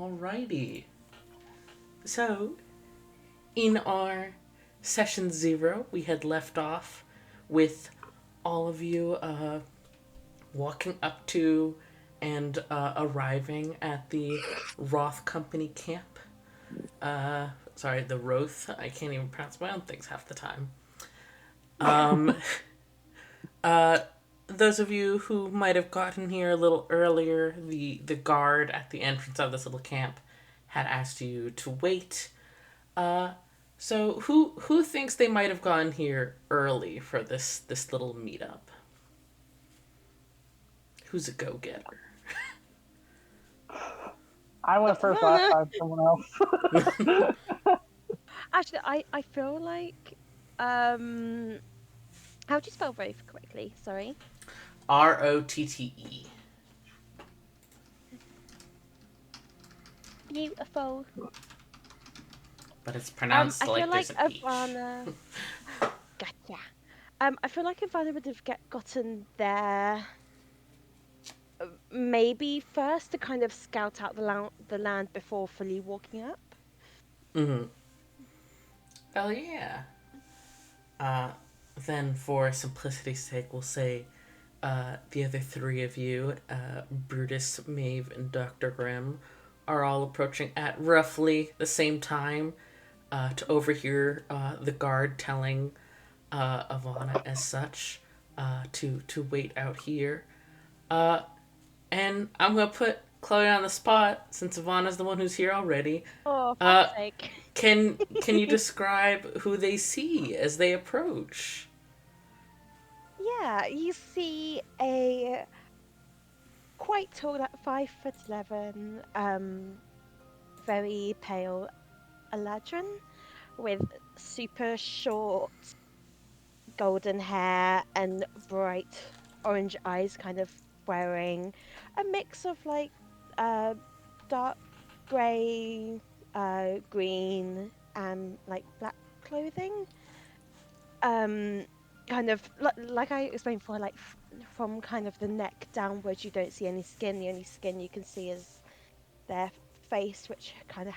Alrighty. So, in our session 0, we had left off with all of you walking up to and arriving at the Roth Company camp. Sorry, the Roth. I can't even pronounce my own things half the time. Um, those of you who might have gotten here a little earlier, the guard at the entrance of this little camp had asked you to wait. So who thinks they might have gone here early for this little meetup? Who's a go getter? I went first last time. Someone else. Actually, I feel like how do you spell Wraith correctly? Sorry. Rotte. Beautiful. But it's pronounced I feel like like there's an H. Evanna. Gotcha. I feel like Evanna would have gotten there maybe first to kind of scout out the land before fully walking up. Mm-hmm. Hell yeah. Uh, then for simplicity's sake, we'll say the other three of you, Brutus, Maeve, and Dr. Grimm, are all approaching at roughly the same time to overhear the guard telling Evanna as such to wait out here. And I'm going to put Chloe on the spot since Evanna's the one who's here already. Oh, for Uh, fuck's sake. can you describe who they see as they approach? Yeah, you see a quite tall, at 5'11", very pale eladrin with super short golden hair and bright orange eyes, kind of wearing a mix of like uh dark grey, green, and like black clothing. Um, kind of like I explained before, like from kind of the neck downwards, you don't see any skin. The only skin you can see is their face, which kind of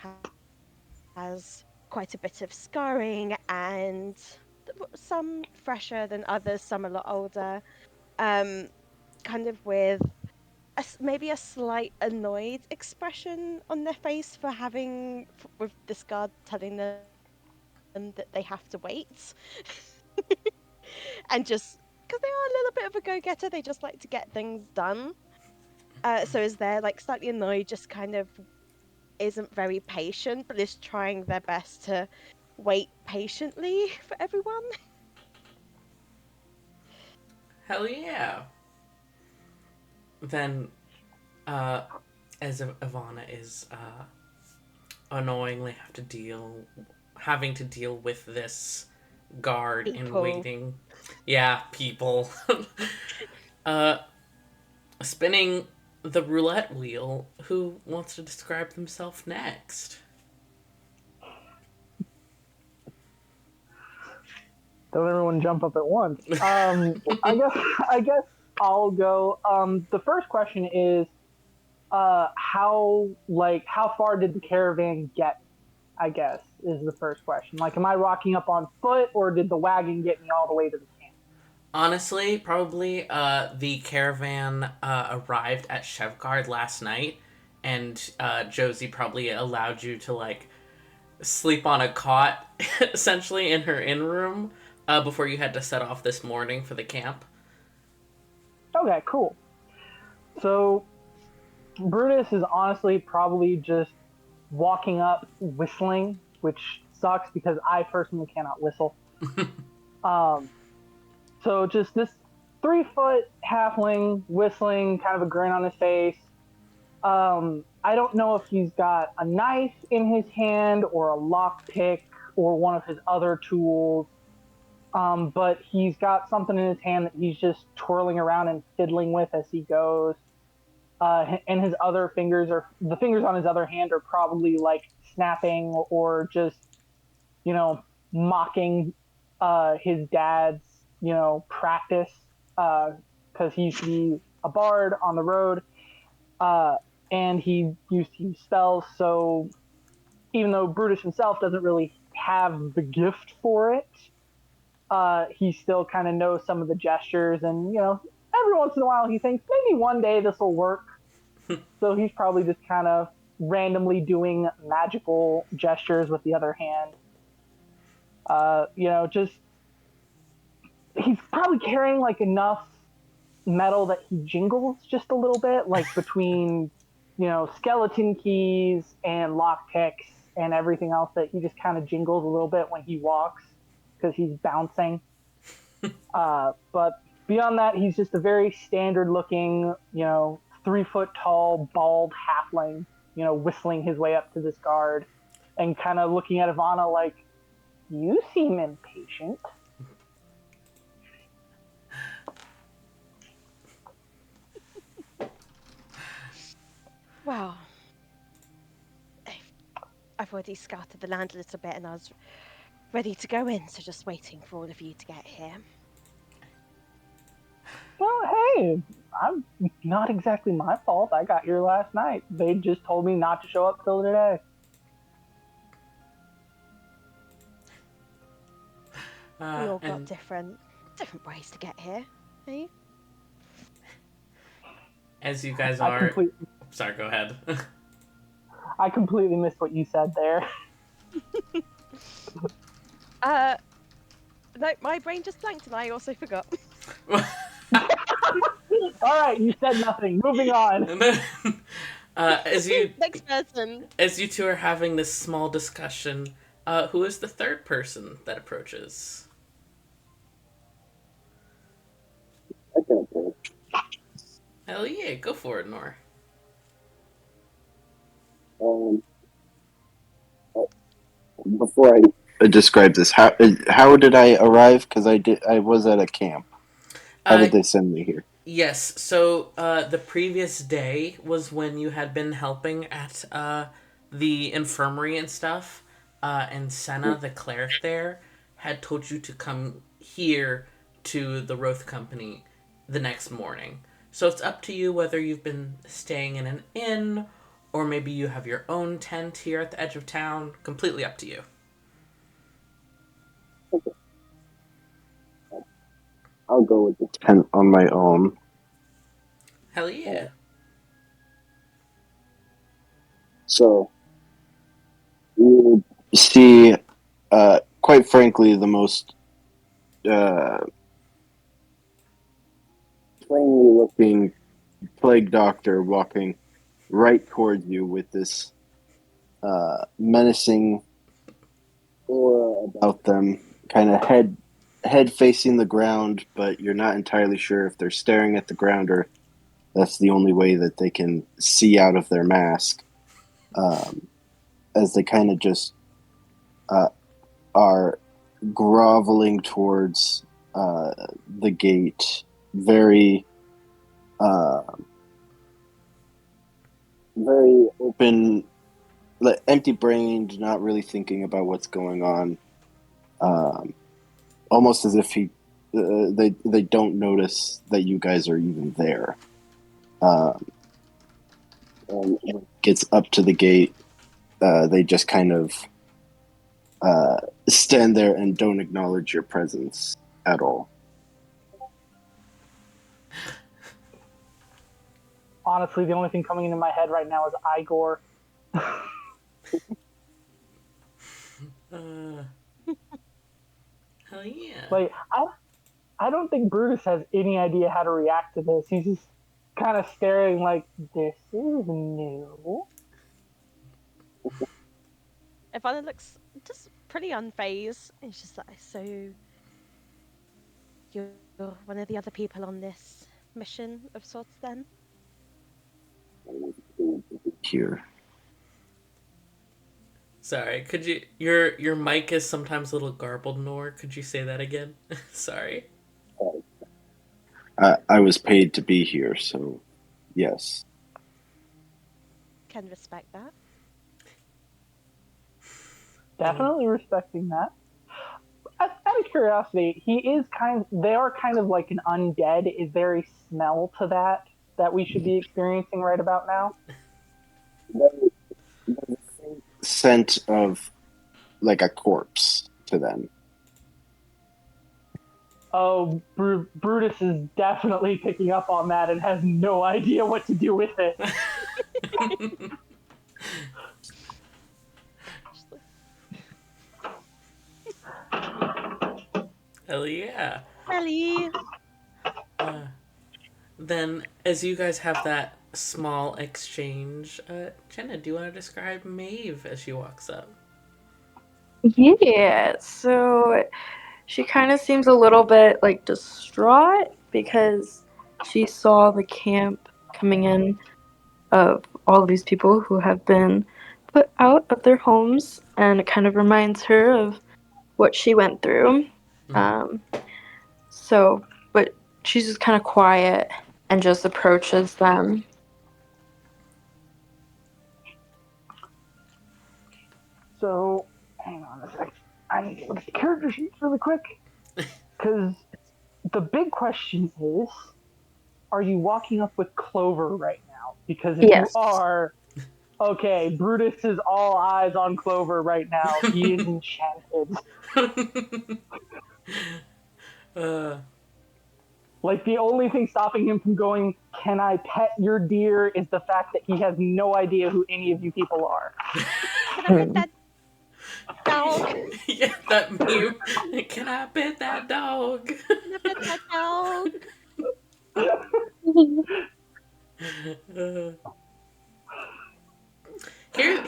has quite a bit of scarring, and some fresher than others, some a lot older. Um, kind of with maybe a slight annoyed expression on their face for having with this guard telling them that they have to wait. And just because they are a little bit of a go-getter, they just like to get things done. So is they're like slightly annoyed, just kind of isn't very patient, but is trying their best to wait patiently for everyone. Hell yeah. Then, uh, as Evanna is annoyingly having to deal with this guard in People. waiting. Yeah, people. uh, spinning the roulette wheel. Who wants to describe themselves next? Don't everyone jump up at once. I guess I'll go. The first question is, how far did the caravan get? I guess is the first question. Like, am I rocking up on foot, or did the wagon get me all the way to the camp? Honestly, probably the caravan arrived at Shevgard last night, and Josie probably allowed you to like sleep on a cot essentially in her in room before you had to set off this morning for the camp. Okay, cool. So Brutus is honestly probably just walking up whistling, which sucks because I personally cannot whistle. Um, so just this 3 foot halfling whistling, kind of a grin on his face. I don't know if he's got a knife in his hand or a lockpick or one of his other tools. But he's got something in his hand that he's just twirling around and fiddling with as he goes. And his other fingers are the fingers on his other hand are probably like snapping or just you know mocking his dad's practice because he used to be a bard on the road. Uh, and he used to use spells. So even though Brutus himself doesn't really have the gift for it, he still kind of knows some of the gestures, and every once in a while he thinks maybe one day this will work. So he's probably just kind of randomly doing magical gestures with the other hand. Just he's probably carrying like enough metal that he jingles just a little bit, like between skeleton keys and lock picks and everything else, that he just kind of jingles a little bit when he walks because he's bouncing. But beyond that, he's just a very standard looking, 3 foot tall, bald halfling, whistling his way up to this guard and kind of looking at Evanna like, you seem impatient. Well, I've already scouted the land a little bit and I was ready to go in, so just waiting for all of you to get here. Well, hey, I'm not exactly my fault. I got here last night. They just told me not to show up till today. We all got different ways to get here, eh? As you guys are... Sorry, go ahead. I completely missed what you said there. No, my brain just blanked and I also forgot. Alright, you said nothing. Moving on. As you... Next person. As you two are having this small discussion, who is the third person that approaches? I can approach. Hell yeah, go for it, Nor. Before I describe this, how did I arrive? Because I was at a camp. How did they send me here? Yes, so the previous day was when you had been helping at the infirmary and stuff, and Senna, the cleric there, had told you to come here to the Roth Company the next morning. So it's up to you whether you've been staying in an inn, or maybe you have your own tent here at the edge of town. Completely up to you. Okay. I'll go with the tent on my own. Hell yeah. So, you see, quite frankly, the most plainly looking plague doctor walking right towards you with this menacing aura about them, kind of head facing the ground, but you're not entirely sure if they're staring at the ground or that's the only way that they can see out of their mask, as they kind of just are groveling towards the gate, very very open, empty-brained, not really thinking about what's going on, almost as if they don't notice that you guys are even there. And when it gets up to the gate, they just kind of stand there and don't acknowledge your presence at all. Honestly, the only thing coming into my head right now is Igor. Hell yeah. Like, I don't think Brutus has any idea how to react to this. He's just kind of staring like, this is new. Evanna looks just pretty unfazed. It's just like, so you're one of the other people on this mission of sorts then? Here. Sorry, could you... Your mic is sometimes a little garbled, Nor. Could you say that again? Sorry. I was paid to be here, so yes. Can respect that. Definitely respecting that. Out of curiosity, they are kind of like an undead. Is there a smell to that we should be experiencing right about now? scent of like a corpse to them. Oh, Brutus is definitely picking up on that and has no idea what to do with it. Hell yeah. Ellie. Then, as you guys have that small exchange, Jenna, do you want to describe Maeve as she walks up? Yeah, so she kind of seems a little bit like distraught because she saw the camp coming in of all of these people who have been put out of their homes, and it kind of reminds her of what she went through. Um, but she's just kind of quiet and just approaches them. So, hang on a sec. I need to look at the character sheets really quick. Because the big question is, are you walking up with Clover right now? Because if you Yes. are, okay, Brutus is all eyes on Clover right now. He is enchanted. Like, the only thing stopping him from going, "Can I pet your deer?" is the fact that he has no idea who any of you people are. Can I pet that dog? Yeah, that meme. Can I pet that dog? Can I pet that dog?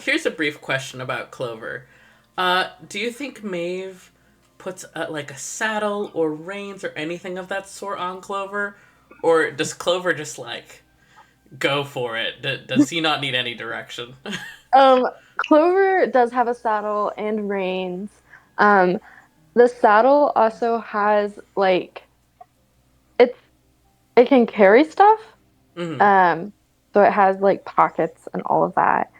Here's a brief question about Clover. Do you think Maeve puts like a saddle or reins or anything of that sort on Clover, or does Clover just like go for it? Does he not need any direction? Clover does have a saddle and reins. Um, the saddle also has like it's it can carry stuff. Mm-hmm. Um, so it has like pockets and all of that.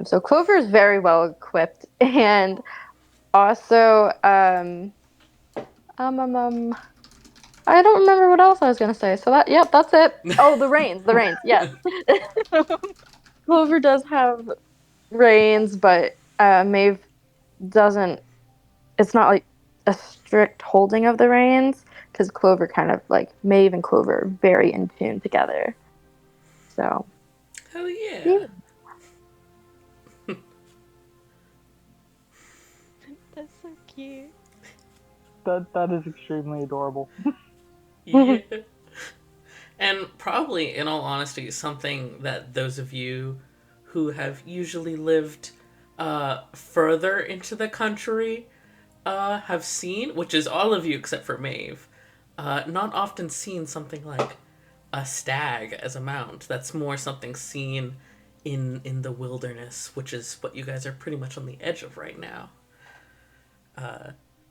So Clover is very well equipped, and also um, um, um, I don't remember what else I was gonna say. So yep, that's it. Oh, the reins, yes. Clover does have reins, but Maeve doesn't. It's not like a strict holding of the reins because Clover kind of like Maeve and Clover are very in tune together. So Hell yeah. yeah. That's so cute. That is extremely adorable. Yeah. And probably, in all honesty, something that those of you who have usually lived further into the country have seen, which is all of you except for Maeve, not often seen something like a stag as a mount. That's more something seen in the wilderness, which is what you guys are pretty much on the edge of right now.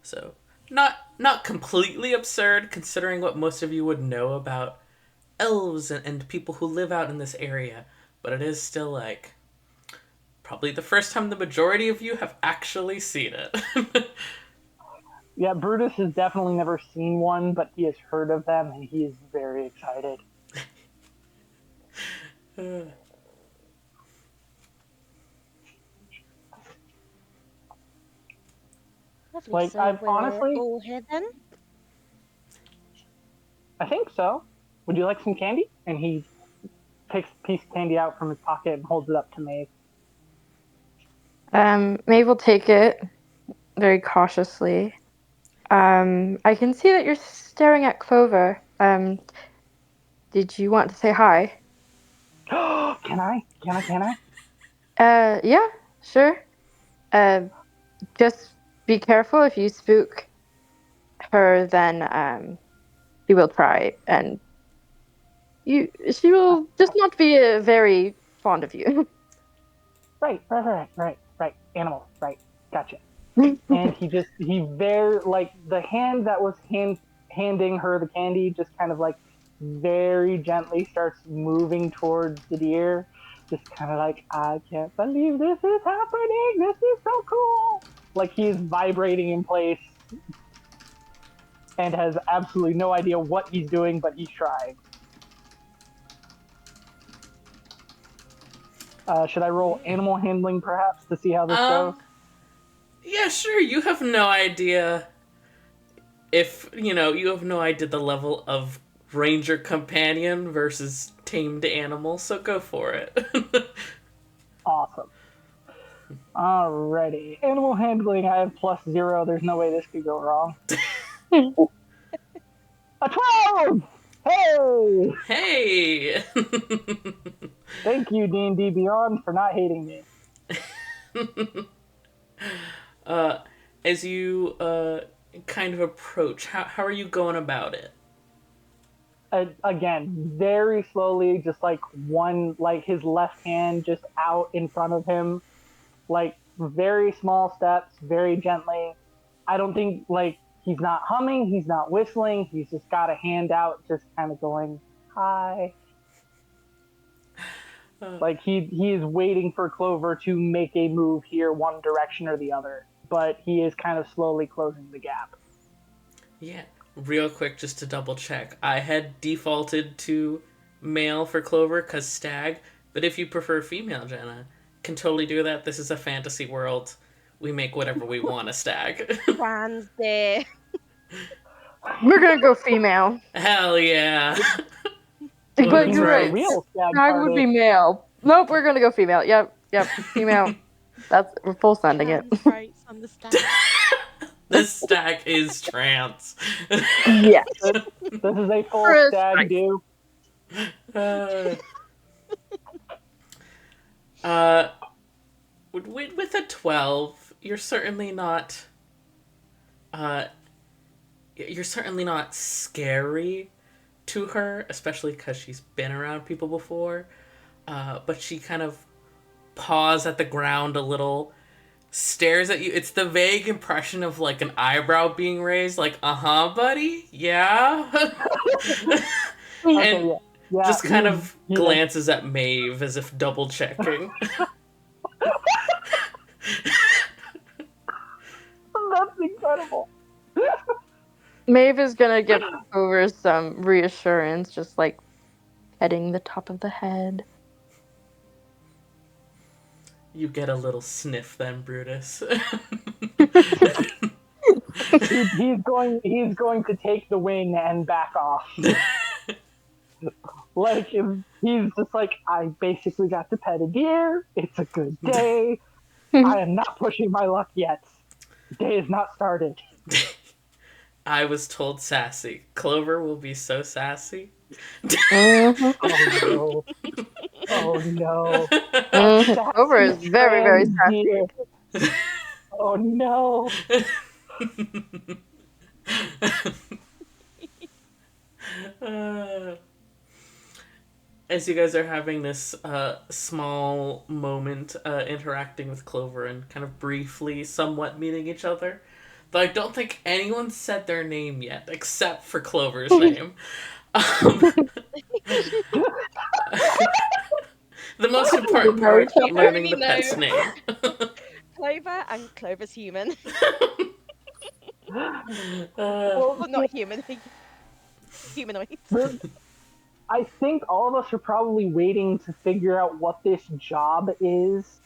So not completely absurd considering what most of you would know about elves and people who live out in this area, but it is still like probably the first time the majority of you have actually seen it. Yeah, Brutus has definitely never seen one, but he has heard of them and he is very excited. Lovely. Like, So I've we're honestly, all here then? I think so. Would you like some candy? And he takes a piece of candy out from his pocket and holds it up to Maeve. Maeve will take it very cautiously. I can see that you're staring at Clover. Did you want to say hi? Can I? Can I? Yeah, sure. Uh, just be careful if you spook her, then she will try, and she will just not be very fond of you. Right. Animals, right. Gotcha. And he very, like, the hand that was handing her the candy just kind of like very gently starts moving towards the deer. Just kind of like, I can't believe this is happening. This is so cool. Like, he's vibrating in place and has absolutely no idea what he's doing, but he's trying. Should I roll animal handling perhaps to see how this goes? Yeah, sure. You have no idea if, you have no idea the level of ranger companion versus tamed animal, so go for it. Awesome. Alrighty. Animal handling, I have +0. There's no way this could go wrong. A 12! Hey! Hey! Thank you, D&D Beyond, for not hating me. As you kind of approach, how are you going about it? Again, very slowly, just like his left hand just out in front of him, like very small steps, very gently. I don't think he's not humming, he's not whistling, he's just got a hand out, just kind of going, hi. Like he is waiting for Clover to make a move here, one direction or the other, but he is kind of slowly closing the gap. Yeah, real quick, just to double check. I had defaulted to male for Clover because stag, but if you prefer female, Jenna, can totally do that. This is a fantasy world. We make whatever we want a stag. Trans there. We're gonna go female. Hell yeah. But you're A right. real stag Stag would be party. male. Nope, we're gonna go female. Yep, female. We're full sending it. Trans rights, understand. This stag is trans. Yes. This is a full Chris, stag do. With a 12, you're certainly not scary to her, especially because she's been around people before. But she kind of paws at the ground a little, stares at you. It's the vague impression of like an eyebrow being raised, like, buddy? Yeah? Okay, And yeah. just kind of glances at Maeve as if double checking. That's incredible. Maeve is gonna give over some reassurance, just like petting the top of the head. You get a little sniff then, Brutus. He's going to take the wing and back off. Like he's just like, I basically got to pet a deer. It's a good day. I am not pushing my luck yet. The day is not started. I was told sassy. Clover will be so sassy. Oh no. Oh no. Clover is very, very sassy. Deer. Oh no. As you guys are having this small moment interacting with Clover and kind of briefly somewhat meeting each other, though I don't think anyone said their name yet except for Clover's name. The most important part, learning the pet's name. Clover and Clover's human. Well, Not human. Humanoids. I think all of us are probably waiting to figure out what this job is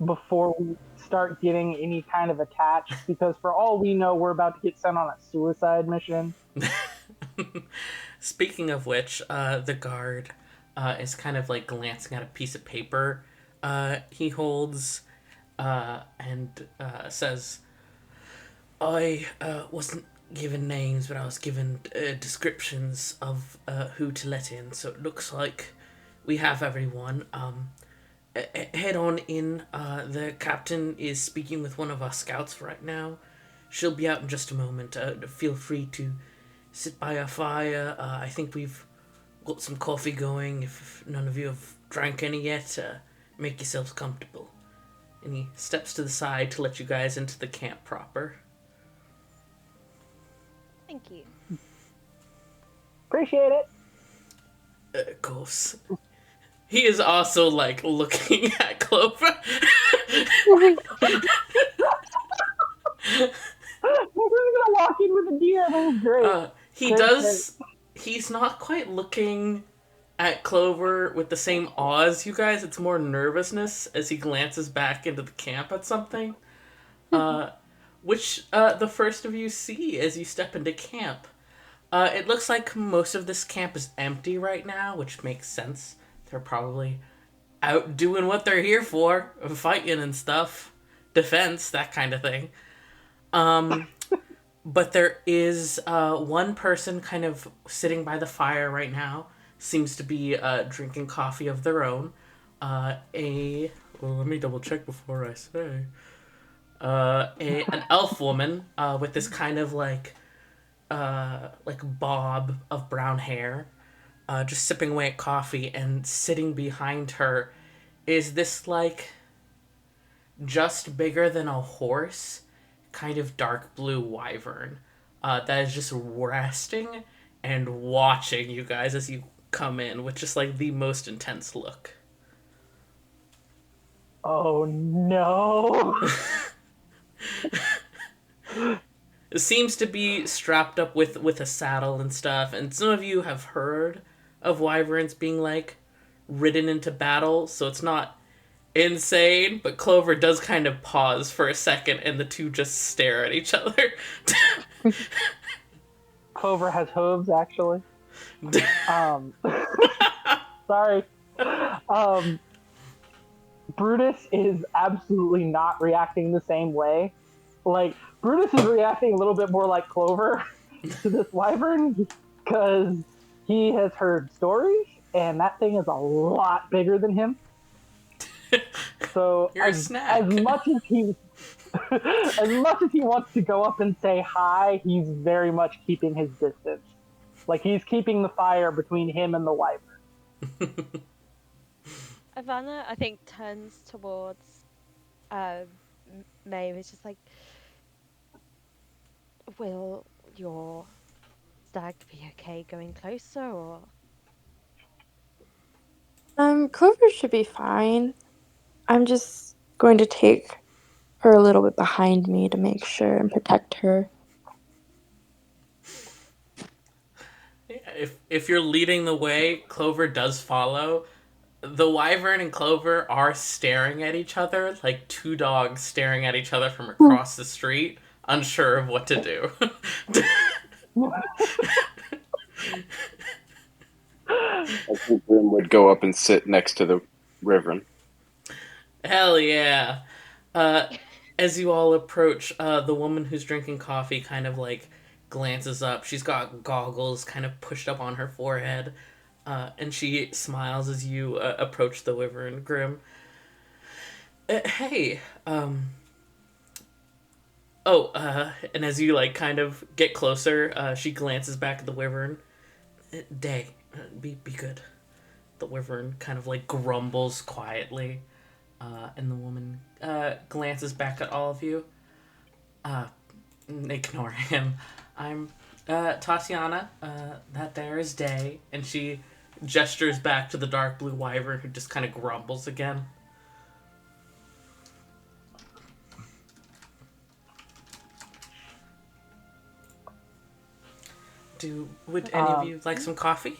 before we start getting any kind of attached, because for all we know, we're about to get sent on a suicide mission. Speaking of which, the guard is kind of like glancing at a piece of paper he holds and says, I wasn't given names, but I was given descriptions of who to let in, so it looks like we have everyone. Head on in. The captain is speaking with one of our scouts right now. She'll be out in just a moment. Feel free to sit by our fire. I think we've got some coffee going. If none of you have drank any yet, make yourselves comfortable. And he steps to the side to let you guys into the camp proper. Thank you. Appreciate it. Of course. He is also, like, looking at Clover. We're gonna walk in with a deer. That was great. He's not quite looking at Clover with the same awe as you guys. It's more nervousness as he glances back into the camp at something. Which the first of you see as you step into camp. It looks like most of this camp is empty right now, which makes sense. They're probably out doing what they're here for, fighting and stuff, defense, that kind of thing. But there is one person kind of sitting by the fire right now. Seems to be drinking coffee of their own. Well, let me double check before I say. An elf woman with this kind of like bob of brown hair, just sipping away at coffee, and sitting behind her is this like just bigger than a horse, kind of dark blue wyvern that is just resting and watching you guys as you come in with just like the most intense look. Oh no! It seems to be strapped up with a saddle and stuff, and some of you have heard of wyverns being like ridden into battle, so it's not insane, but Clover does kind of pause for a second and the two just stare at each other. Clover has hooves, actually. Sorry. Brutus is absolutely not reacting the same way. Like, Brutus is reacting a little bit more like Clover to this wyvern because he has heard stories, and that thing is a lot bigger than him. So You're a as snack. much as he as much as he wants to go up and say hi, he's very much keeping his distance. Like, he's keeping the fire between him and the wyvern. Evanna, I think, turns towards Maeve. It's just like, will your stag be okay going closer, or? Clover should be fine. I'm just going to take her a little bit behind me to make sure and protect her. Yeah, if you're leading the way, Clover does follow. The wyvern and Clover are staring at each other like two dogs staring at each other from across the street, unsure of what to do. I think Grimm would go up and sit next to the Reverend. Hell yeah. As you all approach, the woman who's drinking coffee kind of like glances up. She's got goggles kind of pushed up on her forehead, and she smiles as you approach the wyvern, Grimm. Hey, and as you like kind of get closer, she glances back at the wyvern. Day, be good. The wyvern kind of like grumbles quietly. And the woman glances back at all of you. Ignore him. I'm Tatiana. That there is Day. And she gestures back to the dark blue wyvern who just kind of grumbles again. Would any of you like some coffee?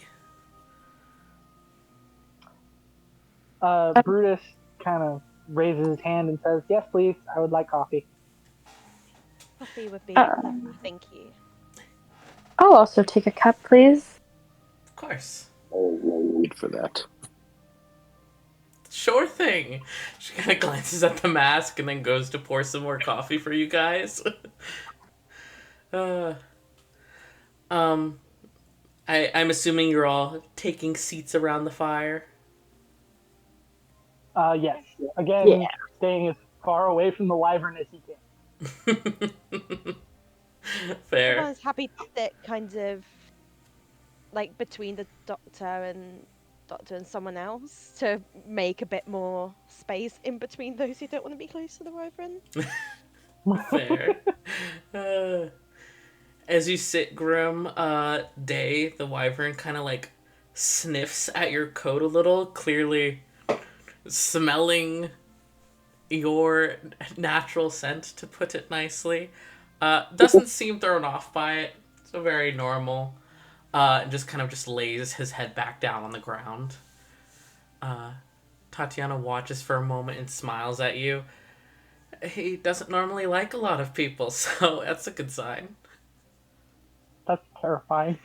Brutus kind of raises his hand and says, "Yes, please. I would like coffee." Coffee would be lovely, thank you. I'll also take a cup, please. Of course. Oh, no need for that. Sure thing. She kind of glances at the mask and then goes to pour some more coffee for you guys. I'm assuming you're all taking seats around the fire. Yes. Again, staying as far away from the wyvern as he can. Fair. Everyone's happy to sit kind of like between the doctor and someone else to make a bit more space in between those who don't want to be close to the wyvern. Fair. As you sit, Grimm, Day, the wyvern, kind of like sniffs at your coat a little, clearly smelling your natural scent, to put it nicely. Doesn't seem thrown off by it. So very normal. and just kind of just lays his head back down on the ground. Tatiana watches for a moment and smiles at you. He doesn't normally like a lot of people, so that's a good sign. That's terrifying.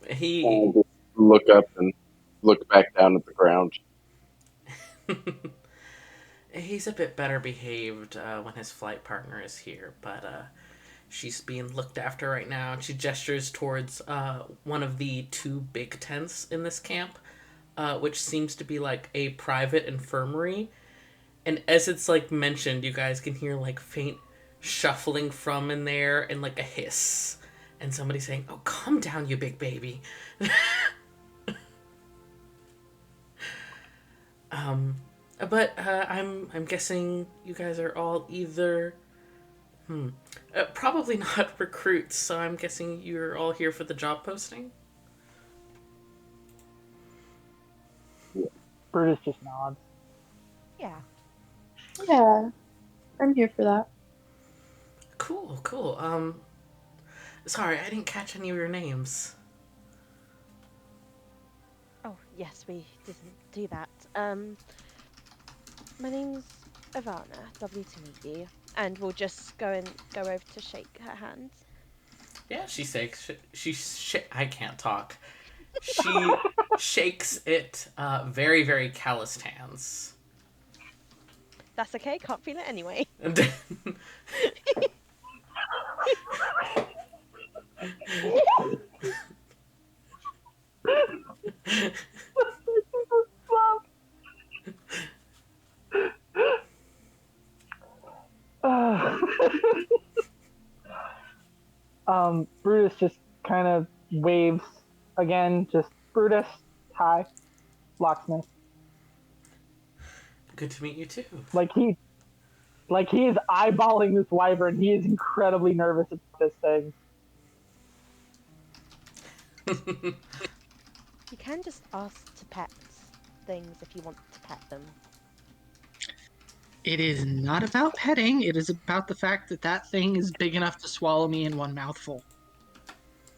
He Just look up and look back down at the ground. he's a bit better behaved when his flight partner is here, but she's being looked after right now, and she gestures towards one of the two big tents in this camp, which seems to be like a private infirmary. And as it's like mentioned, you guys can hear like faint shuffling from in there and like a hiss, and somebody saying, "Oh, calm down, you big baby." But I'm guessing you guys are all either probably not recruits, so I'm guessing you're all here for the job posting. Brutus just nods. Yeah. Yeah, I'm here for that. Cool, cool. Sorry, I didn't catch any of your names. Oh, yes, we didn't do that. My name's Evanna. Lovely to meet you. And we'll just go over to shake her hand. Yeah, she shakes. I can't talk. She shakes it. Very, very calloused hands. That's okay. Can't feel it anyway. Brutus just kind of waves again. Just Brutus, hi, locksmith. Good to meet you too. Like he is eyeballing this wyvern. He is incredibly nervous about this thing. You can just ask to pet things if you want to pet them. It is not about petting. It is about the fact that that thing is big enough to swallow me in one mouthful.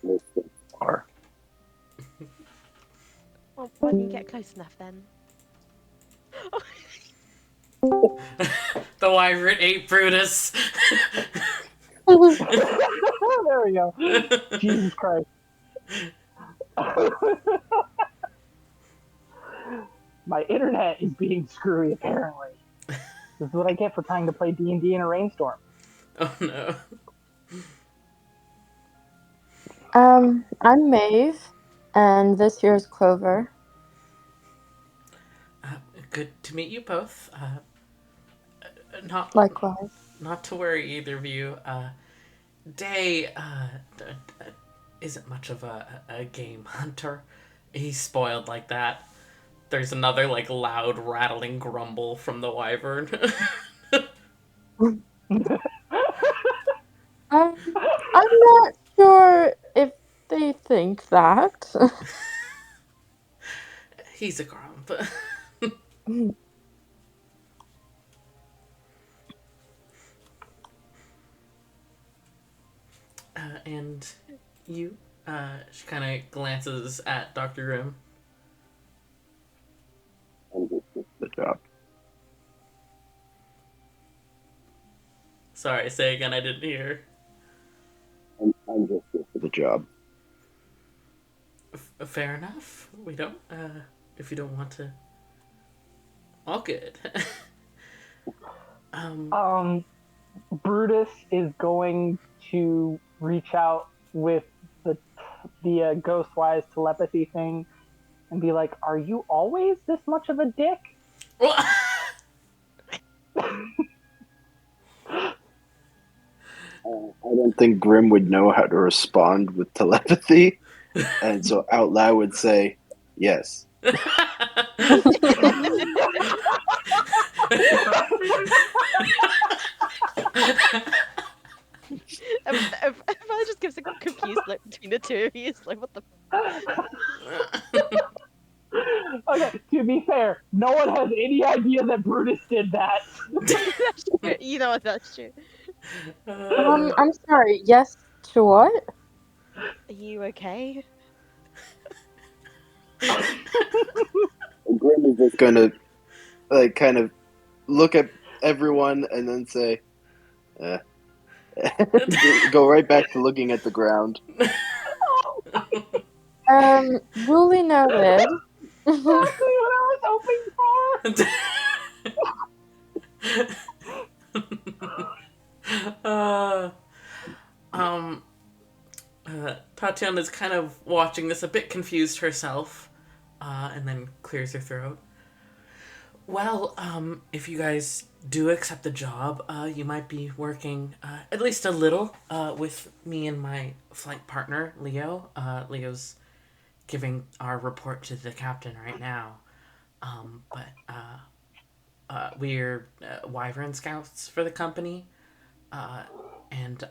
Most things are. Well, why don't you get close enough then? The wyvern ate Brutus. There we go. Jesus Christ. My internet is being screwy, apparently. This is what I get for trying to play D&D in a rainstorm. Oh no. I'm Maeve, and this here is Clover. Good to meet you both. Not Likewise. not to worry, either of you. Day isn't much of a game hunter. He's spoiled like that. There's another like loud rattling grumble from the wyvern. I'm not sure if they think that. He's a grump. And you? She kind of glances at Dr. Grimm. The job. Sorry, say again, I didn't hear. I'm just here for the job. Fair enough. We don't, if you don't want to. All good. Brutus is going to reach out with the Ghostwise telepathy thing and be like, "Are you always this much of a dick?" I don't think Grimm would know how to respond with telepathy, and so out loud would say, yes. Evanna just gives a confused look between the two of you. It's like, what the? Okay, to be fair, no one has any idea that Brutus did that. That's true. You know what? That's true. I'm sorry. Yes To what? Are you okay? Grimm is just gonna like kind of look at everyone and then say, go right back to looking at the ground. Duly noted. Exactly what I was hoping for. uh, um, Tatiana's kind of watching this, a bit confused herself, and then clears her throat. Well, if you guys do accept the job, you might be working at least a little with me and my flight partner, Leo. Leo's giving our report to the captain right now. But we're Wyvern Scouts for the company. And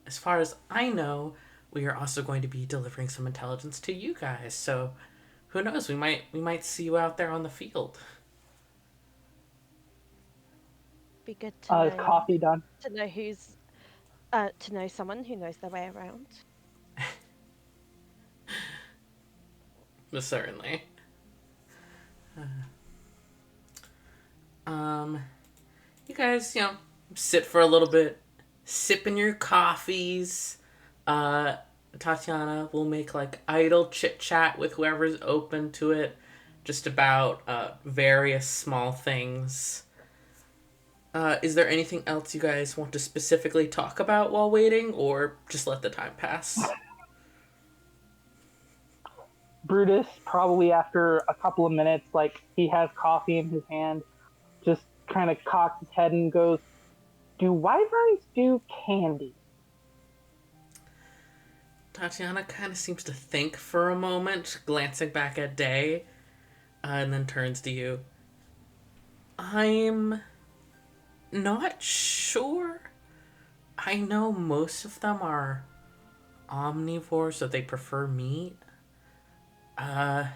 as far as I know, we are also going to be delivering some intelligence to you guys. So, who knows? We might see you out there on the field. Be good to Is know coffee done? who's to know someone who knows their way around. Certainly. Um, you guys, sit for a little bit, sipping your coffees. Uh, Tatiana will make like idle chit chat with whoever's open to it, just about various small things. Is there anything else you guys want to specifically talk about while waiting, or just let the time pass? Brutus, probably after a couple of minutes, like he has coffee in his hand, just kind of cocks his head and goes, "Do wyverns do candy?" Tatiana kind of seems to think for a moment, glancing back at Day, and then turns to you. I'm not sure. I know most of them are omnivores, so they prefer meat. Uh,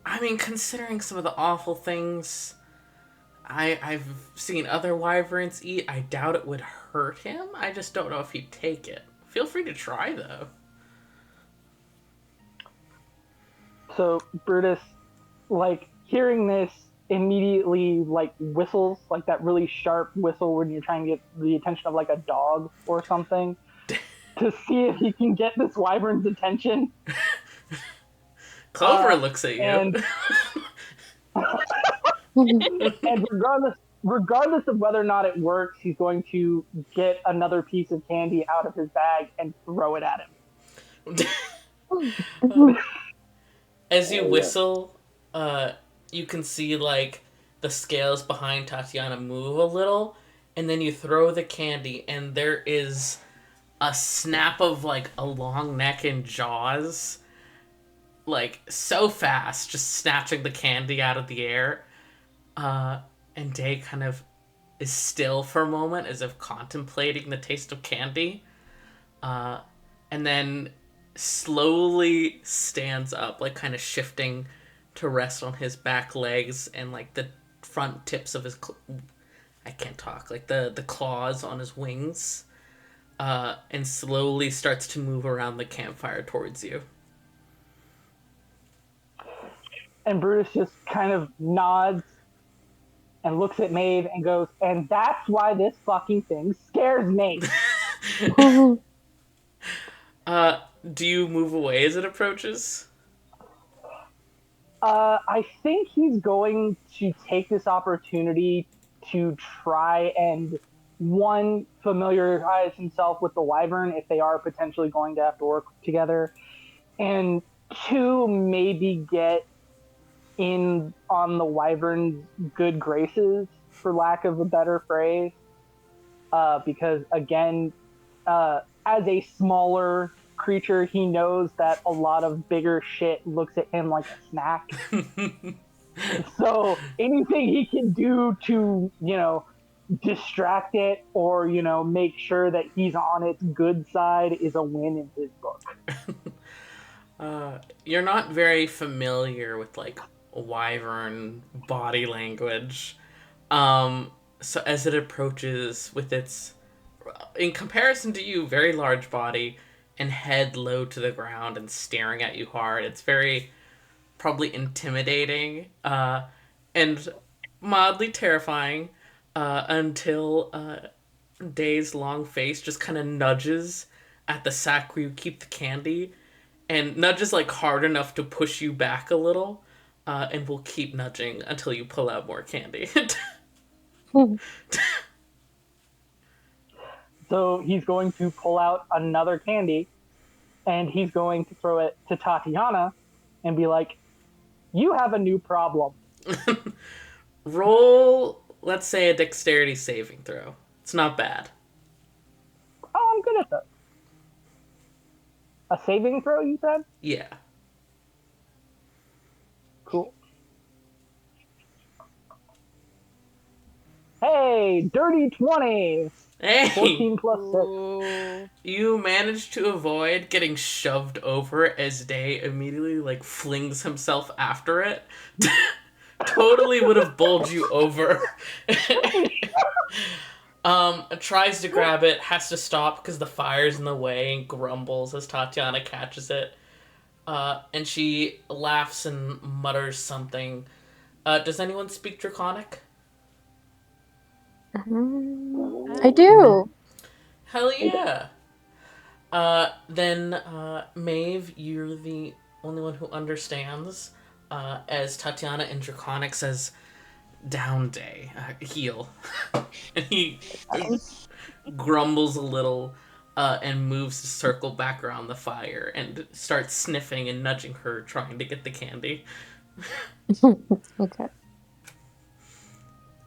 I mean, considering some of the awful things I've seen other wyverns eat, I doubt it would hurt him. I just don't know if he'd take it. Feel free to try, though. So Brutus, like hearing this, immediately like whistles, like that really sharp whistle when you're trying to get the attention of like a dog or something, to see if he can get this wyvern's attention. Clover looks at you. And and regardless of whether or not it works, he's going to get another piece of candy out of his bag and throw it at him. As you whistle, you can see like the scales behind Tatiana move a little, and then you throw the candy, and there is a snap of like a long neck and jaws, like so fast, just snatching the candy out of the air. And Day kind of is still for a moment as if contemplating the taste of candy, and then slowly stands up, like kind of shifting to rest on his back legs and like the front tips of his I can't talk, like the claws on his wings, and slowly starts to move around the campfire towards you. And Brutus just kind of nods and looks at Maeve and goes, "And that's why this fucking thing scares me." Do you move away as it approaches? I think he's going to take this opportunity to try and, one, familiarize himself with the wyvern if they are potentially going to have to work together, and two, maybe get in on the wyvern's good graces, for lack of a better phrase. Because again, as a smaller creature, he knows that a lot of bigger shit looks at him like a snack. So anything he can do to, distract it or, make sure that he's on its good side is a win in his book. You're not very familiar with like wyvern body language. So as it approaches with its in comparison to you, very large body and head low to the ground and staring at you hard. It's very probably intimidating and mildly terrifying until Day's long face just kind of nudges at the sack where you keep the candy and nudges like hard enough to push you back a little and will keep nudging until you pull out more candy. So he's going to pull out another candy, and he's going to throw it to Tatiana and be like, "You have a new problem." Roll, let's say, a dexterity saving throw. It's not bad. Oh, I'm good at that. A saving throw, you said? Yeah. Cool. Hey, dirty 20! Hey! 14 plus 6. Ooh. You managed to avoid getting shoved over as Day immediately, like, flings himself after it. Totally would have bowled you over. Tries to grab it, has to stop because the fire's in the way and grumbles as Tatiana catches it. And she laughs and mutters something. Does anyone speak Draconic? I do. Hell yeah. Then, Maeve, you're the only one who understands, as Tatiana in Draconic says, "Down, Day, heal." And he grumbles a little, and moves to circle back around the fire and starts sniffing and nudging her, trying to get the candy. Okay.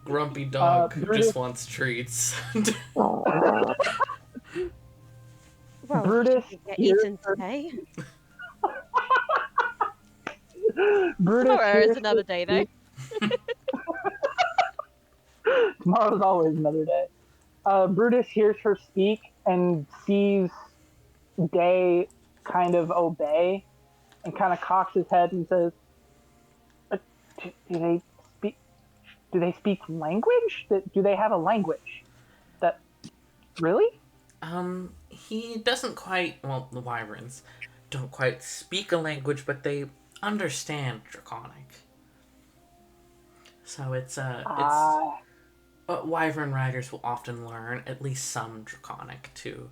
Grumpy dog who Brutus- just wants treats. Aw. Well, Brutus you get hears eaten her- today. Brutus Tomorrow hears is another day, though. Tomorrow's always another day. Brutus hears her speak and sees Day kind of obey and kind of cocks his head and says, "Do they speak? Do they speak language? Do they have a language? That really?" He doesn't quite, well, the wyverns don't quite speak a language, but they understand Draconic. So it's wyvern riders will often learn at least some Draconic to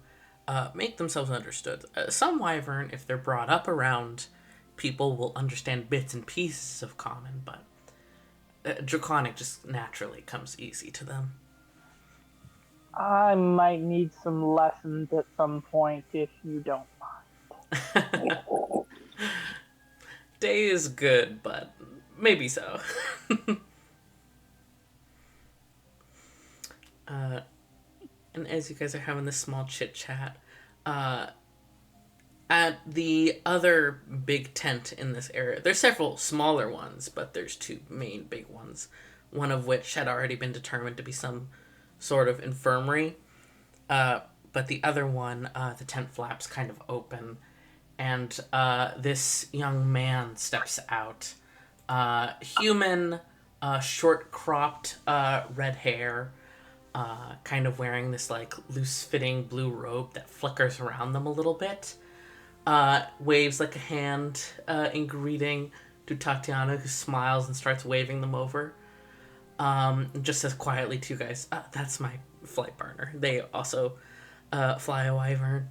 make themselves understood. Some wyvern, if they're brought up around people, will understand bits and pieces of common, but Draconic just naturally comes easy to them. I might need some lessons at some point if you don't mind. Day is good, but maybe so. And as you guys are having this small chit chat, at the other big tent in this area, there's several smaller ones, but there's two main big ones, one of which had already been determined to be some sort of infirmary. But the other one, the tent flaps kind of open, and this young man steps out. Human, short cropped red hair, kind of wearing this like loose fitting blue robe that flickers around them a little bit. Waves like a hand in greeting to Tatiana, who smiles and starts waving them over. And just says quietly to you guys, "That's my flight partner. They also fly a wyvern."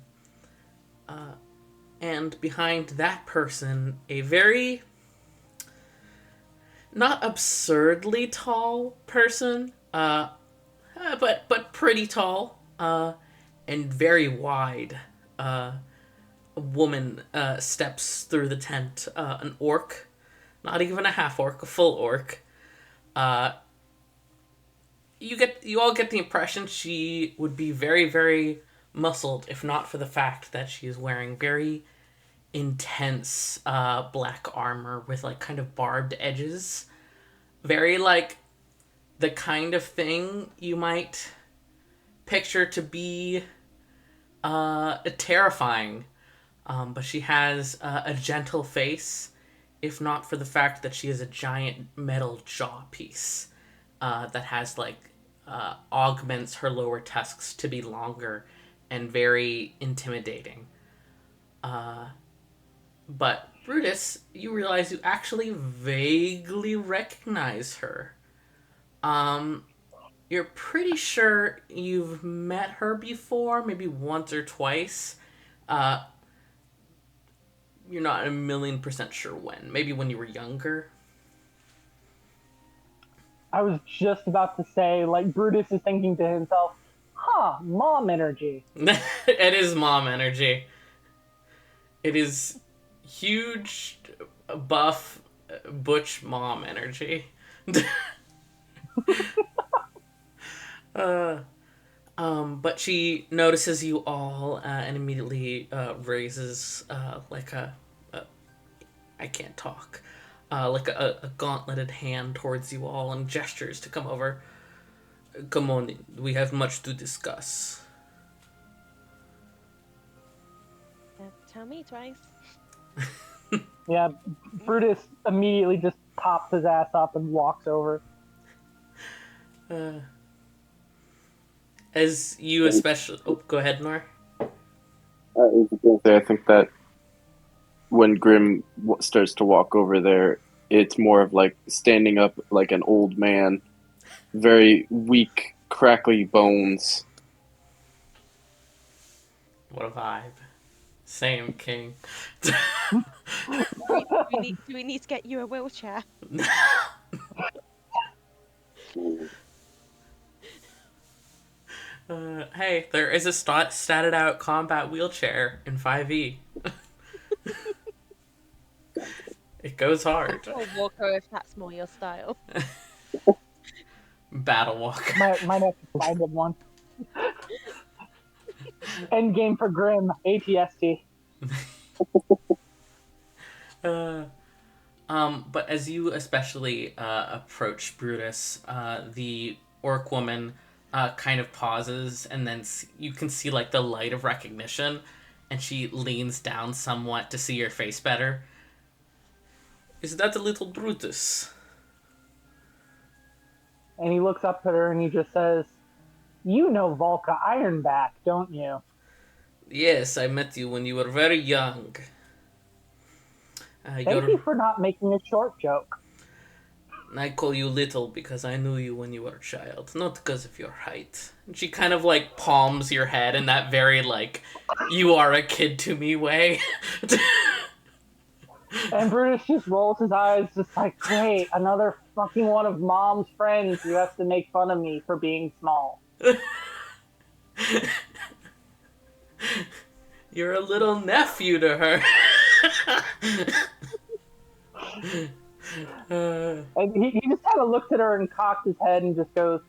And behind that person, a very not absurdly tall person, but pretty tall, and very wide. A woman steps through the tent. An orc, not even a half orc, a full orc. You all get the impression she would be very, very muscled, if not for the fact that she is wearing very intense black armor with like kind of barbed edges. Very like the kind of thing you might picture to be terrifying. But she has a gentle face, if not for the fact that she has a giant metal jaw piece that has like augments her lower tusks to be longer and very intimidating. But Brutus, you realize you actually vaguely recognize her. Um, you're pretty sure you've met her before, maybe once or twice. Uh, you're not 1,000,000% sure when. Maybe when you were younger. I was just about to say, like, Brutus is thinking to himself, huh, mom energy. It is mom energy. It is huge, buff, butch mom energy. uh, but she notices you all and immediately raises like a I can't talk, like a gauntleted hand towards you all and gestures to come over. Come on, we have much to discuss. Tell me twice. Yeah, Brutus immediately just pops his ass up and walks over. Uh, as you especially, oh, go ahead, Nor. I think that when Grimm starts to walk over there, it's more of like standing up like an old man, very weak, crackly bones. What a vibe. Same, King. Do we need to get you a wheelchair? Hey, there is a statted out combat wheelchair in 5e. It goes hard. Or Walker, if that's more your style. Battle walk. Might have to find him one. End game for Grimm, ATST. But as you especially approach Brutus, the orc woman kind of pauses, and then you can see like the light of recognition, and she leans down somewhat to see your face better. Is that the little Brutus? And he looks up at her and he just says, you know Volka Ironback, don't you? Yes, I met you when you were very young. Thank you for not making a short joke. I call you little because I knew you when you were a child, not because of your height. And she kind of like palms your head in that very like, you are a kid to me way. And Brutus just rolls his eyes, just like, great, another fucking one of mom's friends who has to make fun of me for being small. You're a little nephew to her. And he just kind of looks at her and cocks his head and just goes,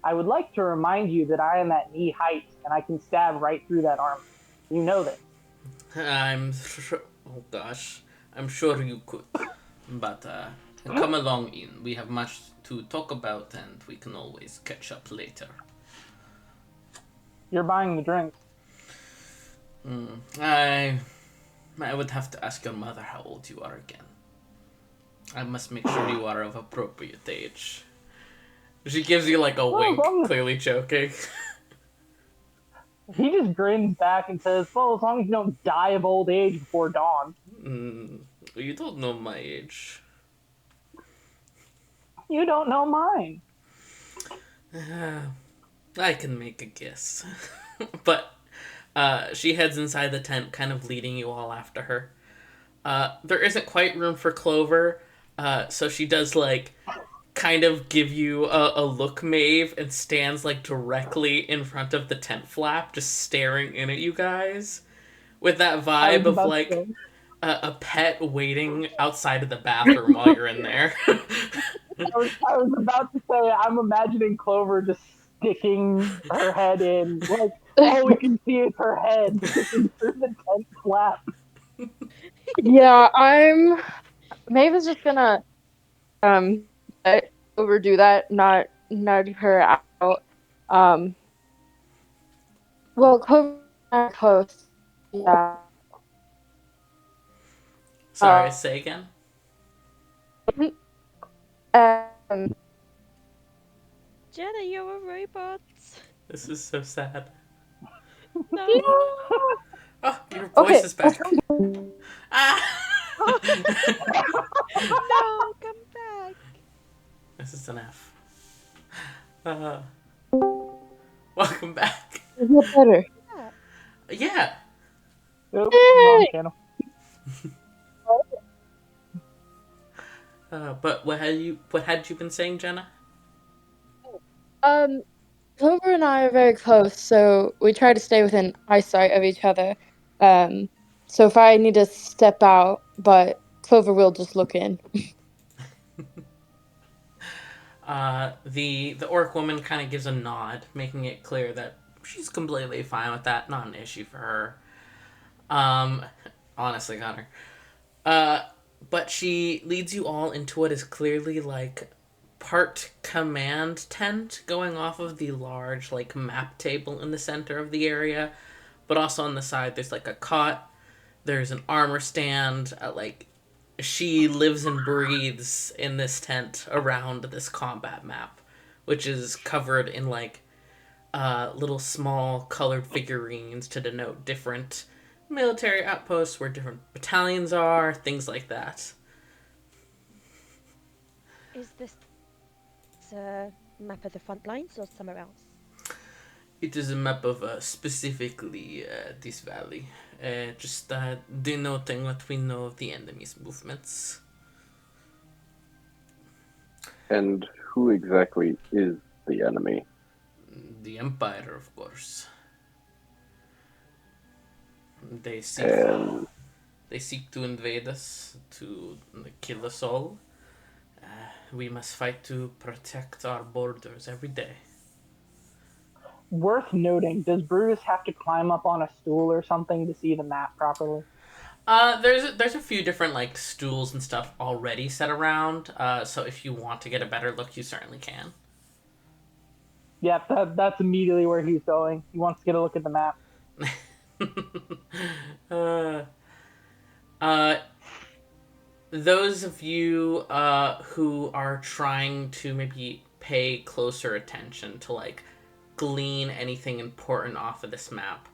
I would like to remind you that I am at knee height and I can stab right through that armor. You know this. Oh gosh, I'm sure you could, but come along in. We have much to talk about, and we can always catch up later. You're buying the drinks. I would have to ask your mother how old you are again. I must make sure you are of appropriate age. She gives you like a wink, clearly joking. He just grins back and says, well, as long as you don't die of old age before dawn. You don't know my age. You don't know mine. I can make a guess. But she heads inside the tent, kind of leading you all after her. There isn't quite room for Clover, so she does like kind of give you a look, Maeve, and stands like directly in front of the tent flap, just staring in at you guys with that vibe of like a pet waiting outside of the bathroom while you're in there. I was about to say, I'm imagining Clover just sticking her head in, like all we can see is her head sticking through the tent flap. Yeah, Maeve is just gonna let overdo that, not nudge her out. Well, close. Yeah. Sorry, say again. Jenna, you're a robot. This is so sad. No. Oh, your voice Okay, is I'll back. try again. Ah! Oh, no, come back. This is an F. Uh, welcome back. Is it better? Yeah. Yeah. Nope, wrong Yay! channel. But what had you been saying, Jenna? Um, Clover and I are very close, so we try to stay within eyesight of each other. So if I need to step out, but Clover will just look in. The orc woman kind of gives a nod, making it clear that she's completely fine with that. Not an issue for her. Um, honestly, Connor. Uh, but she leads you all into what is clearly like part command tent going off of the large like map table in the center of the area, but also on the side there's like a cot. There's an armor stand. Like she lives and breathes in this tent around this combat map, which is covered in like little small colored figurines to denote different military outposts where different battalions are, things like that. Is this a map of the front lines or somewhere else? It is a map of specifically this valley, just denoting what we know of the enemy's movements. And who exactly is the enemy? The Empire, of course. They seek And they seek to invade us, to kill us all. We must fight to protect our borders every day. Worth noting, does Brutus have to climb up on a stool or something to see the map properly? There's a few different like stools and stuff already set around. So if you want to get a better look, you certainly can. Yep, that's immediately where he's going. He wants to get a look at the map. uh, uh, those of you who are trying to maybe pay closer attention to like glean anything important off of this map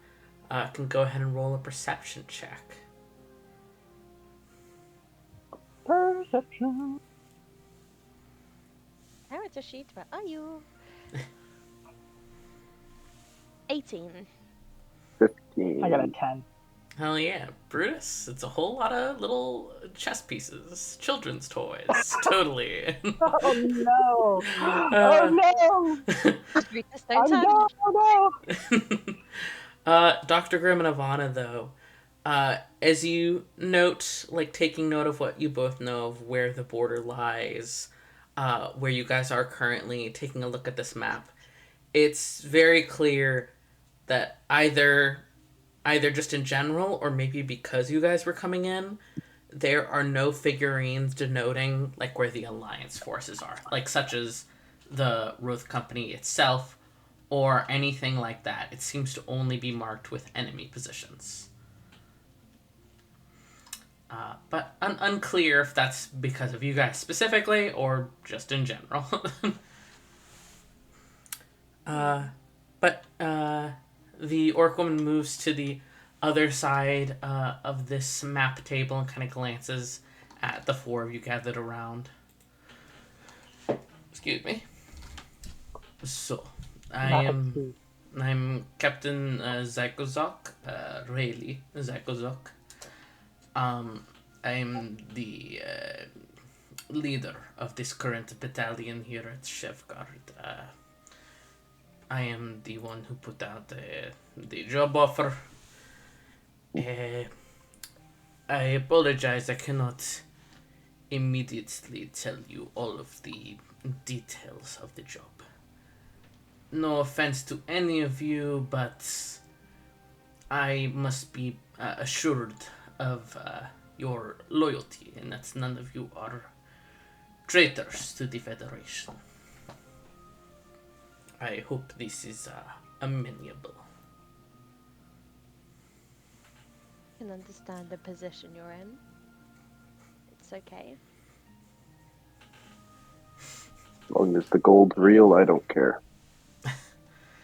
can go ahead and roll a perception check. Perception. Character sheet, where are you? 18. 15. I got a 10. Hell yeah, Brutus. It's a whole lot of little chess pieces, children's toys. Totally. Oh no! Uh, Oh no! Brutus, Oh don't turn. no! Oh no! Dr. Grimm and Evanna, though, as you note, like taking note of what you both know of where the border lies, where you guys are currently taking a look at this map, it's very clear that either just in general or maybe because you guys were coming in, there are no figurines denoting like where the alliance forces are, like such as the Roth Company itself or anything like that. It seems to only be marked with enemy positions. But unclear if that's because of you guys specifically or just in general. But the orc woman moves to the other side of this map table and kind of glances at the four of you gathered around. Excuse me. So, I'm Captain Zykozok, Rayleigh Zykozok. I'm the leader of this current battalion here at Chefgard. I am the one who put out the job offer. I apologize, I cannot immediately tell you all of the details of the job. No offense to any of you, but I must be assured of your loyalty and that none of you are traitors to the Federation. I hope this is amenable. I can understand the position you're in. It's okay. long as the gold's real, I don't care.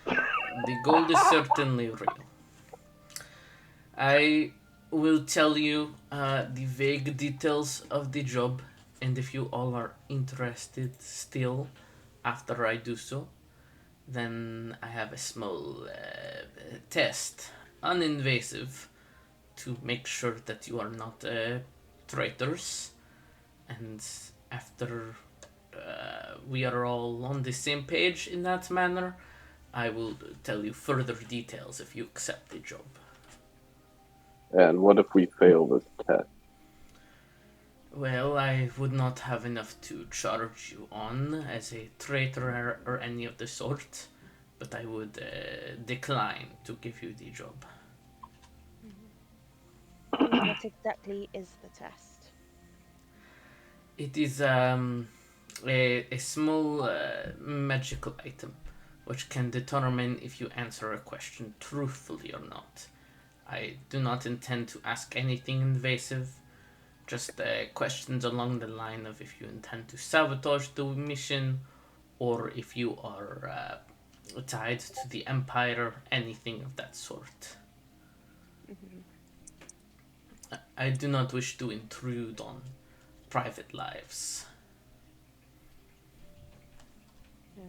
The gold is certainly real. I will tell you the vague details of the job, and if you all are interested still after I do so, then I have a small test, uninvasive, to make sure that you are not traitors. And after we are all on the same page in that manner, I will tell you further details if you accept the job. And what if we fail this test? Well, I would not have enough to charge you on as a traitor or any of the sort, but I would decline to give you the job. And what exactly is the test? It is a small magical item which can determine if you answer a question truthfully or not. I do not intend to ask anything invasive, just questions along the line of if you intend to sabotage the mission or if you are tied to the Empire, anything of that sort. Mm-hmm. I do not wish to intrude on private lives. Yeah.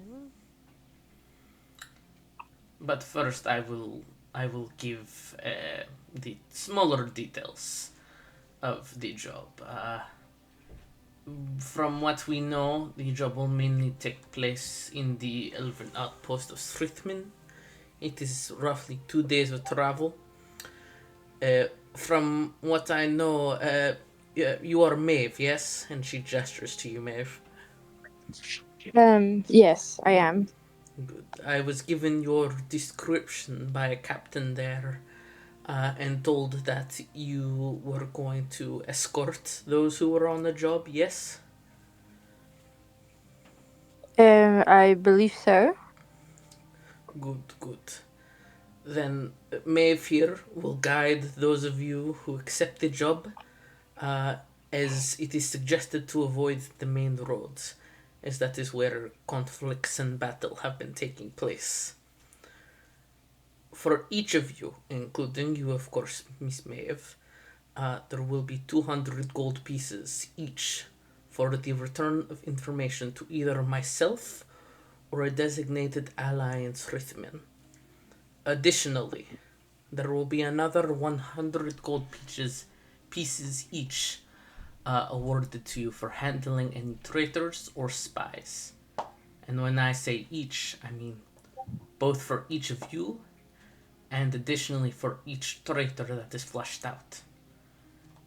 But first, I will give the smaller details of the job. From what we know, the job will mainly take place in the elven outpost of Srithmin. It is roughly 2 days of travel. From what I know, you are Maeve, yes? And she gestures to you, Maeve. Yes, I am. Good. I was given your description by a captain there, and told that you were going to escort those who were on the job, yes? I believe so. Good, good. Then Maeve here will guide those of you who accept the job, uh, as it is suggested to avoid the main roads, as that is where conflicts and battle have been taking place. For each of you, including you, of course, Miss Maeve, there will be 200 gold pieces each for the return of information to either myself or a designated ally in Srithmin. Additionally, there will be another 100 gold pieces each awarded to you for handling any traitors or spies. And when I say each, I mean both for each of you and additionally for each traitor that is flushed out.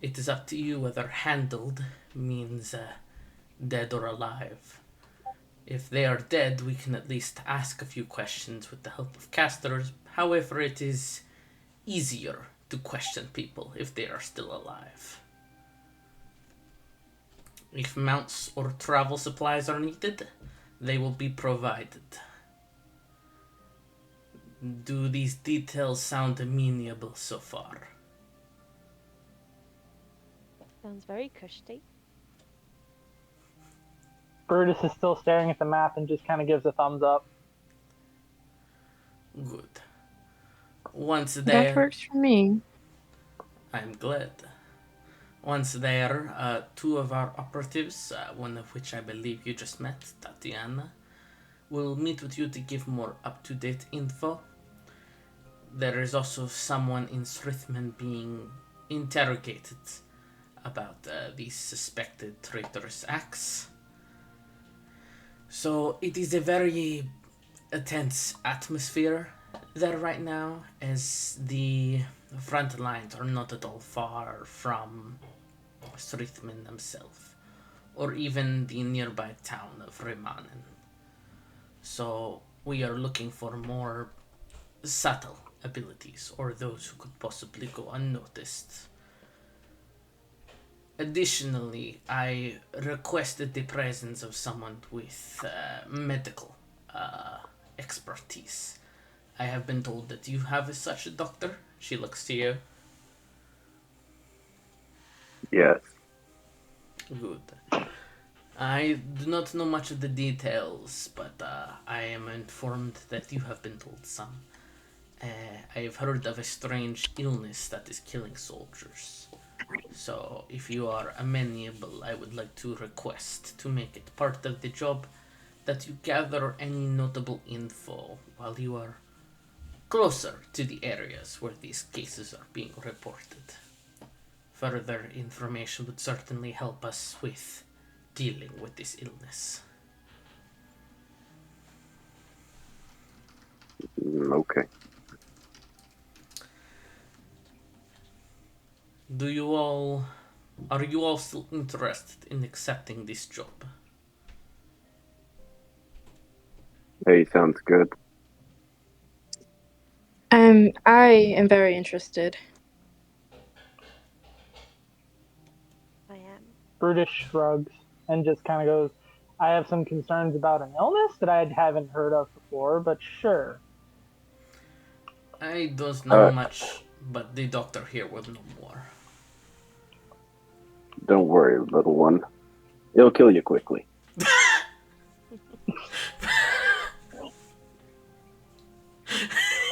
It is up to you whether handled means dead or alive. If they are dead, we can at least ask a few questions with the help of casters. However, it is easier to question people if they are still alive. If mounts or travel supplies are needed, they will be provided. Do these details sound amenable so far? Sounds very cushy. Brutus is still staring at the map and just kind of gives a thumbs up. Good. Once That there, works for me. I'm glad. Once there, two of our operatives, one of which I believe you just met, Tatiana, will meet with you to give more up-to-date info. There is also someone in Srithman being interrogated about these suspected traitorous acts. So it is a very tense atmosphere there right now, as the front lines are not at all far from Srithman themselves, or even the nearby town of Remanen. So we are looking for more subtle abilities, or those who could possibly go unnoticed. Additionally, I requested the presence of someone with medical expertise. I have been told that you have such a doctor. She looks to you. Yes. Good. I do not know much of the details, but I am informed that you have been told some. I have heard of a strange illness that is killing soldiers. So, if you are amenable, I would like to request to make it part of the job that you gather any notable info while you are closer to the areas where these cases are being reported. Further information would certainly help us with dealing with this illness. Okay. Are you all still interested in accepting this job? Hey, sounds good. I am very interested. I am. Brutus shrugs and just kind of goes, I have some concerns about an illness that I haven't heard of before, but sure. I don't know much, but the doctor here will know more. Don't worry, little one. It'll kill you quickly.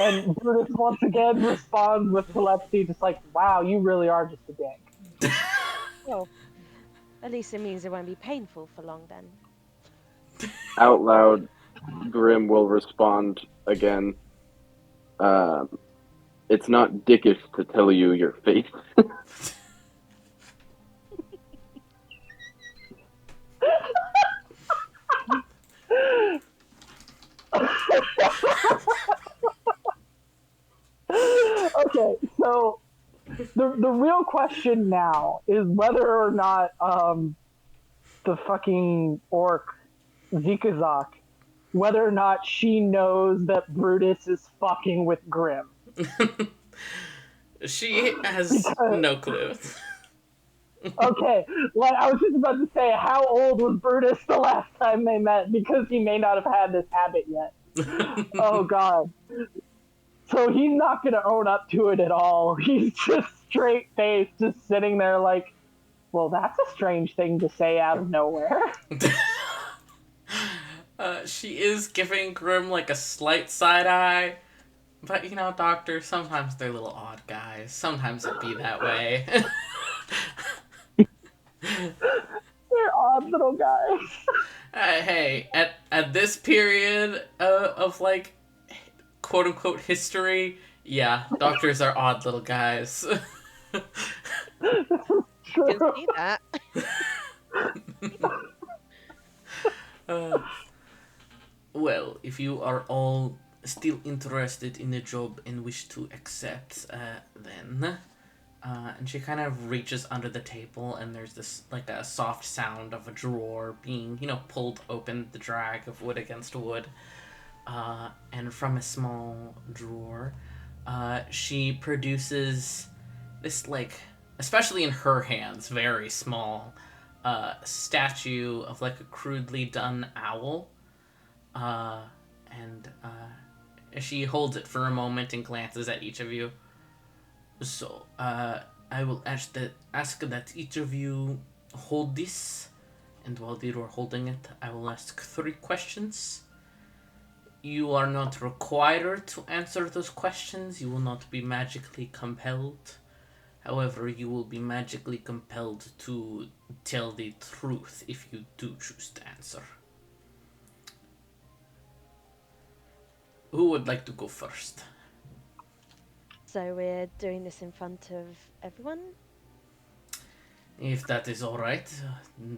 And Brutus once again responds with telepathy, just like, wow, you really are just a dick. Well, at least it means it won't be painful for long then. Out loud, Grimm will respond again. It's not dickish to tell you your fate. Okay, so the real question now is whether or not the fucking orc Zikazak, whether or not she knows that Brutus is fucking with Grimm. She has no clue. Okay, like I was just about to say, how old was Brutus the last time they met? Because he may not have had this habit yet. Oh god. So he's not gonna own up to it at all. He's just straight faced, just sitting there like, well, that's a strange thing to say out of nowhere. She is giving Grimm like a slight side eye. But you know, Doctor, sometimes they're little odd guys. Sometimes it be that way. They're odd little guys. Hey, at this period of like quote unquote history, yeah, doctors are odd little guys. You can see that. Well, if you are all still interested in the job and wish to accept, then. And she kind of reaches under the table, and there's this, like, a soft sound of a drawer being, pulled open, the drag of wood against wood. And from a small drawer, she produces this, like, especially in her hands, very small, statue of, like, a crudely done owl. And she holds it for a moment and glances at each of you. So, I will ask that each of you hold this, and while you are holding it, I will ask 3 questions. You are not required to answer those questions. You will not be magically compelled. However, you will be magically compelled to tell the truth if you do choose to answer. Who would like to go first? So we're doing this in front of everyone? If that is alright,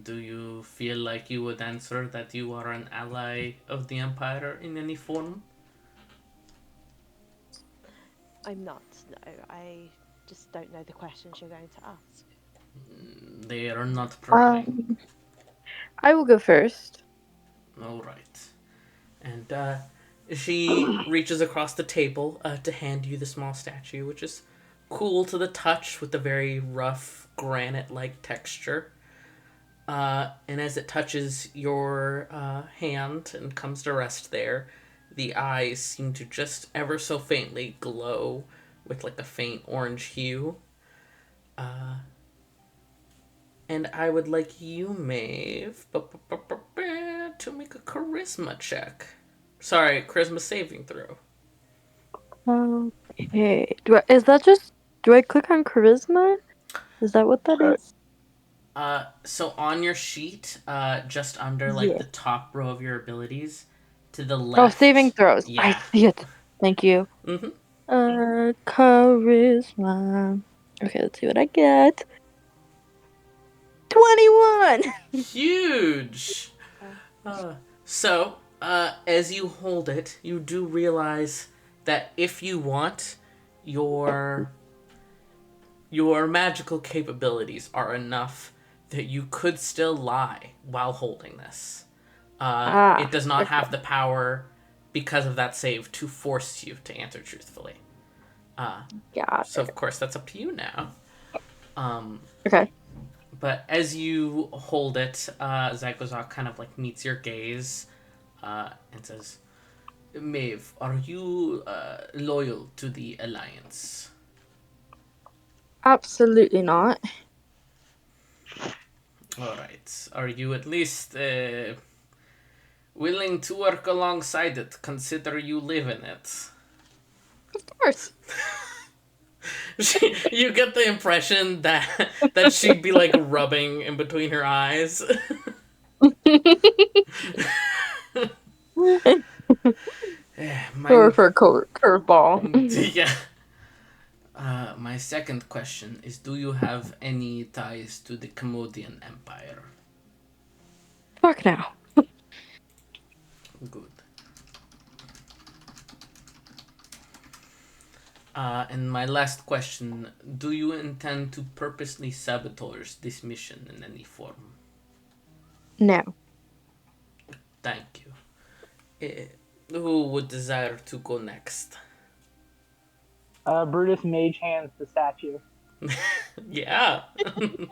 do you feel like you would answer that you are an ally of the Empire in any form? I'm not, no. I just don't know the questions you're going to ask. They are not prying. I will go first. Alright. And she reaches across the table to hand you the small statue, which is cool to the touch with a very rough granite-like texture. And as it touches your hand and comes to rest there, the eyes seem to just ever so faintly glow with like a faint orange hue. And I would like you, Maeve, to make a charisma check. Sorry, charisma saving throw. Okay. Do I click on charisma? Is that what that is? So on your sheet, just under like Yeah. the top row of your abilities, to the left. Oh, saving throws. Yeah. I see it. Thank you. Charisma. Okay, let's see what I get. 21! Huge! So, as you hold it, you do realize that if you want, your magical capabilities are enough that you could still lie while holding this. It does not have the power, because of that save, to force you to answer truthfully. So, of course, that's up to you now. Okay. But as you hold it, Zykozok kind of like meets your gaze and says, Maeve, are you loyal to the Alliance? Absolutely not. Alright. Are you at least willing to work alongside it, consider you live in it? Of course. You get the impression that she'd be like rubbing in between her eyes. Or for a curveball. Yeah. My second question is, do you have any ties to the Commodian Empire? Fuck now. Good. And my last question, do you intend to purposely sabotage this mission in any form? No. Thank you. Who would desire to go next? Brutus mage hands the statue. Yeah. He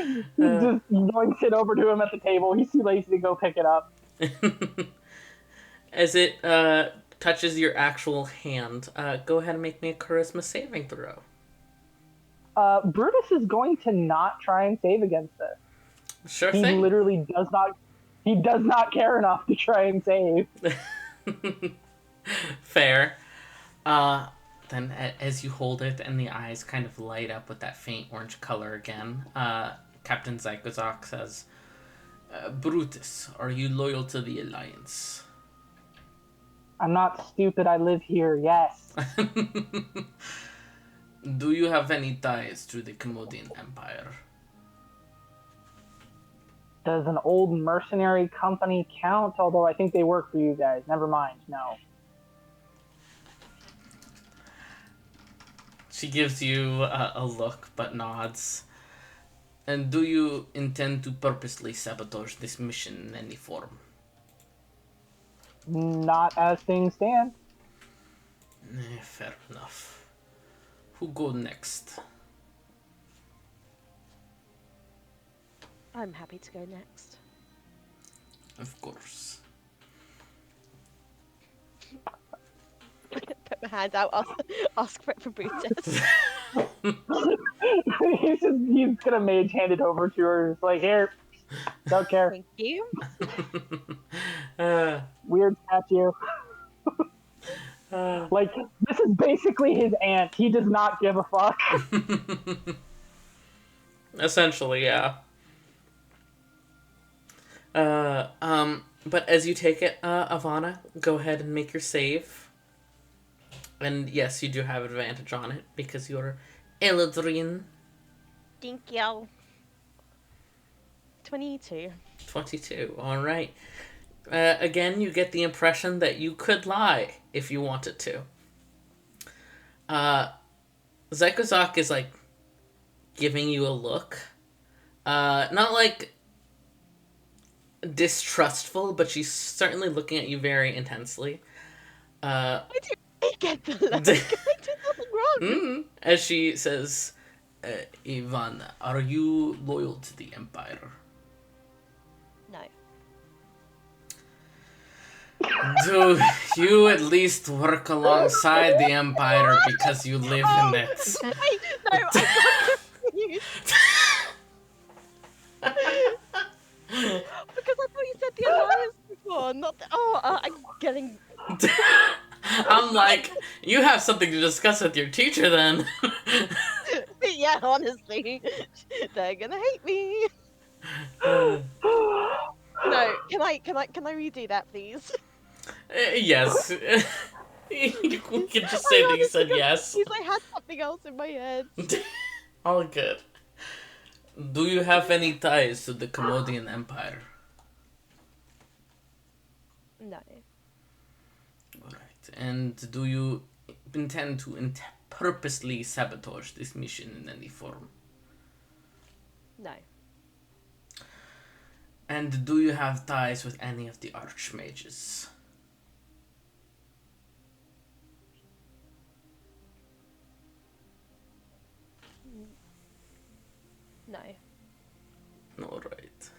just yoinks it over to him at the table. He's too lazy to go pick it up. As it touches your actual hand, go ahead and make me a charisma saving throw. Brutus is going to not try and save against this. Sure He thing. literally does not. He does not care enough to try and save. Fair. Then as you hold it and the eyes kind of light up with that faint orange color again, Captain Zykozok says, Brutus, are you loyal to the Alliance? I'm not stupid, I live here, yes. Do you have any ties to the Commodian Empire? Does an old mercenary company count? Although I think they work for you guys. Never mind, no. She gives you a look, but nods. And do you intend to purposely sabotage this mission in any form? Not as things stand. Fair enough. Who goes next? I'm happy to go next. Of course. Put my hand out, ask for it for Brutus. he's gonna mage hand it over to her. It's like, here, don't care. Thank you. Weird statue. Like, this is basically his aunt. He does not give a fuck. Essentially, yeah. But as you take it, Evanna, go ahead and make your save. And yes, you do have advantage on it because you're eladrin. Thank you. 22. 22. All right. Again, you get the impression that you could lie if you wanted to. Zykozok is like giving you a look. Not like distrustful, but she's certainly looking at you very intensely. I get the look. I did nothing wrong. As she says, Evanna, are you loyal to the Empire? No. Do you at least work alongside the Empire because you live in it? Wait, no, I got confused. I'm getting. I'm like, you have something to discuss with your teacher then. Yeah, honestly, they're gonna hate me. Uh, No, can I redo that, please? yes. We can just say I that you honestly said got yes. confused. I had something else in my head. All good. Do you have any ties to the Commodian Empire? No, Alright. And do you intend to purposely sabotage this mission in any form? no, And do you have ties with any of the archmages? no. Alright.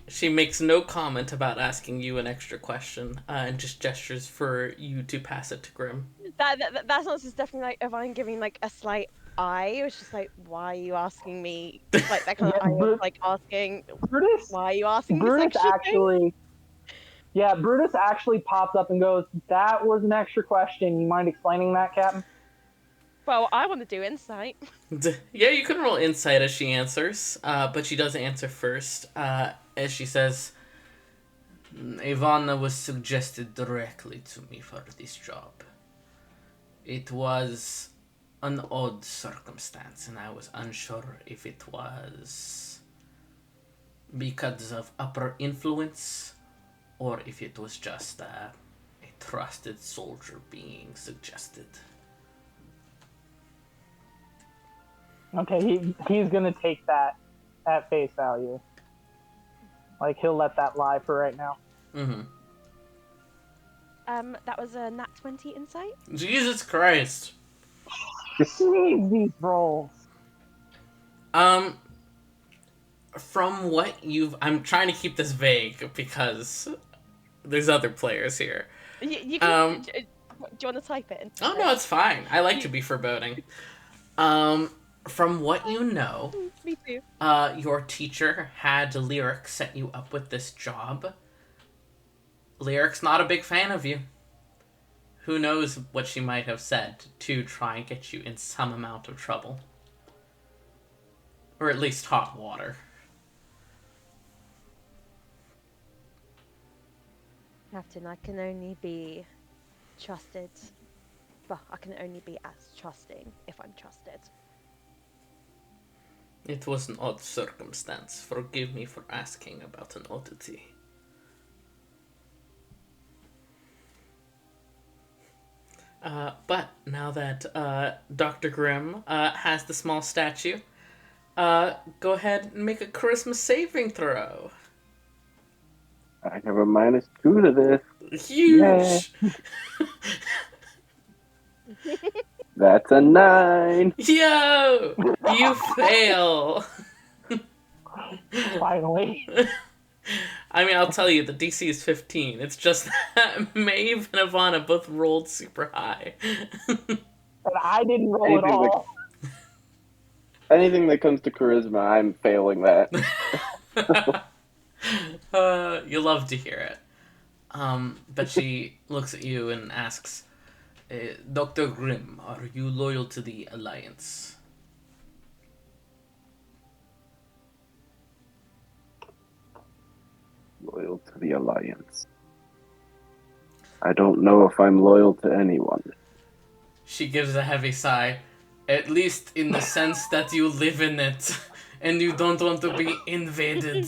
She makes no comment about asking you an extra question, and just gestures for you to pass it to Grimm. That's not just definitely like if I'm giving like a slight eye. It was just like, why are you asking me? Like that kind Yeah, of eye of like asking, Brutus, why are you asking this Brutus extra thing? actually, yeah, Brutus actually pops up and goes, "That was an extra question. You mind explaining that, Captain?" Well, I want to do insight. Yeah, you can roll insight as she answers, but she does answer first, as she says, Evanna was suggested directly to me for this job. It was an odd circumstance, and I was unsure if it was because of upper influence or if it was just a trusted soldier being suggested. Okay, he's gonna take that at face value. Like he'll let that lie for right now. Mm-hmm. That was a nat 20 insight. Jesus Christ. Jeez, these rolls. Um, from what I'm trying to keep this vague because there's other players here. You can. Do you want to type it? Oh no, it's fine. I like to be foreboding. From what you know, Me too. your teacher had Lyric set you up with this job. Lyric's not a big fan of you. Who knows what she might have said to try and get you in some amount of trouble. Or at least hot water. Captain, I can only be trusted. Well, I can only be as trusting if I'm trusted. It was an odd circumstance. Forgive me for asking about an oddity. But now that Dr. Grimm has the small statue, go ahead and make a charisma saving throw. I have a -2 to this. Huge! That's a 9. Yo! You fail! Finally. I mean, I'll tell you, the DC is 15. It's just that Maeve and Evanna both rolled super high. And I didn't roll at all. Anything that comes to charisma, I'm failing that. You love to hear it. But she looks at you and asks, Dr. Grimm, are you loyal to the Alliance? Loyal to the Alliance. I don't know if I'm loyal to anyone. She gives a heavy sigh. At least in the sense that you live in it, and you don't want to be invaded.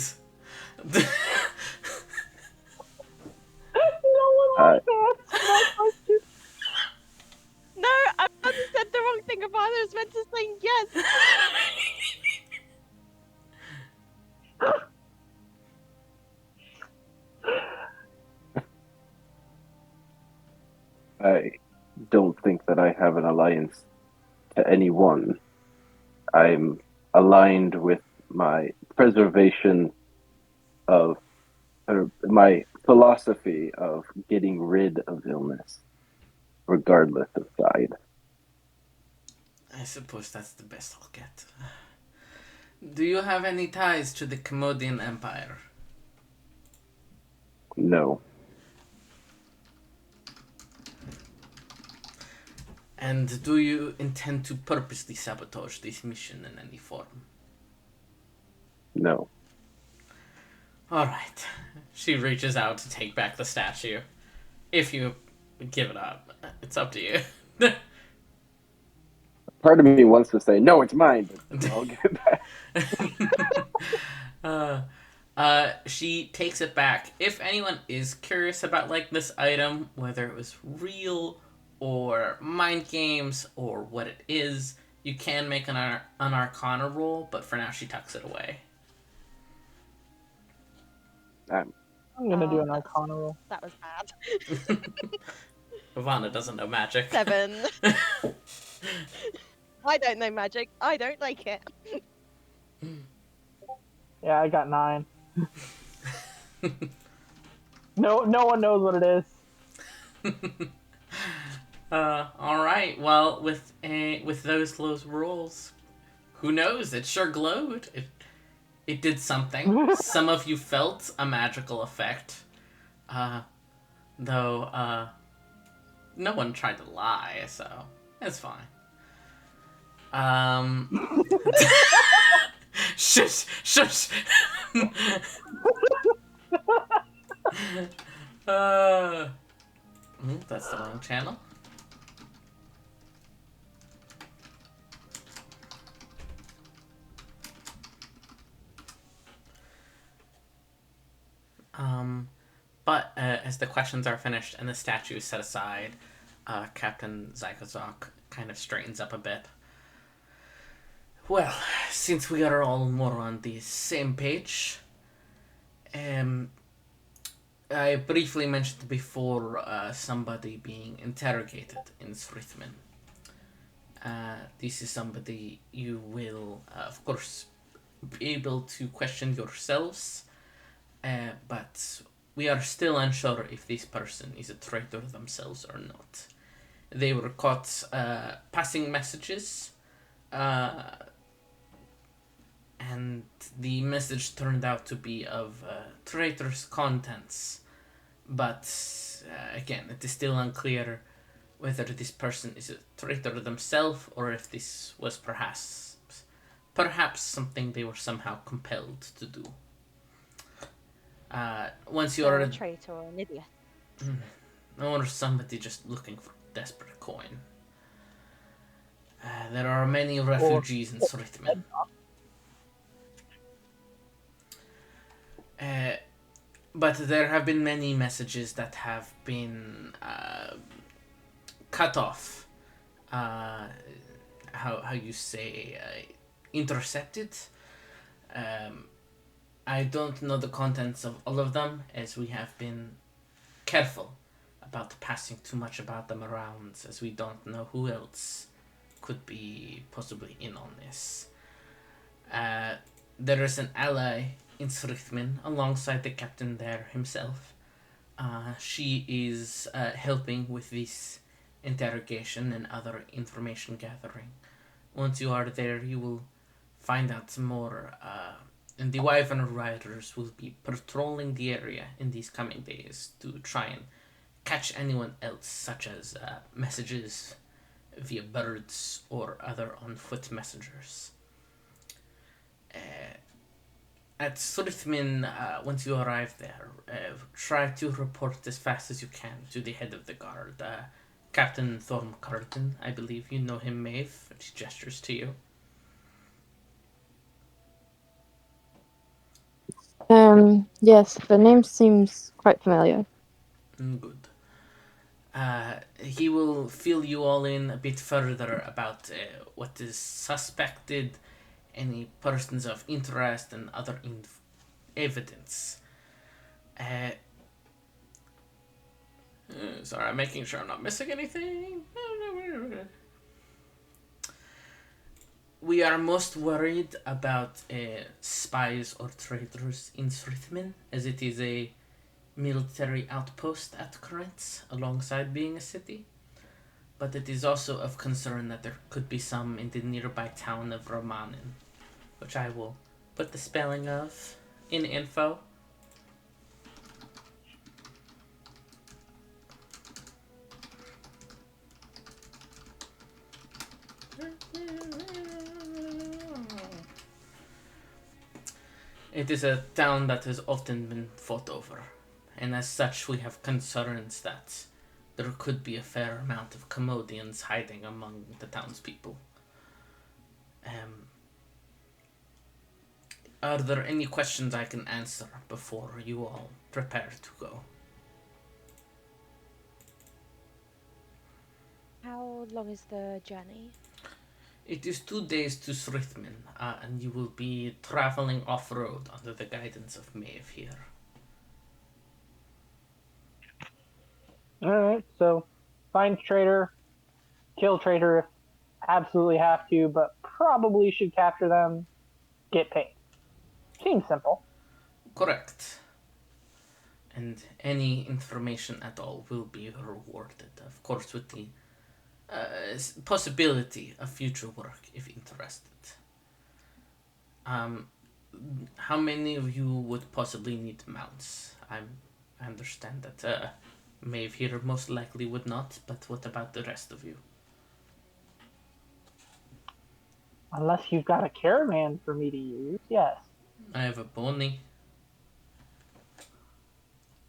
No one likes that. No, I said the wrong thing about it. I was meant to say yes. I don't think that I have an alliance to anyone. I'm aligned with my preservation of, or my philosophy of getting rid of illness, regardless of side. I suppose that's the best I'll get. Do you have any ties to the Commodian Empire? No. And do you intend to purposely sabotage this mission in any form? No. Alright. She reaches out to take back the statue. If you give it up, it's up to you. Part of me wants to say, no, it's mine, but I'll give it back. She takes it back. If anyone is curious about like this item, whether it was real or mind games or what it is, you can make an Arcana roll, but for now she tucks it away. I'm gonna do an that's- Arcana roll. That was bad. Evanna doesn't know magic. 7. I don't know magic. I don't like it. Yeah, I got 9. No one knows what it is. All right. Well, with those rolls, who knows? It sure glowed. It did something. Some of you felt a magical effect, though. No one tried to lie, so it's fine. Shush, shush. That's the wrong channel. But as the questions are finished and the statue is set aside, Captain Zykozok kind of straightens up a bit. Well, since we are all more on the same page, I briefly mentioned before somebody being interrogated in Srithman. This is somebody you will, of course, be able to question yourselves, but we are still unsure if this person is a traitor themselves or not. They were caught passing messages, and the message turned out to be of traitor's contents. But again, it is still unclear whether this person is a traitor themselves or if this was perhaps something they were somehow compelled to do. Once you They're are a traitor or an idiot. or somebody just looking for desperate coin. There are many refugees in Srithman. But there have been many messages that have been cut off. How you say intercepted. I don't know the contents of all of them, as we have been careful about passing too much about them around, as we don't know who else could be possibly in on this. There is an ally in Srithman alongside the captain there himself. She is helping with this interrogation and other information gathering. Once you are there, you will find out some more. And the Wyvern Riders will be patrolling the area in these coming days to try and catch anyone else, such as messages via birds or other on-foot messengers. At Srithmin, once you arrive there, try to report as fast as you can to the head of the guard, Captain Thormcarton. I believe you know him, Maeve. She gestures to you. Yes, the name seems quite familiar. Good. He will fill you all in a bit further about what is suspected, any persons of interest, and other evidence. Sorry, I'm making sure I'm not missing anything. We are most worried about spies or traitors in Srithman, as it is a military outpost at current, alongside being a city. But it is also of concern that there could be some in the nearby town of Romanin, which I will put the spelling of in info. It is a town that has often been fought over, and as such we have concerns that there could be a fair amount of Commodians hiding among the townspeople. Are there any questions I can answer before you all prepare to go? How long is the journey? It is 2 days to Srithmen, and you will be traveling off-road under the guidance of Maeve here. Alright, so find traitor, kill traitor if absolutely have to, but probably should capture them, get paid. Seems simple. Correct. And any information at all will be rewarded, of course, with the possibility of future work if interested. How many of you would possibly need mounts? I understand that Maeve here most likely would not, but what about the rest of you? Unless you've got a caravan for me to use, yes. I have a pony.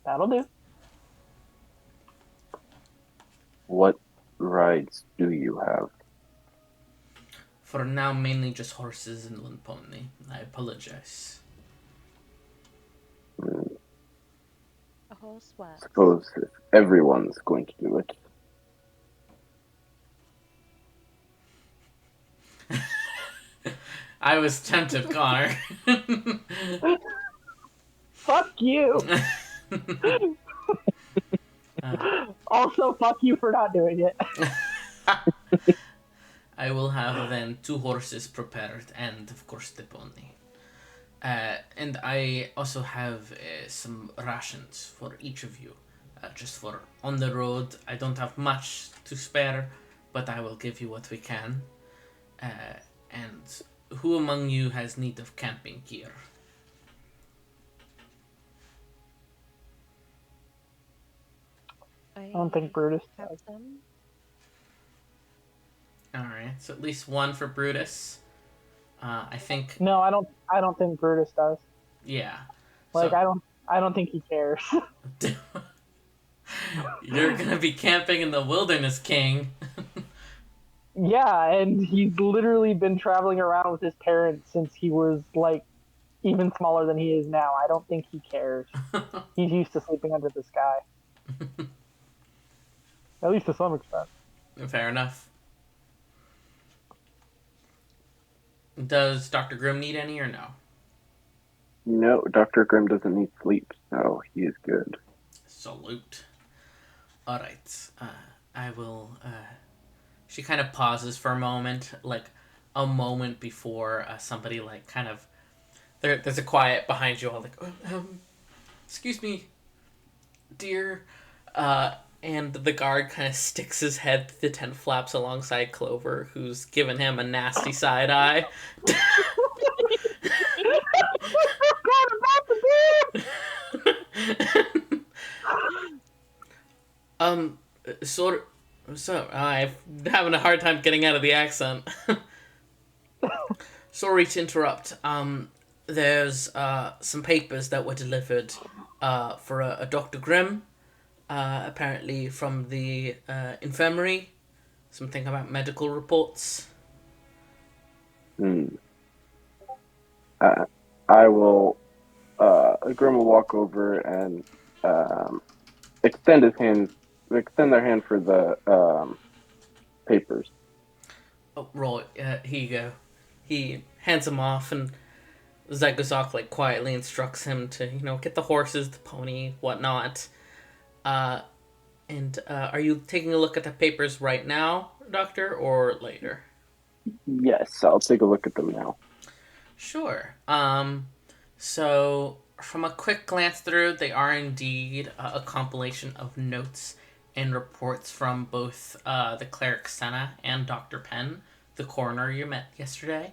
That'll do. What rides do you have? For now, mainly just horses and one pony. I apologize. A horse works. Suppose if everyone's going to do it. I was tempted, Connor. Fuck you! Also, fuck you for not doing it. I will have then 2 horses prepared and, of course, the pony. And I also have some rations for each of you. Just for on the road. I don't have much to spare, but I will give you what we can. And who among you has need of camping gear? I don't think Brutus have does. them. Alright, so at least one for Brutus. I think... No, I don't think Brutus does. Yeah. Like, So, I don't think he cares. you're gonna be camping in the wilderness, King. Yeah, and he's literally been traveling around with his parents since he was, like, even smaller than he is now. I don't think he cares. He's used to sleeping under the sky. At least to some extent. Fair enough. Does Dr. Grimm need any or no? No, Dr. Grimm doesn't need sleep, so he is good. Salute. Alright. I will... She kind of pauses for a moment, like a moment before somebody, like, kind of... There's a quiet behind you all, like, excuse me, dear. And the guard kind of sticks his head through the tent flaps alongside Clover, who's given him a nasty side eye. So I'm having a hard time getting out of the accent. Sorry to interrupt. There's some papers that were delivered for a Dr. Grimm, apparently from the infirmary. Something about medical reports. I will. Grimm will walk over and extend their hand for the papers. Oh, right. Here you go. He hands them off, and Zegazok like quietly instructs him to, get the horses, the pony, whatnot. And are you taking a look at the papers right now, Doctor, or later? Yes, I'll take a look at them now. Sure. So from a quick glance through, they are indeed a compilation of notes and reports from both the cleric Senna and Dr. Penn, the coroner you met yesterday.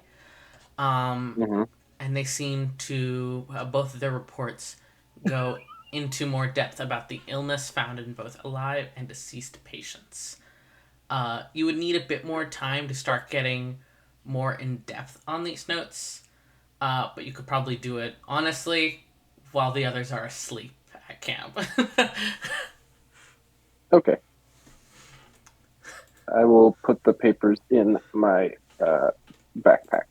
And they seem to, both of their reports go into more depth about the illness found in both alive and deceased patients. You would need a bit more time to start getting more in depth on these notes, but you could probably do it, honestly, while the others are asleep at camp. Okay. I will put the papers in my backpack.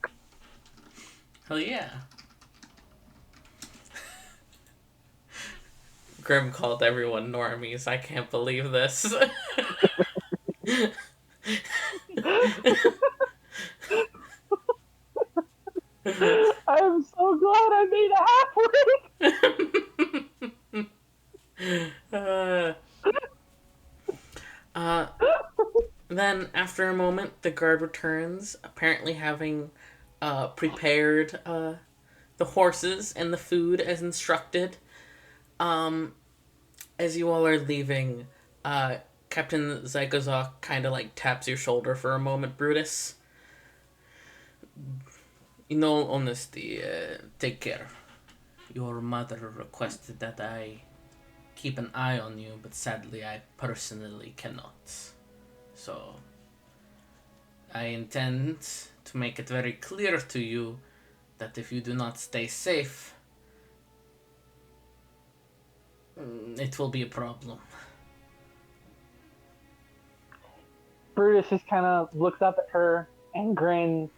Hell yeah. Grimm called everyone normies. I can't believe this. I am so glad I made a halfling. Then, after a moment, the guard returns, apparently having prepared the horses and the food as instructed. As you all are leaving, Captain Zygazok kind of like taps your shoulder for a moment, Brutus. In all honesty, take care. Your mother requested that I keep an eye on you, but sadly I personally cannot. So, I intend to make it very clear to you that if you do not stay safe, it will be a problem. Brutus just kind of looks up at her and grins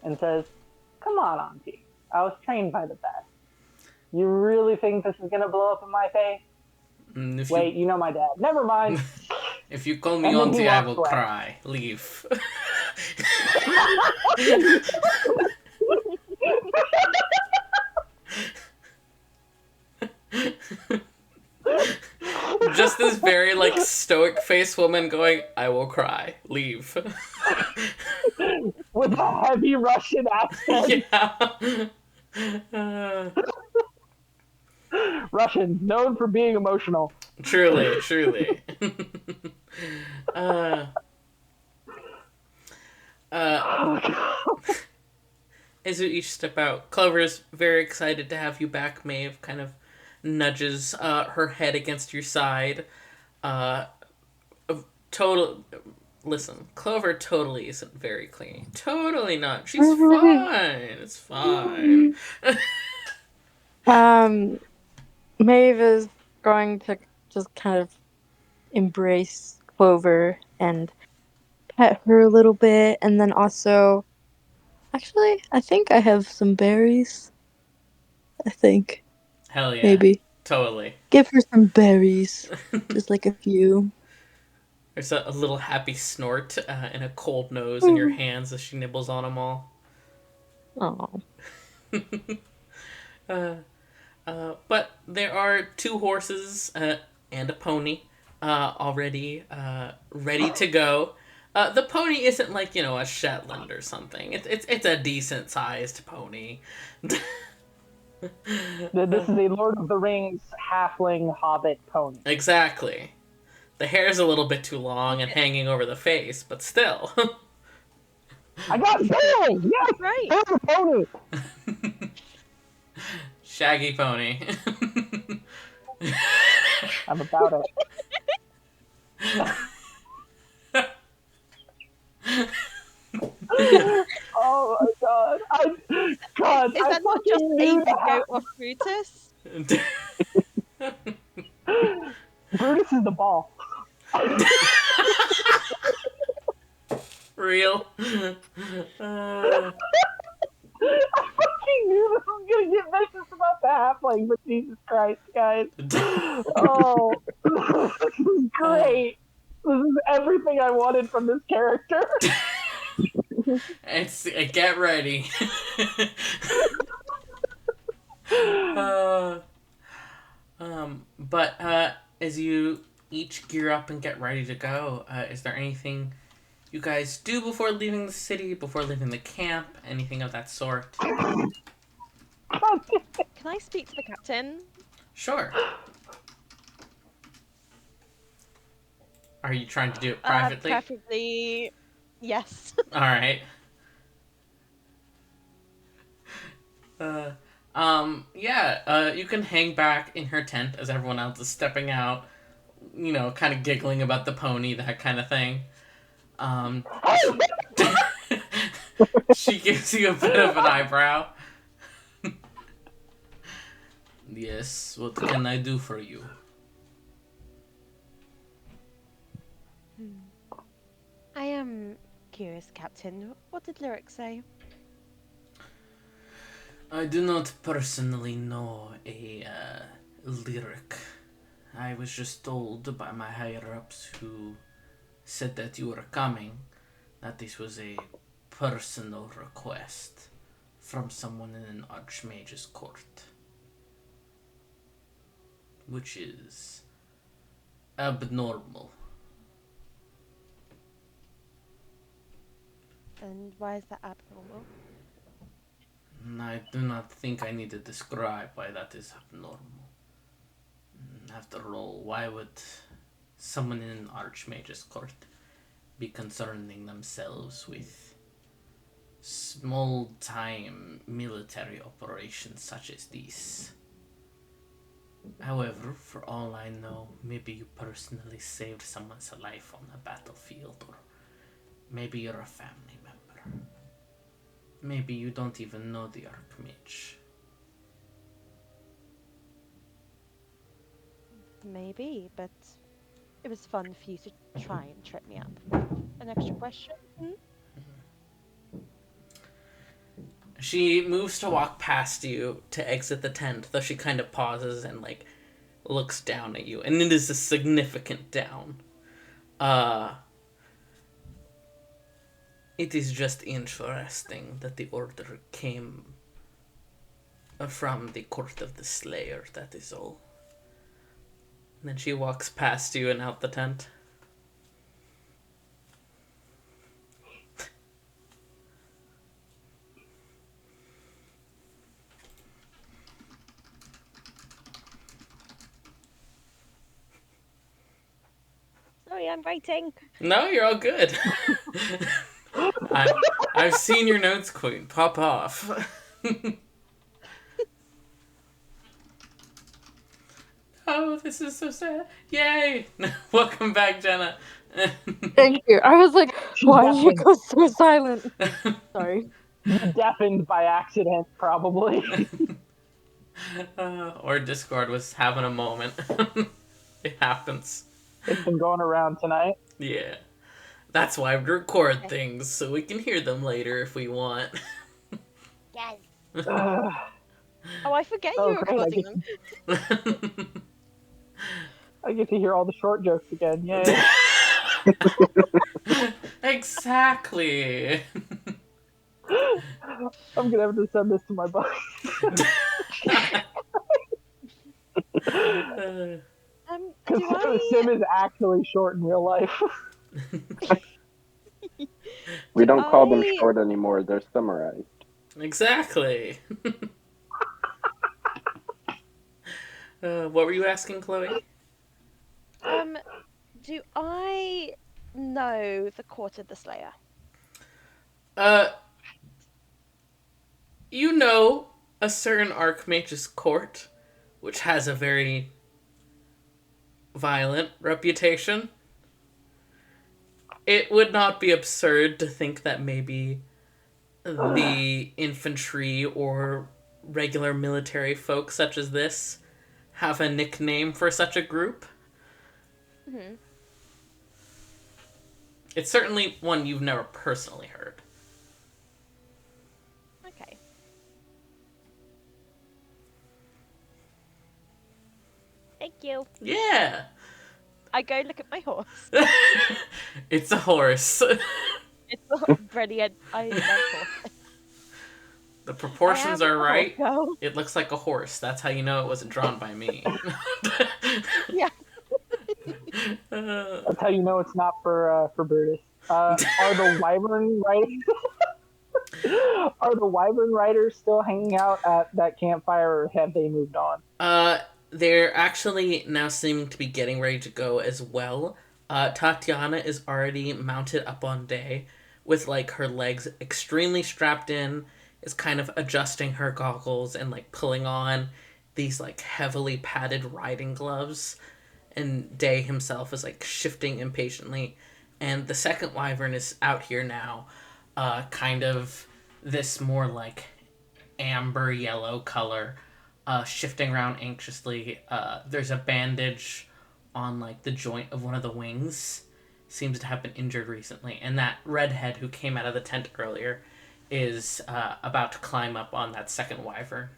and says, "Come on, Auntie. I was trained by the best. You really think this is going to blow up in my face? Wait, you know my dad. Never mind." If you call me auntie, I will cry. Leave. Just this very like stoic faced woman going, "I will cry. Leave." With a heavy Russian accent. Yeah. Russians, known for being emotional. Truly, truly. As you each step out, Clover's very excited to have you back. Maeve kind of nudges her head against your side. Total. Listen, Clover totally isn't very clingy. Totally not. She's fine. It's fine. Maeve is going to just kind of embrace Clover and pet her a little bit, and then also, actually, I think I have some berries. I think. Hell yeah. Maybe. Totally. Give her some berries. Just like a few. There's a little happy snort and a cold nose in your hands as she nibbles on them all. Oh. But there are 2 horses and a pony already ready to go. The pony isn't like, a Shetland or something. It's a decent sized pony. This is a Lord of the Rings halfling hobbit pony. Exactly. The hair's a little bit too long and hanging over the face, but still. I got tails! Yes! Right. Hair pony! Shaggy pony. I'm about it. Oh my god. Is that not just a goat of Brutus? Brutus is the ball. Real. I fucking knew this was gonna get vicious about the halfling, but Jesus Christ, guys. Oh, this is great. This is everything I wanted from this character. Get ready. But as you each gear up and get ready to go, is there anything you guys do before leaving the city, before leaving the camp, anything of that sort? Can I speak to the captain? Sure. Are you trying to do it privately? Preferably, yes. All right. You can hang back in her tent as everyone else is stepping out, kind of giggling about the pony, that kind of thing. She gives you a bit of an eyebrow. Yes, what can I do for you? I am curious, Captain. What did Lyric say? I do not personally know a lyric. I was just told by my higher-ups who said that you were coming, that this was a personal request from someone in an archmage's court. Which is abnormal. And why is that abnormal? I do not think I need to describe why that is abnormal. After all, why would someone in an archmage's court be concerning themselves with small-time military operations such as these? However, for all I know, maybe you personally saved someone's life on the battlefield, or maybe you're a family member. Maybe you don't even know the Archmage. Maybe, but it was fun for you to try and trip me up. An extra question? She moves to walk past you to exit the tent, though she kind of pauses and, like, looks down at you. And it is a significant down. It is just interesting that the order came from the Court of the Slayer, that is all. And then she walks past you and out the tent. Sorry, I'm writing. No, you're all good. I've seen your notes, Queen. Pop off. Oh, this is so sad. Yay! Welcome back, Jenna. Thank you. I was like, why did you go so silent? Sorry. Deafened by accident, probably. Or Discord was having a moment. It happens. It's been going around tonight. Yeah. That's why we record things, so we can hear them later if we want. Yes. Uh, Oh, I forget Oh, you're great, I recording get- them. I get to hear all the short jokes again. Yay. Exactly. I'm gonna have to send this to my boss. Because Do I... Sim is actually short in real life. We don't call them I- short anymore. They're summarized. Exactly. What were you asking, Chloe? Do I know the Court of the Slayer? You know a certain Archmage's court, which has a very violent reputation. It would not be absurd to think that maybe the infantry or regular military folk such as this have a nickname for such a group. Mm-hmm. It's certainly one you've never personally heard. Okay. Thank you. Yeah. I go look at my horse. It's a horse. It's brilliant. I love horses. The proportions I am are a right. horse girl. It looks like a horse. That's how you know it wasn't drawn by me. Yeah. That's how you know it's not for Brutus. Are the wyvern riders? Are the wyvern riders still hanging out at that campfire, or have they moved on? They're actually now seeming to be getting ready to go as well. Tatiana is already mounted up on Day with, like, her legs extremely strapped in, is kind of adjusting her goggles and, like, pulling on these, like, heavily padded riding gloves. And Day himself is, like, shifting impatiently. And the second wyvern is out here now, kind of this more, like, amber yellow color, shifting around anxiously. There's a bandage on like the joint of one of the wings. Seems to have been injured recently, and that redhead who came out of the tent earlier is about to climb up on that second wyvern.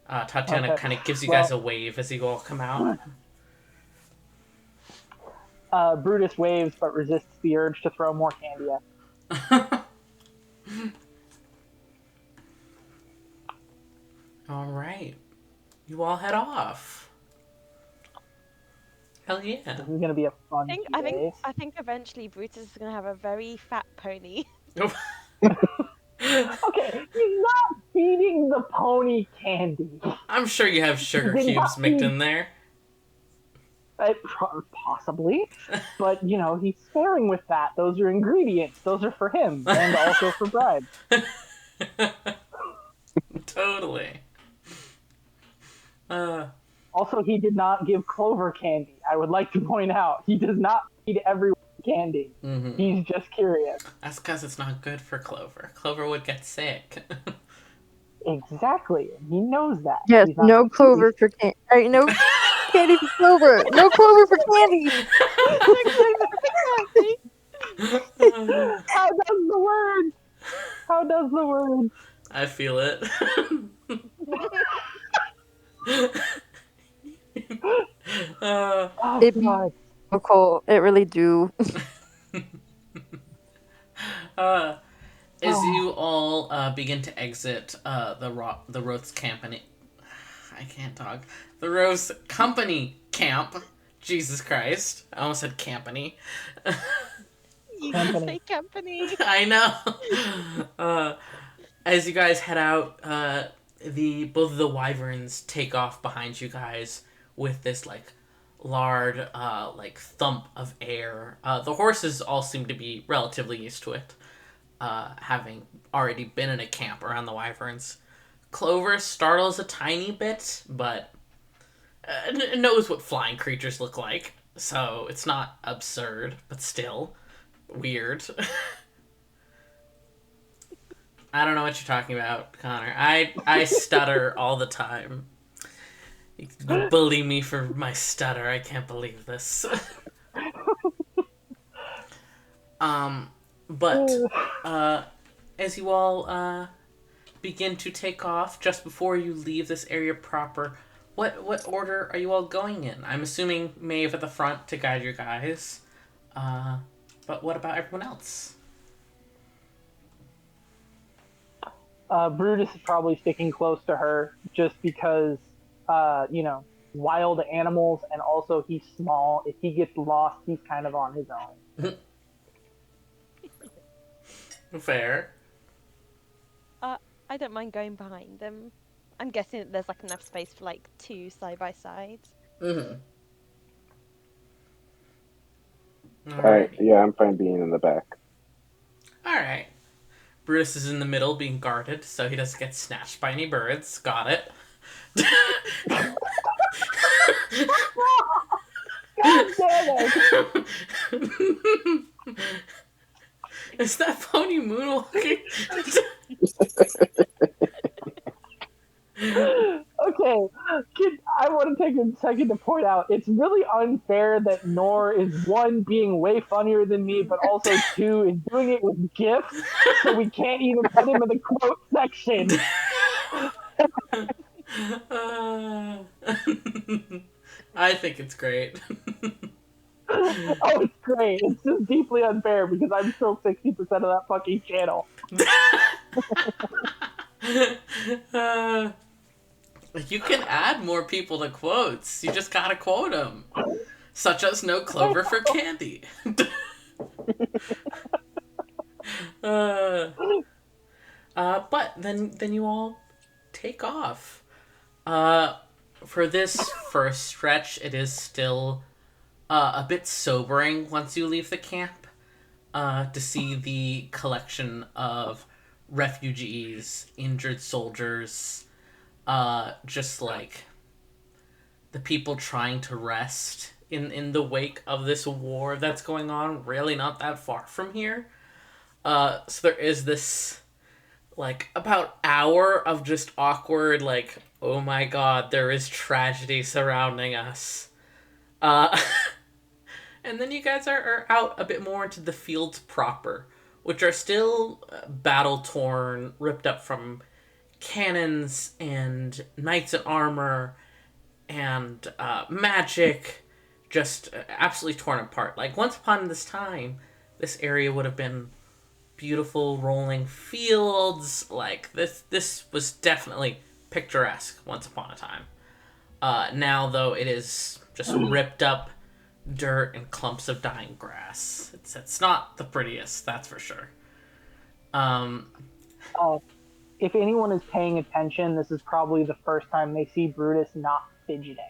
Tatiana Okay. kind of gives you guys a wave as you all come out. Brutus waves but resists the urge to throw more candy at. All right, you all head off. Hell yeah! This is gonna be a fun day. I think eventually Brutus is gonna have a very fat pony. Okay, he's not feeding the pony candy. I'm sure you have sugar Did cubes not mixed feed- in there. Possibly, but he's sparing with that. Those are ingredients. Those are for him and also for bribes. Totally. Also, he did not give Clover candy. I would like to point out he does not feed everyone candy. Mm-hmm. He's just curious. That's because it's not good for Clover. Clover would get sick. Exactly, and he knows that. Yes, He's not no clover for candy. No candy for Clover. No clover for candy. How does the word? How does the word? I feel it. Oh It- God. Nicole, it really do. As you all begin to exit the Rose Company, I can't talk. The Rose Company camp. Jesus Christ! I almost said company. You Company. say company. I know. As you guys head out, both of the wyverns take off behind you guys with this like loud thump of air. The horses all seem to be relatively used to it, having already been in a camp around the wyverns. Clover startles a tiny bit, but knows what flying creatures look like, so it's not absurd, but still weird. I don't know what you're talking about, Connor. I stutter all the time. You bully me for my stutter. I can't believe this. But as you all begin to take off, just before you leave this area proper, what order are you all going in? I'm assuming Maeve at the front to guide you guys. But what about everyone else? Brutus is probably sticking close to her just because, wild animals, and also he's small. If he gets lost, he's kind of on his own. Fair. I don't mind going behind them. I'm guessing that there's like enough space for like two side by sides. Mm-hmm. Alright, yeah, I'm fine being in the back. Alright. Brutus is in the middle being guarded, so he doesn't get snatched by any birds. Got it. God damn it! Is that pony moonwalking? Okay, I want to take a second to point out it's really unfair that Nor is one being way funnier than me, but also two is doing it with gifs, so we can't even put him in the quote section. I think it's great. Oh, it's great. It's just deeply unfair because I'm still 60% of that fucking channel. You can add more people to quotes. You just gotta quote them. Such as no clover for candy. But then you all take off. For this first stretch, it is still a bit sobering once you leave the camp to see the collection of refugees, injured soldiers, just like the people trying to rest in the wake of this war that's going on really not that far from here. So there is this like about hour of just awkward like Oh my god, there is tragedy surrounding us. Uh, and then you guys are out a bit more into the fields proper, which are still battle torn, ripped up from cannons and knights in armor and magic, just absolutely torn apart. Like, once upon this time, this area would have been beautiful rolling fields. Like, this was definitely picturesque once upon a time. Now, though, it is just ripped up dirt and clumps of dying grass. It's not the prettiest, that's for sure. Um, Uh, if anyone is paying attention, this is probably the first time they see Brutus not fidgeting.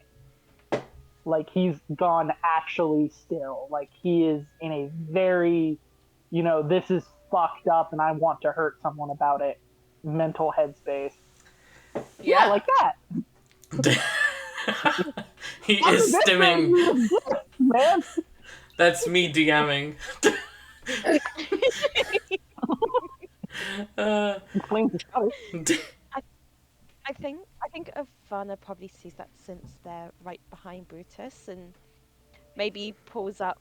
Like, he's gone actually still. Like, he is in a very, this is fucked up and I want to hurt someone about it mental headspace. Yeah, like that. He is stimming. Man. That's me DMing. I think Evanna probably sees that since they're right behind Brutus and maybe pulls up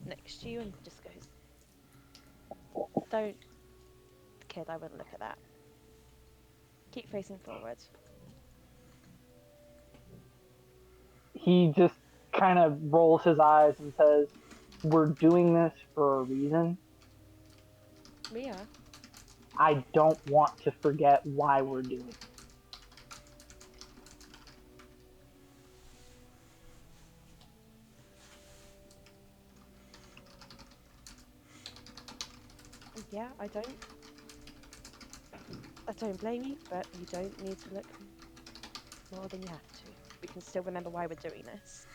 next to you and just goes, "Don't, kid, I wouldn't look at that. Keep facing forward." He just kind of rolls his eyes and says, "We're doing this for a reason. We are. I don't want to forget why we're doing it." Yeah, I don't blame you, but you don't need to look more than you have to. We can still remember why we're doing this.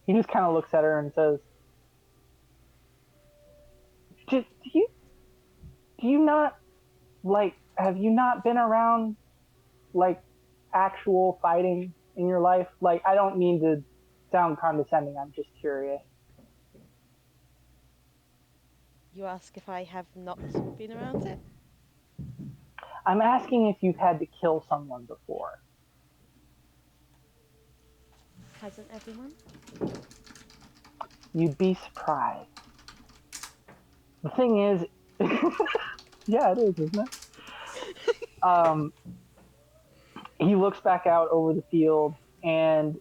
He just kind of looks at her and says, do you not, like, have you not been around, like, actual fighting in your life? Like, I don't mean to sound condescending, I'm just curious. You ask if I have not been around it? I'm asking if you've had to kill someone before. Hasn't everyone? You'd be surprised. The thing is, yeah, it is, isn't it? He looks back out over the field and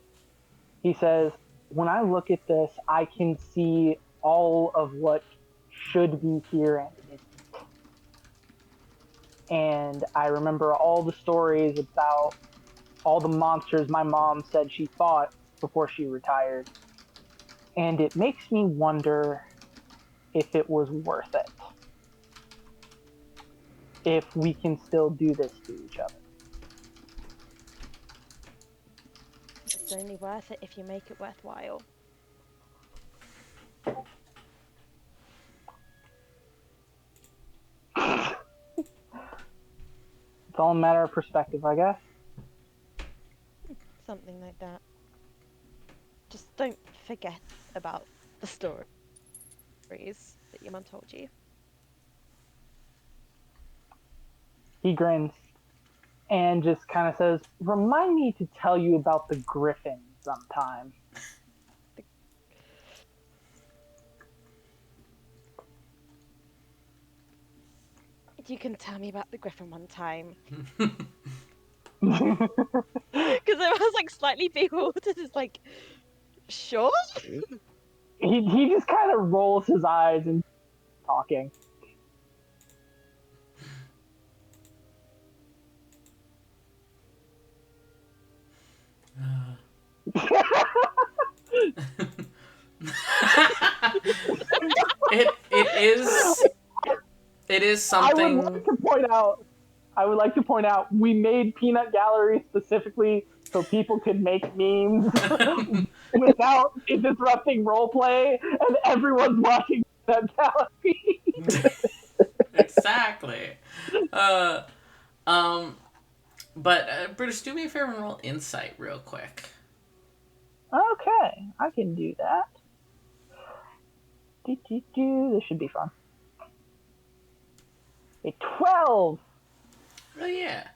he says, when I look at this, I can see all of what should be here and isn't. And I remember all the stories about all the monsters my mom said she fought before she retired. And it makes me wonder if it was worth it. If we can still do this to each other. It's only worth it if you make it worthwhile. It's all a matter of perspective, I guess. Something like that. Just don't forget about the stories that your mum told you. He grins and just kind of says, remind me to tell you about the griffin sometime. You can tell me about the griffin one time. Because I was like slightly bewildered. It's like, sure? He just kind of rolls his eyes and talking. It is something. I would like to point out we made Peanut Gallery specifically so people could make memes without it disrupting roleplay, and everyone's watching Peanut Gallery. Exactly. But Brutus, do me a favor and roll insight real quick. Okay, I can do that. This should be fun. A 12! Oh, yeah.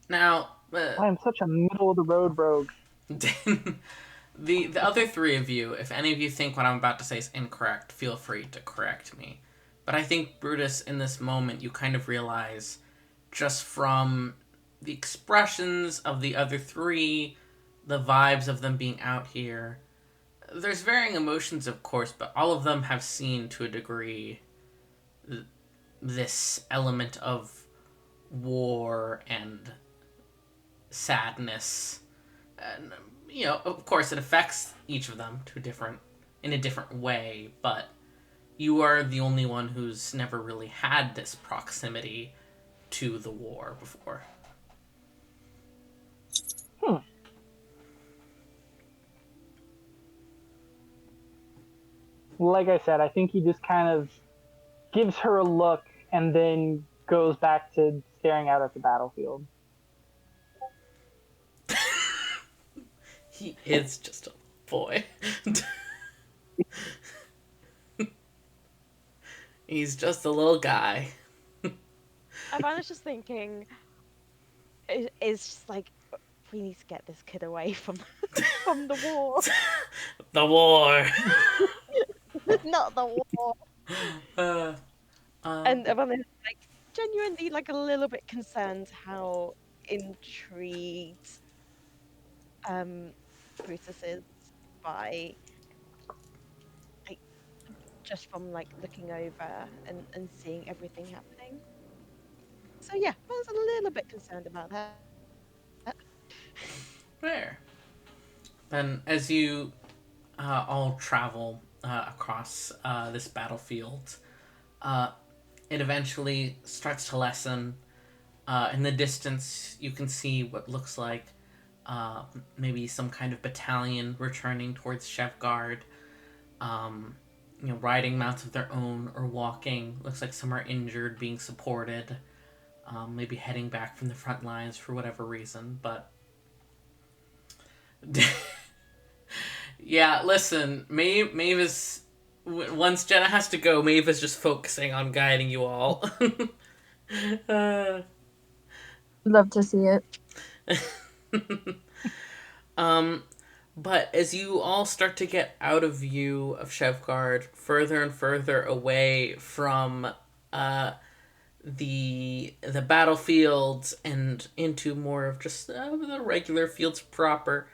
Now, I am such a middle of the road rogue. the other three of you, if any of you think what I'm about to say is incorrect, feel free to correct me. But I think, Brutus, in this moment, you kind of realize, just from the expressions of the other three, the vibes of them being out here, there's varying emotions, of course, but all of them have seen, to a degree, this element of war and sadness. And, of course, it affects each of them in a different way, but you are the only one who's never really had this proximity to the war before. Like I said, I think he just kind of gives her a look and then goes back to staring out at the battlefield. He is just a boy. He's just a little guy. Evanna's just thinking, is just like, we need to get this kid away from from the war. The war. Not the war. uh, And Evanna's like genuinely like a little bit concerned how intrigued Brutus is by, like, just from like looking over and seeing everything happening. So yeah, I was a little bit concerned about that. Fair. Then, as you all travel across this battlefield, it eventually starts to lessen. In the distance, you can see what looks like maybe some kind of battalion returning towards Shevgard. Riding mounts of their own or walking. Looks like some are injured, being supported. Maybe heading back from the front lines for whatever reason, but... Yeah, listen, Maeve is... Once Jenna has to go, Maeve is just focusing on guiding you all. Love to see it. But as you all start to get out of view of Shevgard, further and further away from the battlefields and into more of just the regular fields proper,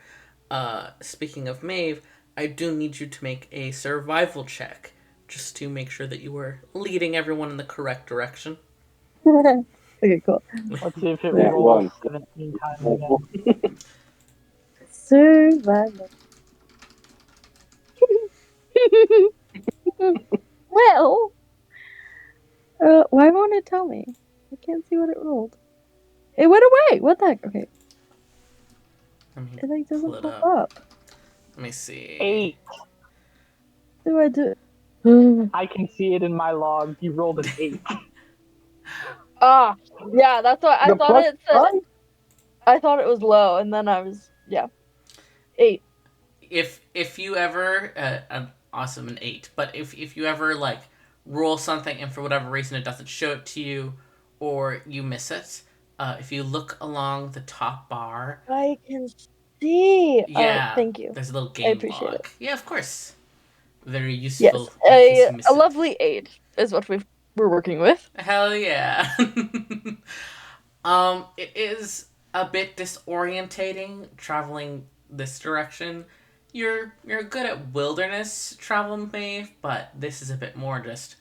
speaking of Maeve, I do need you to make a survival check just to make sure that you are leading everyone in the correct direction. Okay, cool. Let's see if it That rolls one. 17 times again. Survival. Well, why won't it tell me? I can't see what it rolled. It went away. What the heck? Okay, it like doesn't pull it pop up. up. Let me see. 8. Do I do? I can see it in my log. You rolled an 8. Ah, yeah, that's what I The thought plus it said. 5? I thought it was low, and then I was 8. If you ever awesome an 8, but if you ever like roll something and for whatever reason it doesn't show it to you or you miss it, if you look along the top bar, I can see. yeah, Oh, thank you. there's a little I game appreciate log. it. Yeah, of course. Very Yes, useful in case you miss a it. lovely 8 is what we're working with. Hell yeah. It is a bit disorientating traveling this direction. You're good at wilderness travel, Maeve, but this is a bit more just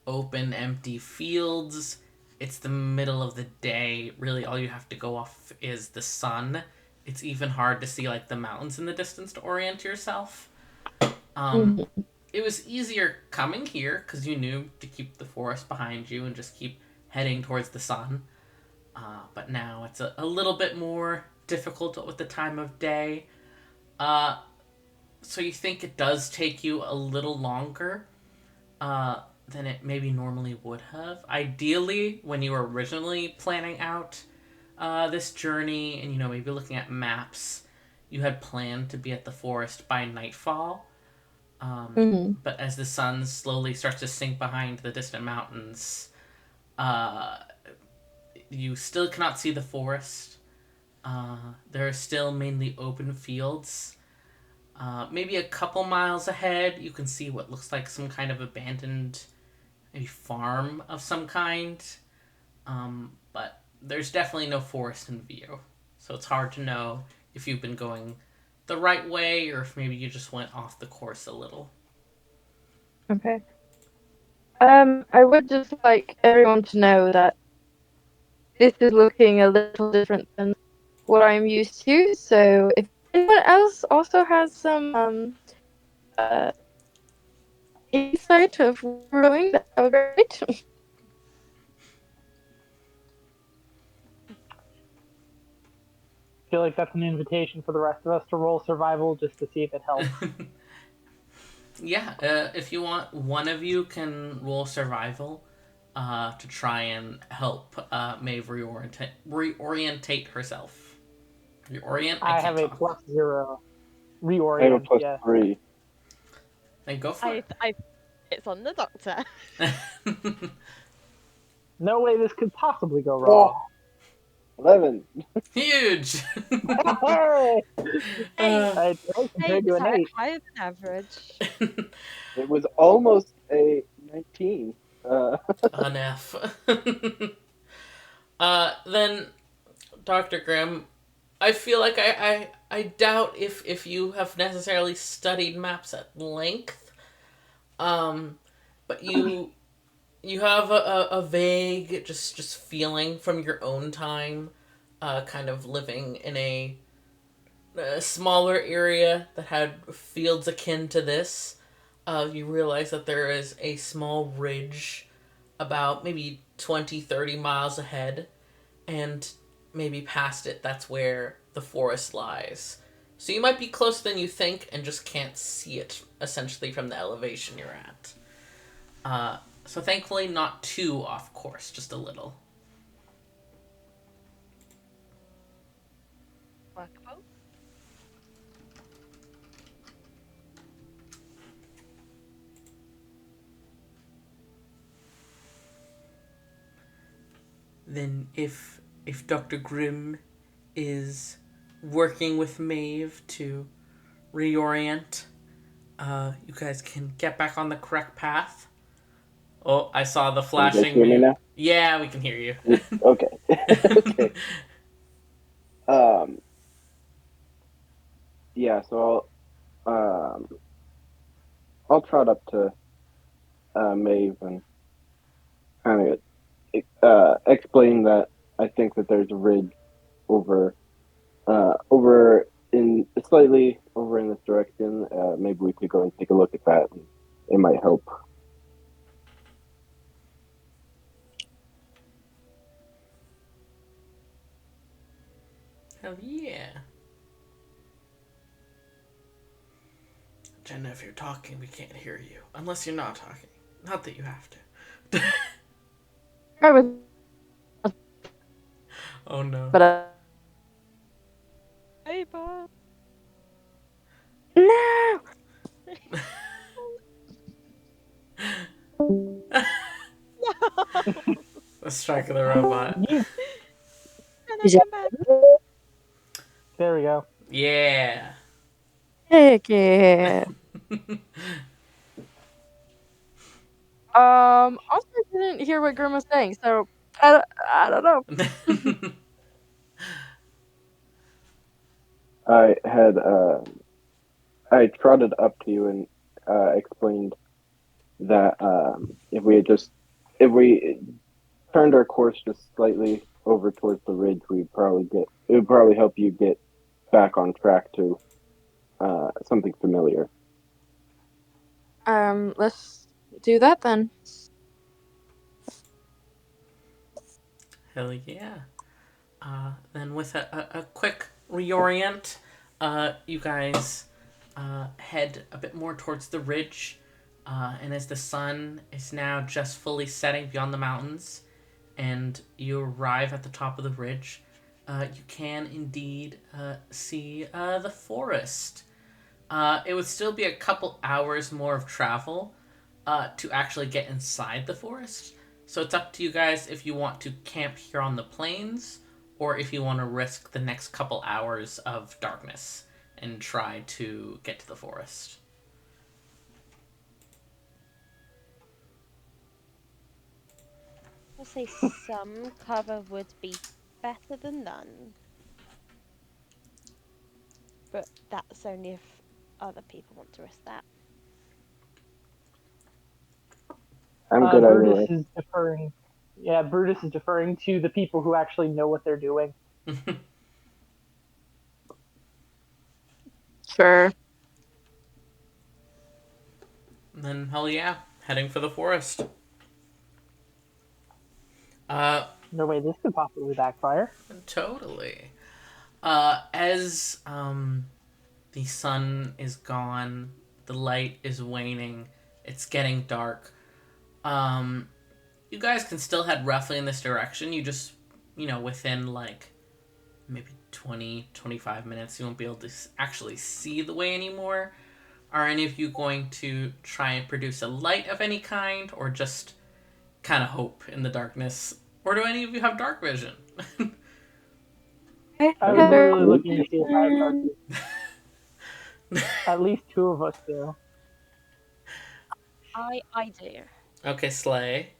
open, empty fields. It's the middle of the day. Really, all you have to go off is the sun. It's even hard to see like the mountains in the distance to orient yourself. It was easier coming here because you knew to keep the forest behind you and just keep heading towards the sun. But now it's a little bit more difficult with the time of day. So you think it does take you a little longer than it maybe normally would have. Ideally, when you were originally planning out this journey and, maybe looking at maps, you had planned to be at the forest by nightfall. But as the sun slowly starts to sink behind the distant mountains, Uh, you still cannot see the forest. There are still mainly open fields. Maybe a couple miles ahead, you can see what looks like some kind of abandoned, maybe farm of some kind. But there's definitely no forest in view. So it's hard to know if you've been going the right way or if maybe you just went off the course a little. Okay. I would just like everyone to know that this is looking a little different than what I'm used to. So if anyone else also has some uh insight of where we're going, that would be great. I feel like that's an invitation for the rest of us to roll survival just to see if it helps. Yeah, if you want, one of you can roll survival to try and help Maeve reorientate herself. Reorient? I I can't have a talk. +0 I have a reorient. plus Yeah. 3. Then go for It's on the doctor. it. No way this could possibly go Oh, wrong. 11. Huge! Hey! Hey, Compared hey, to is an that 8. higher than average? It was almost a 19. An F. Then, Dr. Grimm, I feel like I doubt if you have necessarily studied maps at length, but you have a vague just feeling from your own time, kind of living in a smaller area that had fields akin to this. You realize that there is a small ridge about maybe 20, 30 miles ahead, and maybe past it, that's where the forest lies. So you might be closer than you think and just can't see it, essentially, from the elevation you're at. So thankfully, not too off course, just a little. Workable. Then if Dr. Grimm is working with Maeve to reorient, you guys can get back on the correct path. Oh, I saw the Can you guys flashing hear me mute. now? Yeah, we can hear you. Okay. Okay. Um, yeah, so I'll trot up to Maeve and kind of explain that I think that there's a ridge over over in slightly over in this direction. Maybe we could go and take a look at that. And it might help. Hell yeah. Jenna, if you're talking, we can't hear you. Unless you're not talking. Not that you have to. I was, Oh no. but Hey, Bob. no. The strike of the robot. Yeet. Can I come back? There we go. Yeah. Heck yeah. Also, I didn't hear what Grimm was saying, so I don't know. I had I trotted up to you and explained that if we turned our course just slightly over towards the ridge, it would probably help you get back on track to something familiar. Let's do that then. Hell yeah. Then with a quick reorient, you guys head a bit more towards the ridge. And as the sun is now just fully setting beyond the mountains, and you arrive at the top of the ridge, you can indeed see the forest. It would still be a couple hours more of travel to actually get inside the forest, So it's up to you guys if you want to camp here on the plains or if you want to risk the next couple hours of darkness and try to get to the forest. I'll say some cover would be better than none. But that's only if other people want to risk that. I'm good either Brutus way. is deferring. Yeah, Brutus is deferring to the people who actually know what they're doing. Sure. Then, hell yeah, heading for the forest. No way this could possibly backfire. Totally. As the sun is gone, the light is waning, it's getting dark. You guys can still head roughly in this direction. You just, within like maybe 20, 25 minutes, you won't be able to actually see the way anymore. Are any of you going to try and produce a light of any kind, or just kind of hope in the darkness? Or do any of you have dark vision? I was literally looking to see if I have dark vision. At least two of us do. I do. Okay, Slay.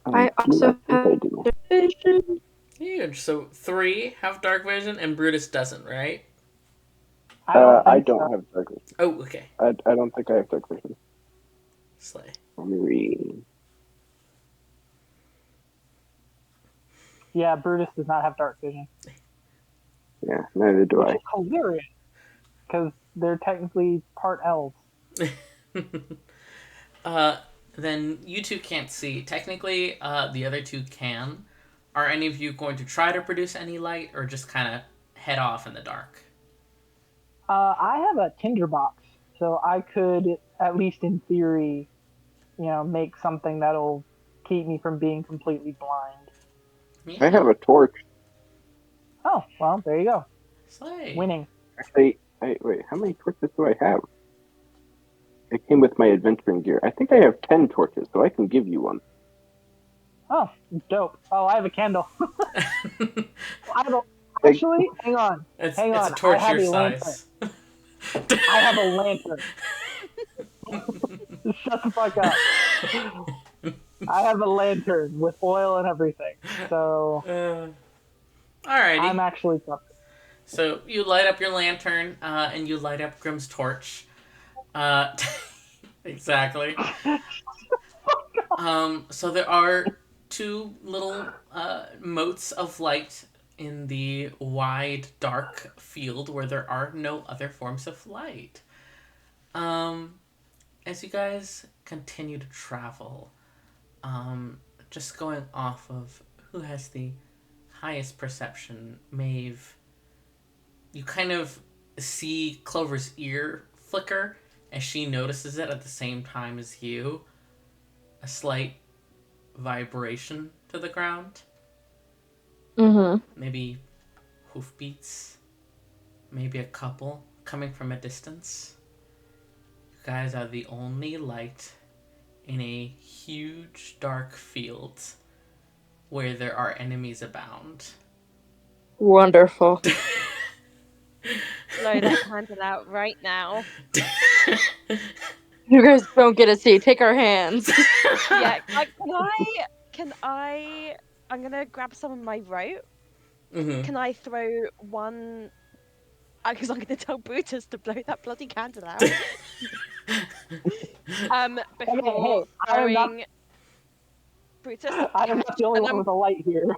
I also I have do. vision. Huge. So 3 have dark vision and Brutus doesn't, right? I don't have dark vision. Oh, okay. I don't think I have dark vision. Slay. Let me read. Yeah, Brutus does not have dark vision. Yeah, neither do Which I. is hilarious, because they're technically part elves. Then you two can't see. Technically, the other two can. Are any of you going to try to produce any light, or just kind of head off in the dark? I have a tinderbox, so I could, at least in theory, make something that'll keep me from being completely blind. Yeah. I have a torch. Oh, well, there you go. Slay. Winning. Actually, wait, how many torches do I have? It came with my adventuring gear. I think I have 10 torches, so I can give you one. Oh, dope. Oh, I have a candle. Actually, hang on. It's I a torch have your a lantern. size. I have a lantern. Shut the fuck up. I have a lantern with oil and everything. So, Alrighty. I'm actually covered. So you light up your lantern, and you light up Grimm's torch. Exactly. So there are 2 little motes of light in the wide, dark field where there are no other forms of light. As you guys continue to travel, just going off of who has the highest perception, Maeve, you kind of see Clover's ear flicker as she notices it at the same time as you. A slight vibration to the ground. Mm-hmm. Maybe hoofbeats. Maybe a couple coming from a distance. You guys are the only light in a huge dark field where there are enemies abound. Wonderful. Blow that candle out right now. You guys don't get to see. Take our hands. Yeah, can I, I'm gonna grab some of my rope. Mm-hmm. Can I throw one, because I'm gonna tell Brutus to blow that bloody candle out. Before throwing Brutus. I am not the only one with a light here.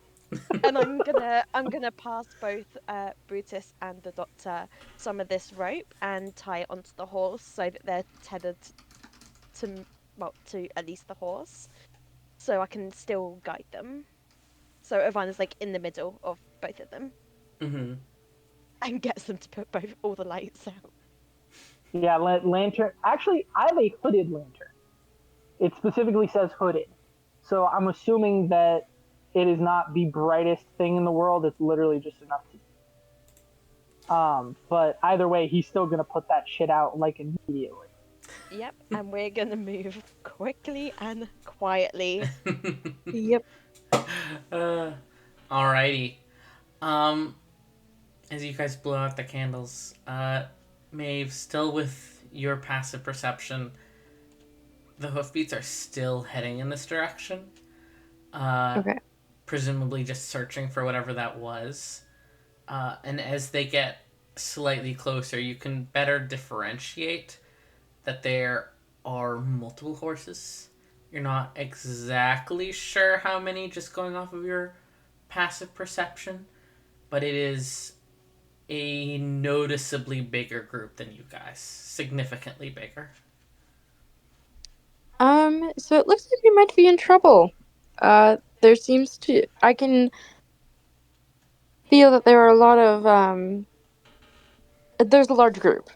And I'm gonna pass both Brutus and the doctor some of this rope and tie it onto the horse so that they're tethered to at least the horse, so I can still guide them. So Evanna's like in the middle of both of them. Mm-hmm. And gets them to put all the lights out. Yeah, lantern. Actually, I have a hooded lantern. It specifically says hooded. So I'm assuming that it is not the brightest thing in the world. It's literally just enough to. But either way, he's still gonna put that shit out like immediately. Yep, and we're gonna move quickly and quietly. Yep. Alrighty. Um, as you guys blow out the candles, Maeve, still with your passive perception, the hoofbeats are still heading in this direction. Okay. Presumably just searching for whatever that was. And as they get slightly closer, you can better differentiate that there are multiple horses. You're not exactly sure how many just going off of your passive perception, but it is a noticeably bigger group than you guys. Significantly bigger. So it looks like we might be in trouble. There seems to I can feel that there are a lot of there's a large group,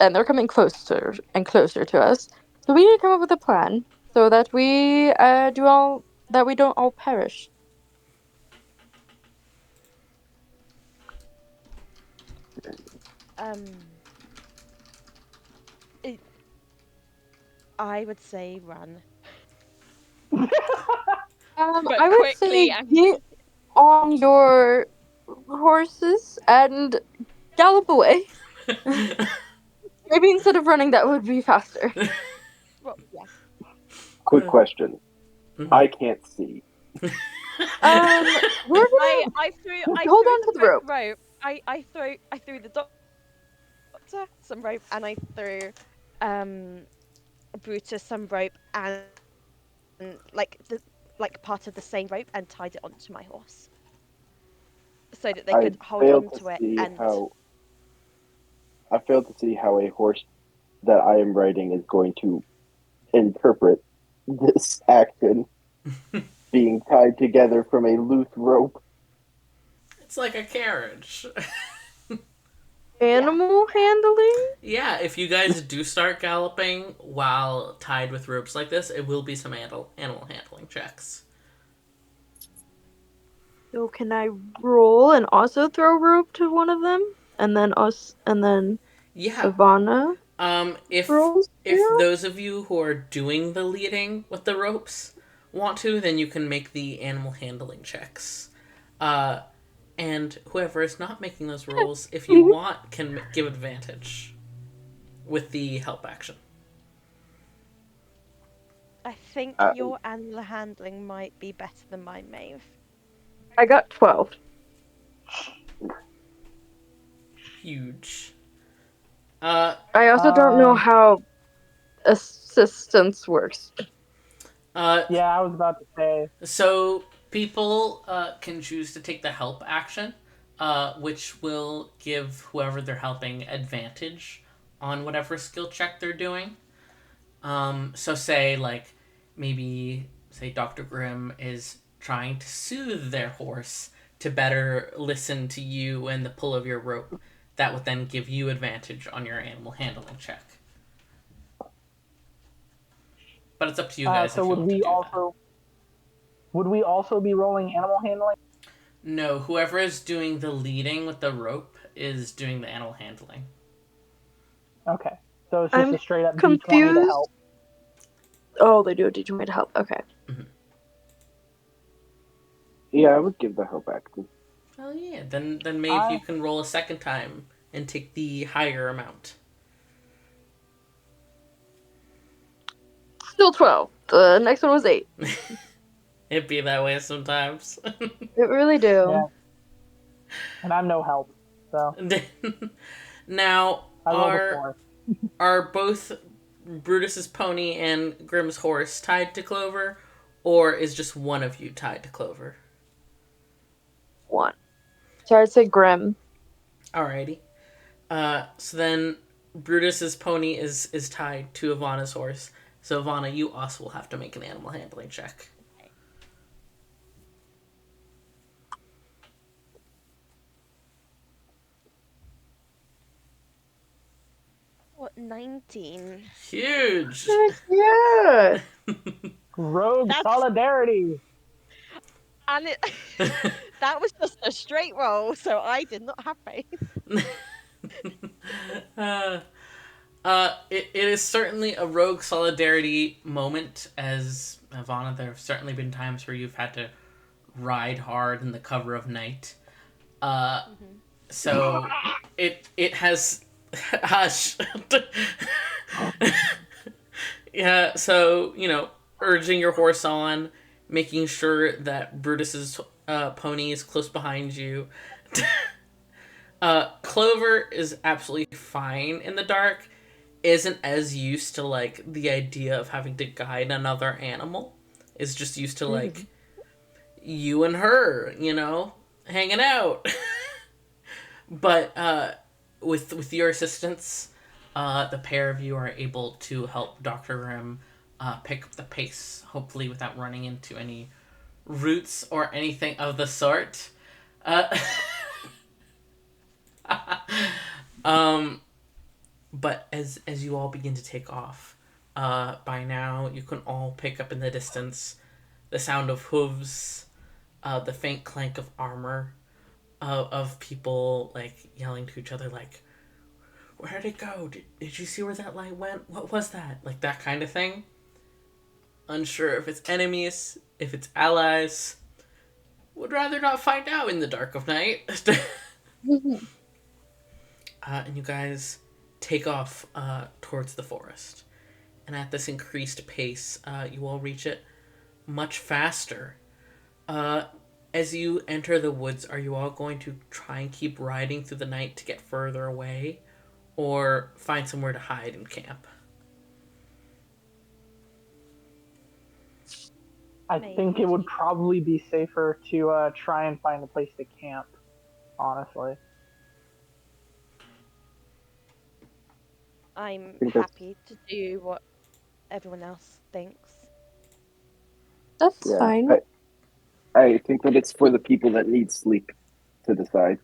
and they're coming closer and closer to us. So we need to come up with a plan so that we don't all perish. Um, it, I would say run. But I would say quickly and get on your horses and gallop away. Maybe instead of running, that would be faster. well, yeah. Quick question. I can't see. We're gonna I threw hold on to the rope. I threw the doctor some rope, and I threw um Brutus some rope, and like part of the same rope, and tied it onto my horse so that they I could hold fail on to to it. see And how I fail to see how a horse that I am riding is going to interpret this action being tied together from a loose rope. It's like a carriage. Animal handling? Yeah, if you guys do start galloping while tied with ropes like this, it will be some animal handling checks. So can I roll and also throw rope to one of them? And then Yeah. Evanna If rolls too? those of you who are doing the leading with the ropes want to, then you can make the animal handling checks. And whoever is not making those rolls, if you want, can give advantage with the help action. I think your animal handling might be better than mine, Maeve. I got 12. Huge. I also don't know how assistance works. Yeah, I was about to say. So people can choose to take the help action, which will give whoever they're helping advantage on whatever skill check they're doing. So say like maybe say Dr. Grimm is trying to soothe their horse to better listen to you and the pull of your rope. That would then give you advantage on your animal handling check. But it's up to you guys So if you would want to we do also would we also be rolling animal handling? that. No, whoever is doing the leading with the rope is doing the animal handling. Okay, so it's just I'm a straight up D20 to confused. help. Oh, they do a D20 to help. Okay. Yeah, I would give the help action. Oh yeah, then maybe you can roll a second time and take the higher amount. Still 12. The next one was 8. It'd be that way sometimes. It really do. Yeah. And I'm no help, so Now, I rolled a 4. are both Brutus's pony and Grimm's horse tied to Clover, or is just one of you tied to Clover? 1. So I'd say Grimm. Alrighty. So then Brutus's pony is tied to Evanna's horse. So Evanna, you also will have to make an animal handling check. What, 19? Huge. Yeah. Rogue That's- solidarity. And it that was just a straight roll, so I did not have faith. it is certainly a rogue solidarity moment, as Evanna, there have certainly been times where you've had to ride hard in the cover of night. Mm-hmm. So it has hush. Yeah, so urging your horse on, making sure that Brutus's pony is close behind you. Clover is absolutely fine in the dark. Isn't as used to like the idea of having to guide another animal. Is just used to like you and her, hanging out. But with your assistance, the pair of you are able to help Dr. Grimm pick up the pace, hopefully without running into any roots or anything of the sort. Uh, um, but as you all begin to take off, by now you can all pick up in the distance the sound of hooves, the faint clank of armor, of people like yelling to each other like, where'd it go? Did you see where that light went? What was that? Like that kind of thing. Unsure if it's enemies, if it's allies. Would rather not find out in the dark of night. And you guys take off towards the forest. And at this increased pace, you all reach it much faster. As you enter the woods, are you all going to try and keep riding through the night to get further away? Or find somewhere to hide and camp? I think it would probably be safer to try and find a place to camp, honestly. I'm think that's- happy to do what everyone else thinks. That's Yeah, fine. I think that it's for the people that need sleep to decide.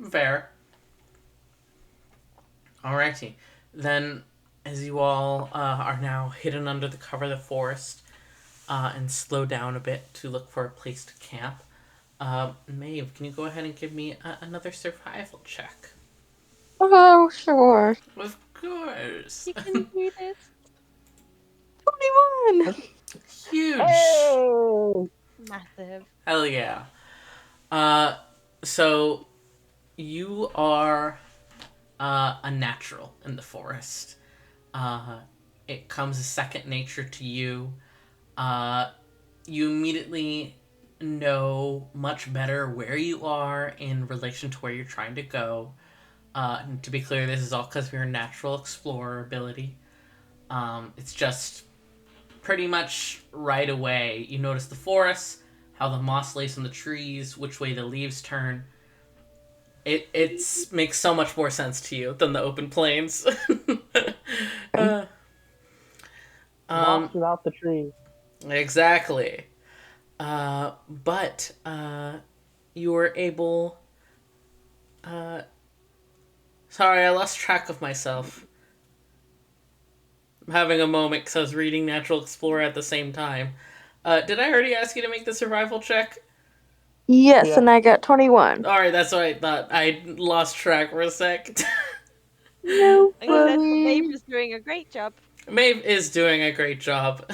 Fair. Alrighty. Then, as you all are now hidden under the cover of the forest and slow down a bit to look for a place to camp, Maeve, can you go ahead and give me another survival check? Oh, sure. Of course. You can do this. 21! Huge. Hey! Massive. Hell yeah. So you are a natural in the forest. It comes as second nature to you. You immediately know much better where you are in relation to where you're trying to go. And to be clear, this is all because of your natural explorer ability. It's just pretty much right away. You notice the forest, how the moss lays on the trees, which way the leaves turn. It makes so much more sense to you than the open plains. Lost without the trees. Exactly. But you were able. Sorry, I lost track of myself. I'm having a moment because I was reading Natural Explorer at the same time. Did I already ask you to make the survival check? Yes, Yeah. and I got 21. Alright, that's what I thought. I lost track for a sec. No I'm glad that Maeve worries. is doing a great job. Maeve is doing a great job.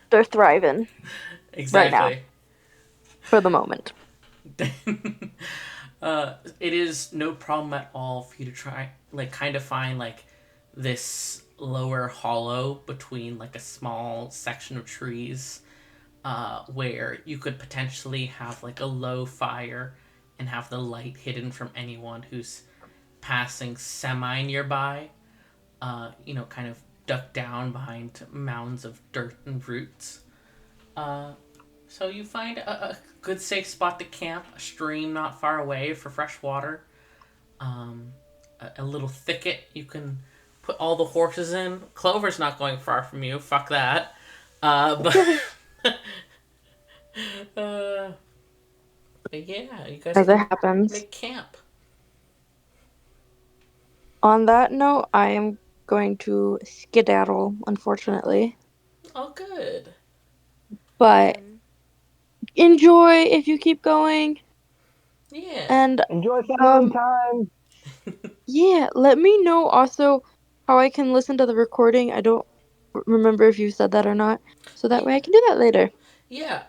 They're thriving Exactly. for the moment. It is no problem at all for you to try, like, kind of find, like, this lower hollow between, like, a small section of trees, where you could potentially have, like, a low fire and have the light hidden from anyone who's passing semi-nearby, kind of ducked down behind mounds of dirt and roots. So you find a good safe spot to camp, a stream not far away for fresh water, a little thicket you can put all the horses in. Clover's not going far from you, fuck that. But, but yeah, you guys As it can happens. make camp. On that note, I am going to skedaddle, unfortunately. Oh, good. But enjoy if you keep going. Yeah. And Enjoy family um, time. yeah, let me know also how I can listen to the recording. I don't remember if you said that or not. So that way I can do that later. Yeah.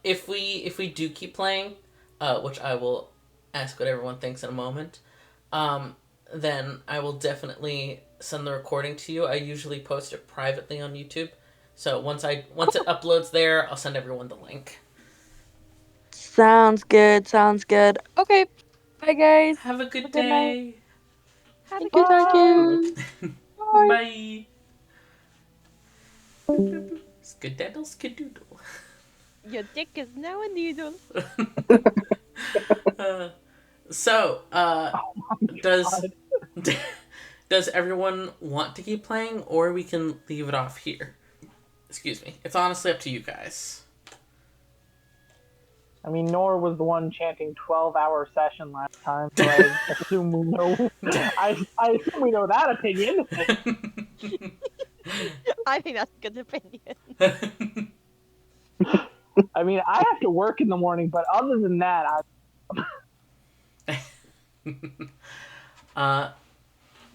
If we do keep playing, which I will ask what everyone thinks in a moment, um, then I will definitely send the recording to you. I usually post it privately on YouTube. So once it uploads there, I'll send everyone the link. Sounds good. Sounds good. Okay. Bye, guys. Have a Have a good good night. day. Have a Thank you. good Thank Bye. night. you. Bye. Bye. Skedaddle skedoodle. Your dick is now a noodle. Uh, so, does God. does everyone want to keep playing, or we can leave it off here? Excuse me. It's honestly up to you guys. I mean, Nor was the one chanting 12-hour session last time, so I assume we know. I assume we know that opinion. I think that's a good opinion. I mean, I have to work in the morning, but other than that, uh,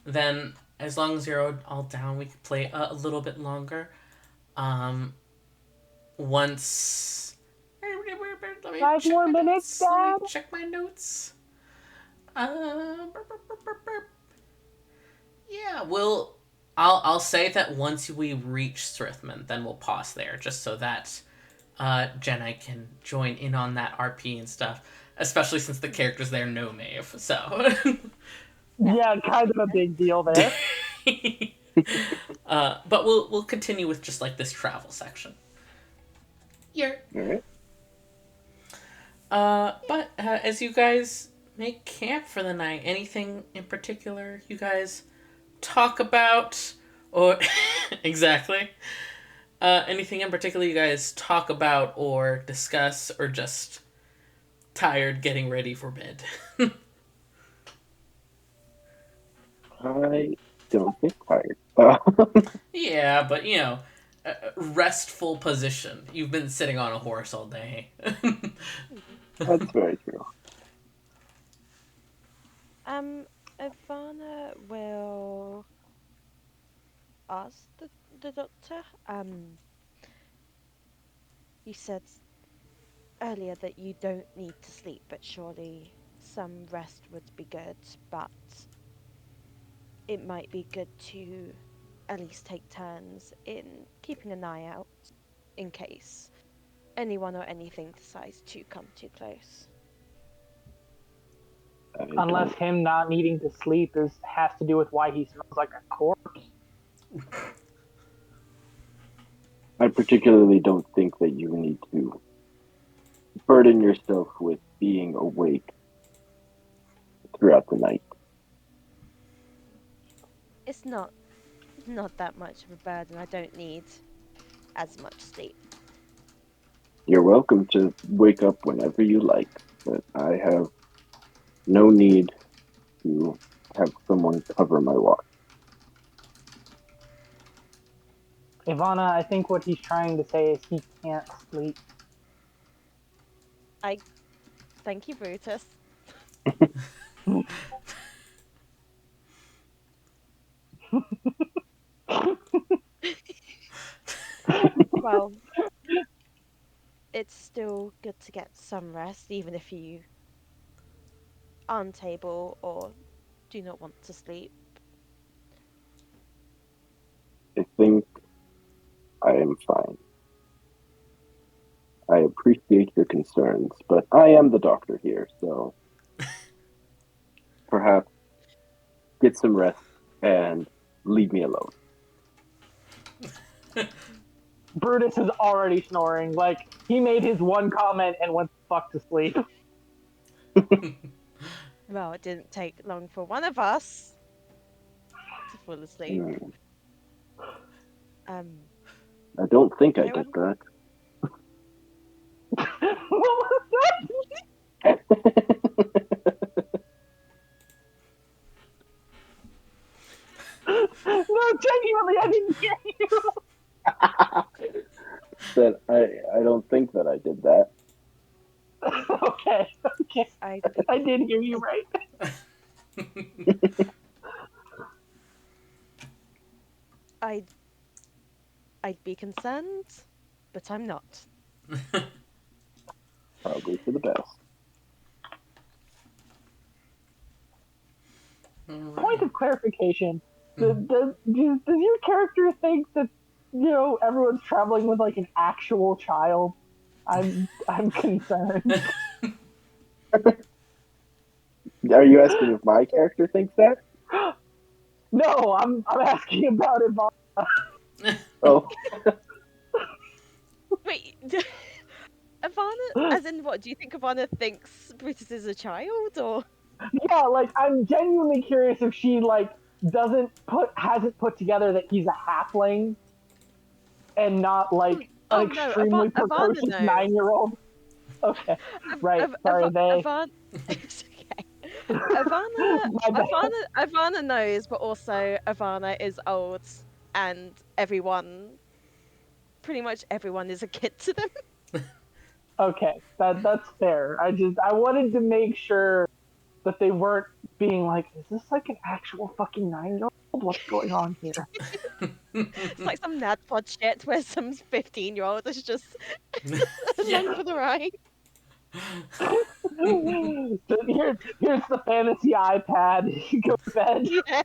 then, as long as you're all down, we can play a little bit longer. Um, once. Let me 5 more check my minutes, notes. Let me Dad. check my notes. Burp, burp, burp, burp. Yeah, I'll say that once we reach Strithman, then we'll pause there, just so that Jenna can join in on that RP and stuff. Especially since the characters there know Maeve, so. Yeah, kind of a big deal there. But we'll continue with just like this travel section. Here. All right. But as you guys make camp for the night, anything in particular you guys talk about, or exactly? Anything in particular you guys talk about or discuss, or just tired getting ready for bed? I don't think tired. Yeah, but restful position. You've been sitting on a horse all day. That's very true. Um, Evanna will ask the doctor. You said earlier that you don't need to sleep, but surely some rest would be good. But it might be good to at least take turns in keeping an eye out in case anyone or anything decides to come too close. I Unless don't. him not needing to sleep has to do with why he smells like a corpse. I particularly don't think that you need to burden yourself with being awake throughout the night. It's not that much of a burden. I don't need as much sleep. You're welcome to wake up whenever you like, but I have no need to have someone cover my watch. Ivana, I think what he's trying to say is he can't sleep. I thank you, Brutus. Well, it's still good to get some rest, even if you aren't able or do not want to sleep. I think I am fine. I appreciate your concerns, but I am the doctor here, so perhaps get some rest and leave me alone. Brutus is already snoring. Like, he made his one comment and went the fuck to sleep. Well, it didn't take long for one of us to fall asleep. Hmm. Um, I don't think I did anyone? that. What was that? No, genuinely, I didn't hear you. That I don't think that I did that. Okay. I'd I did hear you right. I'd I'd be concerned, but I'm not. Probably for the best. Point of clarification: Mhm. does your character think that everyone's traveling with like an actual child? I'm concerned. Are you asking if my character thinks that? No, I'm asking about Evanna. Oh, Wait, Ivana, as in what? Do you think Ivana thinks Brutus is a child, or? Yeah, like I'm genuinely curious if she like hasn't put together that he's a halfling and not like an Oh no, extremely Ivana precocious knows. 9-year-old. Okay, Iv- right. Iv- Sorry, Iv- they. Ivana, it's okay. Ivana, My bad. Ivana knows, but also Ivana is old, and pretty much everyone is a kid to them. Okay, that's fair. I wanted to make sure that they weren't being like, is this like an actual fucking 9-year-old? What's going on here? It's like some NADPOD shit where some 15-year-old is just along Yeah. for the ride. So here's the fantasy iPad. You go to bed. Yeah.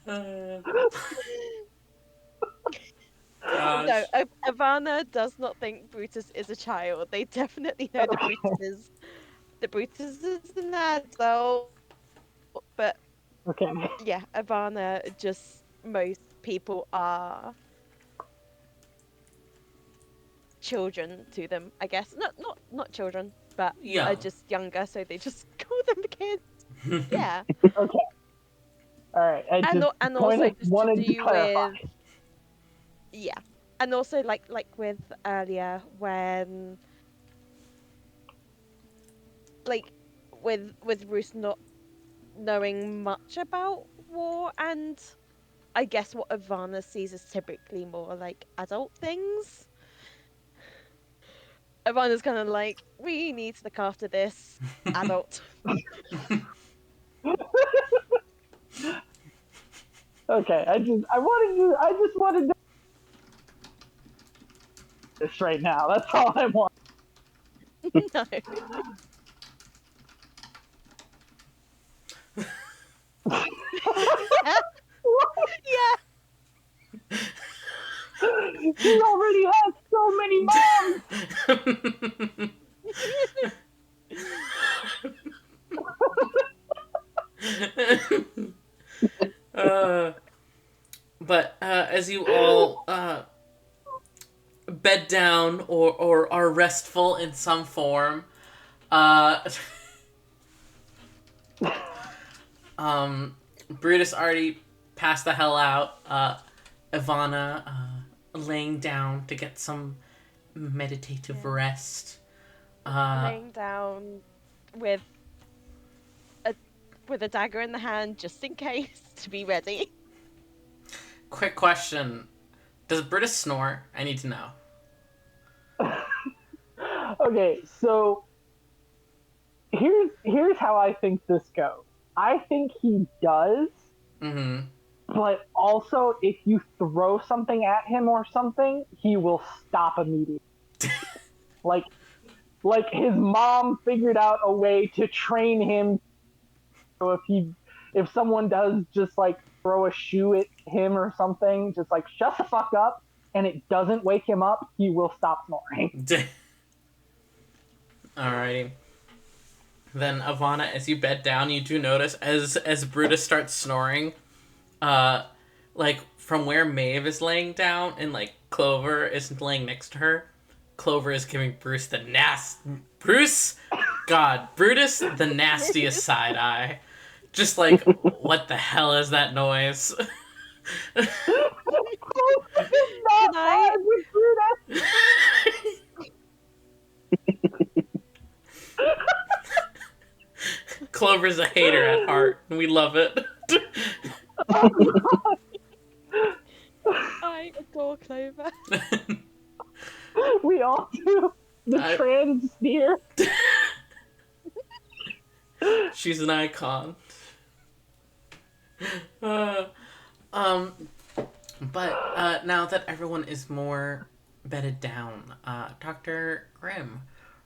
Uh, No, gosh. Ivana does not think Brutus is a child. They definitely know that Brutus is an adult, but Okay. yeah, Ivana just most people are children to them, I guess. Not children, but are Young. just younger, so they just call them kids. Yeah. Okay. All right. I And just and point also of just to wanted to do clarify. with yeah. And also like with earlier when like with Bruce not knowing much about war and I guess what Ivana sees is typically more like adult things. Ivana's kind of like, we need to look after this adult. Okay. I just wanted to this right now. That's all I want. No. Yeah, yeah. He already has so many moms. uh, but as you all bed down or are restful in some form, uh, Brutus already passed the hell out. Evanna laying down to get some meditative Yeah. rest. Laying down with a with a dagger in the hand just in case to be ready. Quick question: does Brutus snore? I need to know. Okay, so here's how I think this goes. I think he does, Mm-hmm. but also if you throw something at him or something, he will stop immediately. Like his mom figured out a way to train him. So if someone does just like throw a shoe at him or something, just like shut the fuck up, and it doesn't wake him up, he will stop snoring. Alrighty. Then Ivana, as you bed down, you do notice as Brutus starts snoring, uh, like from where Maeve is laying down and like Clover is laying next to her, Clover is giving Bruce Brutus the nastiest side eye. Just like, what the hell is that noise? Can I With Brutus. Clover's a hater at heart, and we love it. I adore Clover. We all do. The trans deer. She's an icon. But now that everyone is more bedded down, Dr. Grimm,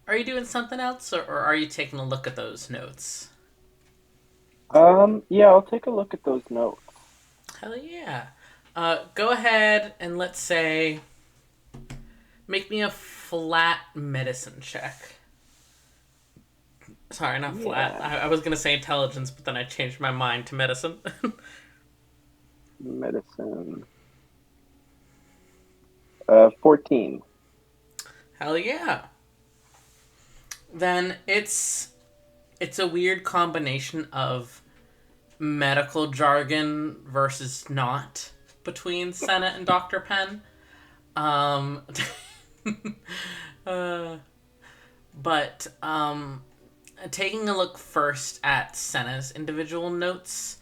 are you doing something else, or are you taking a look at those notes? Yeah, I'll take a look at those notes. Hell yeah. Go ahead and let's say, make me a flat medicine check. Sorry, not flat. I was gonna say intelligence, but then I changed my mind to medicine. Medicine. 14. Hell yeah. Then it's a weird combination of medical jargon versus not between Senna and Dr. Penn. Um, but taking a look first at Senna's individual notes,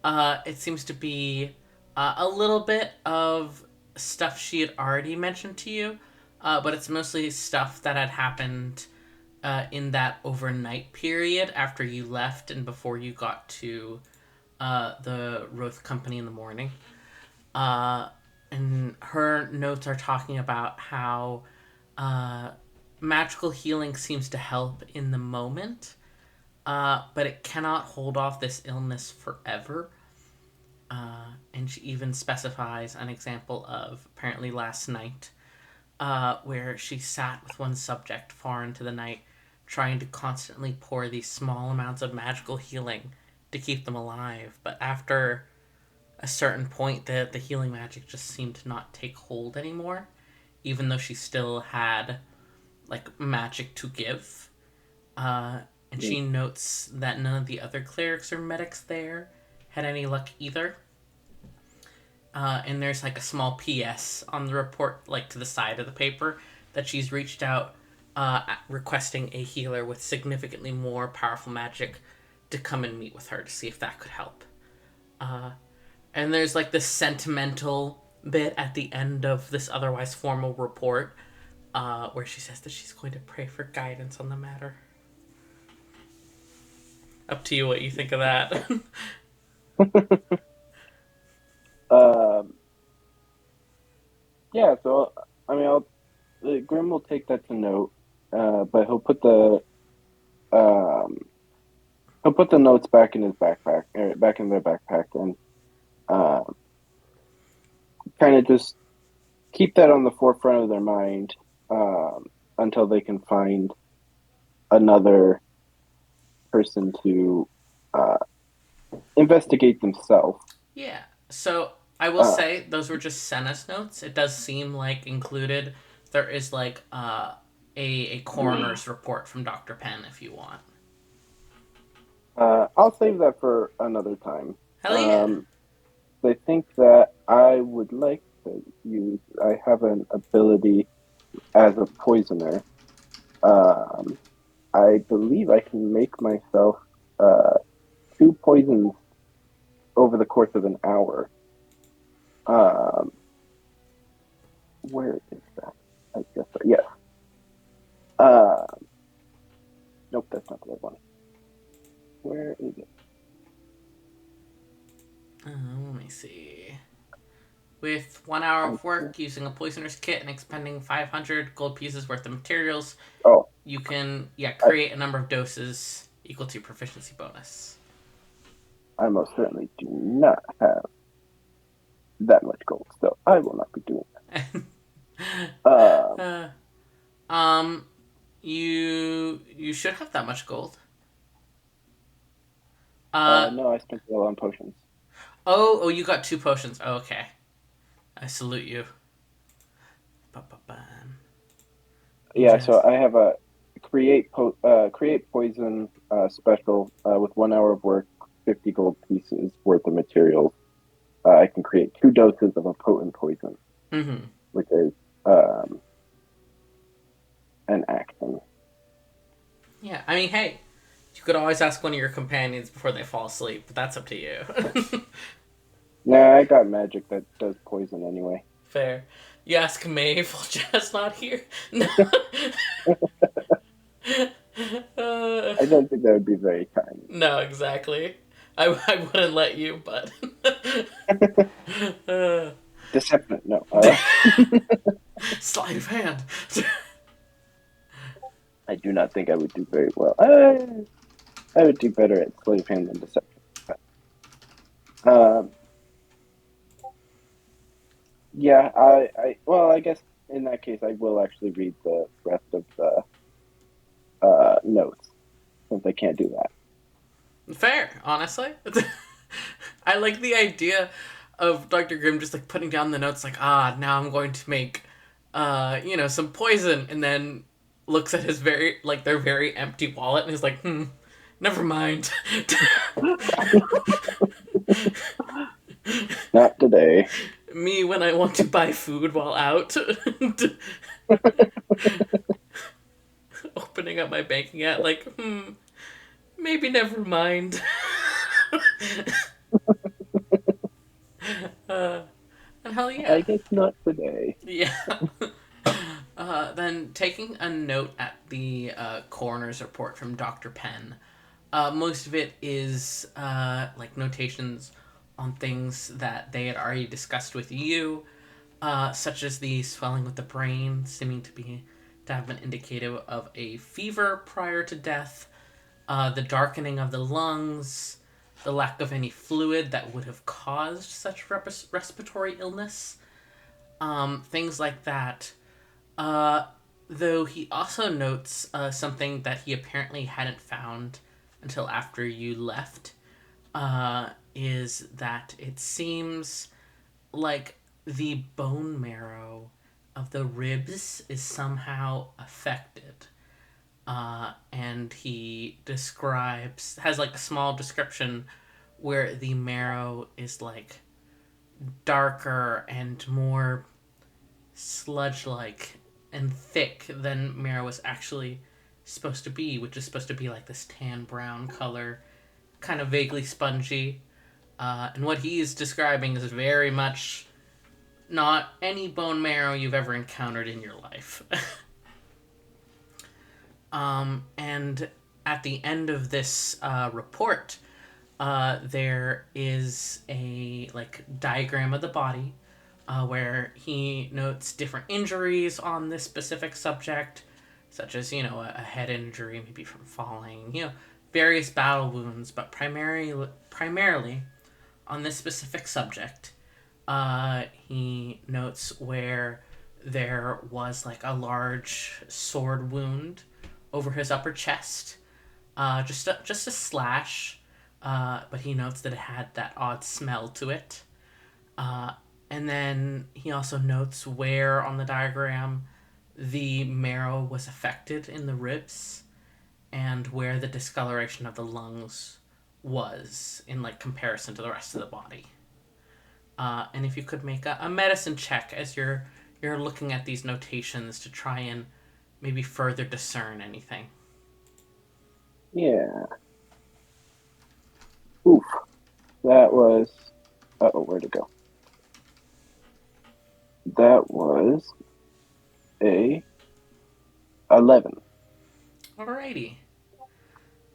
it seems to be a little bit of stuff she had already mentioned to you, but it's mostly stuff that had happened in that overnight period after you left and before you got to the Roth Company in the morning. And her notes are talking about how magical healing seems to help in the moment, but it cannot hold off this illness forever. And she even specifies an example of apparently last night, where she sat with one subject far into the night, trying to constantly pour these small amounts of magical healing to keep them alive. But after a certain point, the healing magic just seemed to not take hold anymore, even though she still had like magic to give. And she notes that none of the other clerics or medics there had any luck either. And there's like a small PS on the report, like to the side of the paper, that she's reached out requesting a healer with significantly more powerful magic to come and meet with her to see if that could help. And there's like this sentimental bit at the end of this otherwise formal report, where she says that she's going to pray for guidance on the matter. Up to you what you think of that. Yeah, so I mean, Grimm will take that to note, but he'll put the notes back in his backpack, or back in their backpack, and kind of just keep that on the forefront of their mind until they can find another person to investigate themselves. Yeah. So I will say those were just Senna's notes. It does seem like included there is like a coroner's report from Dr. Penn if you want. I'll save that for another time. Hell yeah. I think that I would like to use. I have an ability as a poisoner. I believe I can make myself 2 poisons over the course of an hour. Where is that? I guess so. Yes. Nope, that's not the right one. Where is it? Let me see. With 1 hour of work, using a poisoner's kit and expending 500 gold pieces worth of materials, you can create a number of doses equal to your proficiency bonus. I most certainly do not have that much gold, so I will not be doing that. You should have that much gold. No, I spent it all on potions. Oh, you got 2 potions. Oh, okay. I salute you. Yeah, so I have a create poison special with 1 hour of work, 50 gold pieces worth of materials. I can create 2 doses of a potent poison, which is an action. Yeah, I mean, hey, you could always ask one of your companions before they fall asleep, but that's up to you. Nah, I got magic that does poison anyway. Fair. You ask Maeve while Jenna's not here. No. I don't think that would be very kind. No, exactly. I wouldn't let you, but. Deception, no. Sleight of hand. I do not think I would do very well. I would do better at sleight of hand than deception. But, yeah, well, I guess in that case, I will actually read the rest of the notes, since I can't do that. Fair, honestly. I like the idea of Dr. Grimm just like putting down the notes like, now I'm going to make some poison, and then looks at his their very empty wallet and is like, never mind. Not today. Me when I want to buy food while out. Opening up my banking app like, maybe never mind. And hell yeah. I guess not today. Yeah. Then taking a note at the coroner's report from Dr. Penn, most of it is notations on things that they had already discussed with you, such as the swelling of the brain, seeming to have been indicative of a fever prior to death, the darkening of the lungs, the lack of any fluid that would have caused such respiratory illness, things like that. Though he also notes something that he apparently hadn't found until after you left, is that it seems like the bone marrow of the ribs is somehow affected. And he has like a small description where the marrow is like darker and more sludge-like and thick than marrow is actually supposed to be, which is supposed to be like this tan brown color, kind of vaguely spongy. And what he's describing is very much not any bone marrow you've ever encountered in your life. And at the end of this report, there is a diagram of the body, where he notes different injuries on this specific subject, such as a head injury, maybe from falling, various battle wounds, but primarily on this specific subject, he notes where there was a large sword wound over his upper chest, just a slash, but he notes that it had that odd smell to it. And then he also notes where on the diagram the marrow was affected in the ribs, and where the discoloration of the lungs was in comparison to the rest of the body. And if you could make a medicine check as you're looking at these notations to try and maybe further discern anything. Yeah. Oof. That was... Uh-oh, where'd it go? That was a 11. Alrighty.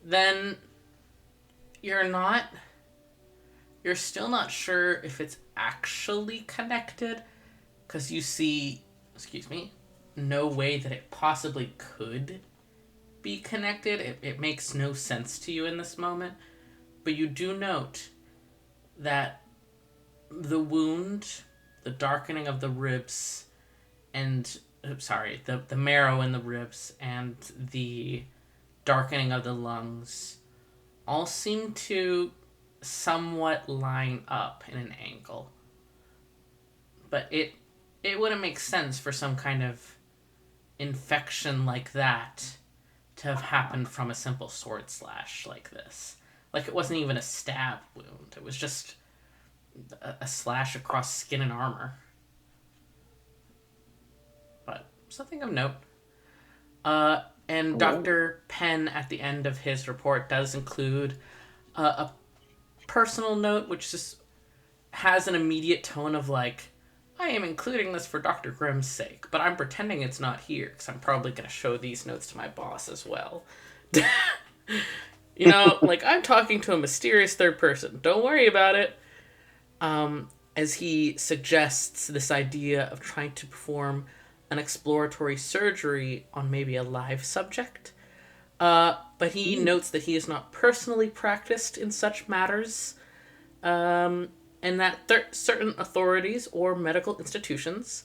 Then you're still not sure if it's actually connected, because you see, no way that it possibly could be connected. It makes no sense to you in this moment, but you do note that the wound, the darkening of the ribs, and the marrow in the ribs and the darkening of the lungs all seem to somewhat line up in an angle. But it wouldn't make sense for some kind of infection like that to have happened from a simple sword slash like this. It wasn't even a stab wound. It was just a slash across skin and armor. But something of note. And Dr. Penn, at the end of his report, does include a personal note, which just has an immediate tone of I am including this for Dr. Grimm's sake, but I'm pretending it's not here because I'm probably going to show these notes to my boss as well. Like, I'm talking to a mysterious third person. Don't worry about it. As he suggests this idea of trying to perform an exploratory surgery on maybe a live subject. But he notes that he has not personally practiced in such matters, and that certain authorities or medical institutions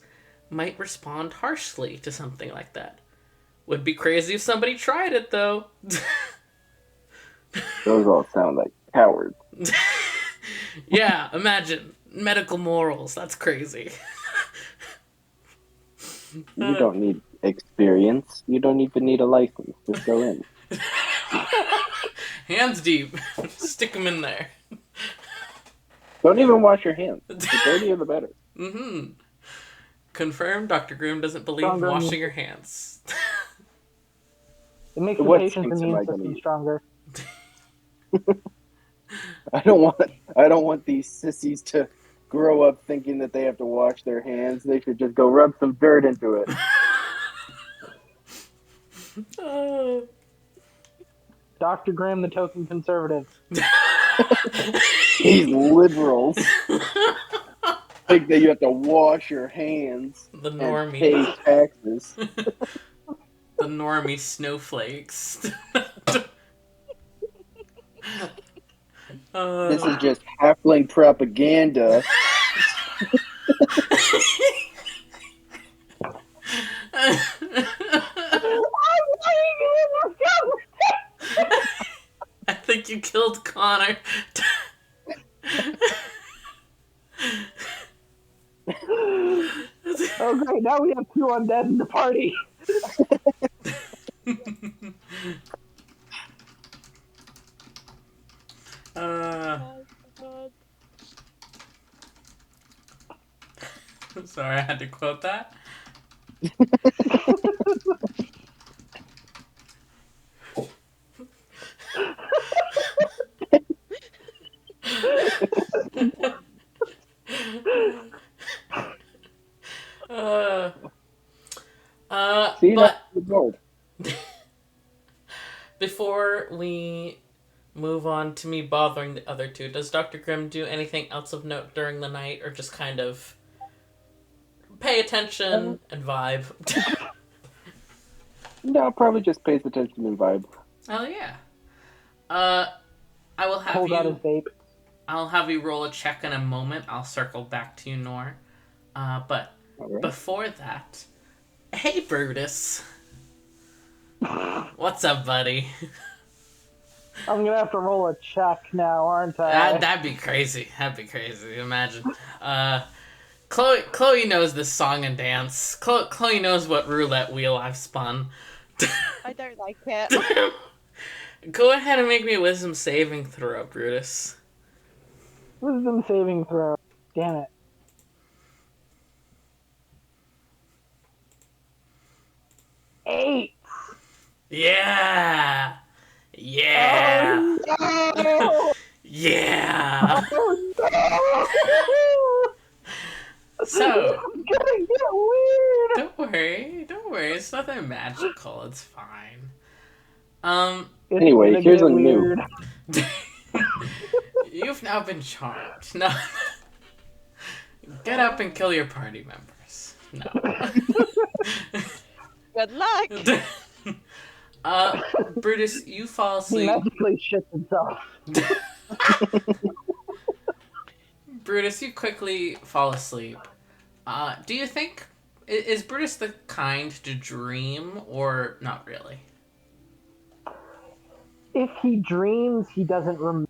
might respond harshly to something like that. Would be crazy if somebody tried it, though. Those all sound like cowards. Yeah, imagine. Medical morals. That's crazy. You don't need experience. You don't even need a license. Just go in. Hands deep. Stick them in there. Don't even wash your hands. The dirtier the better. Mm-hmm. Confirmed, Dr. Grimm doesn't believe in Stronger. washing your hands. It makes So the what patient's stinks am immune I gonna system eat? stronger. I don't want these sissies to grow up thinking that they have to wash their hands. They should just go rub some dirt into it. Dr. Grimm, the token conservative. These liberals think that you have to wash your hands The and normies. pay taxes. The normie snowflakes. This is just halfling propaganda. I think you killed Connor. Oh great, now we have 2 undead in the party. Oh, God. Sorry, I had to quote that. See, But that's the goal. before we move on to me bothering the other two, does Dr. Grimm do anything else of note during the night, or just kind of pay attention and vibe? No, probably just pays attention and vibe. Oh yeah. I will have Hold out his vape. I'll have you roll a check in a moment. I'll circle back to you, Nor. But Alright. before that, hey Brutus. What's up, buddy? I'm gonna have to roll a check now, aren't I? That'd be crazy. That'd be crazy. Imagine. Chloe knows this song and dance. Chloe knows what roulette wheel I've spun. I don't like it. Go ahead and make me a wisdom saving throw, Brutus. Wisdom saving throw. Damn it. Eight. Yeah. Yeah. Oh, Yeah. no. So, It's gonna get weird. don't worry. It's nothing magical. It's fine. It's Anyway, gonna here's get a new- weird. You've now been charmed. No. Get up and kill your party members. No. Good luck. Brutus, you fall He asleep. magically shits himself. Brutus, you quickly fall asleep. Do you think is Brutus the kind to dream or not really? If he dreams, he doesn't remember.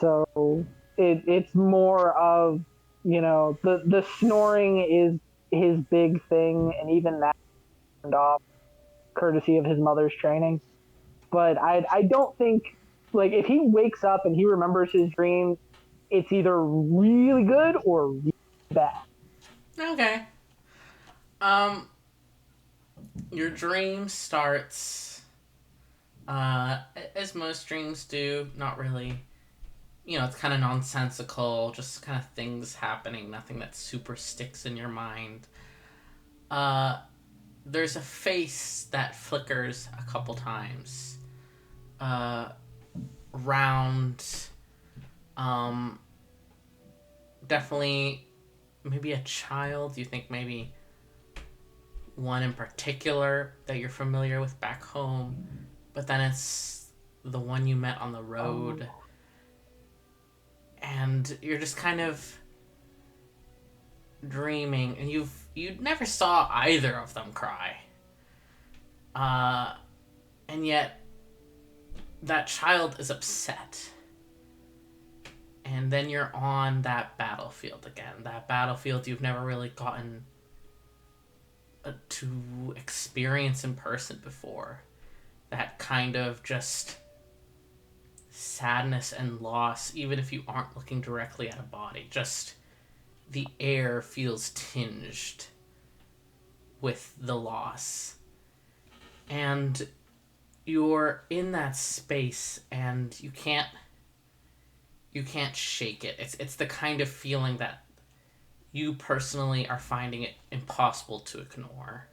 So it's more of, the snoring is his big thing, and even that turned off courtesy of his mother's training. But I don't think, like, if he wakes up and he remembers his dream, it's either really good or really bad. Okay. Your dream starts as most dreams do, not really it's kind of nonsensical, just kind of things happening, nothing that super sticks in your mind. There's a face that flickers a couple times. Round, definitely maybe a child. You think maybe one in particular that you're familiar with back home, but then it's the one you met on the road. And you're just kind of dreaming, and you never saw either of them cry. And yet that child is upset. And then you're on that battlefield again. That battlefield you've never really gotten to experience in person before. That kind of just sadness and loss, even if you aren't looking directly at a body. Just the air feels tinged with the loss. And you're in that space and you can't shake it. It's the kind of feeling that you personally are finding it impossible to ignore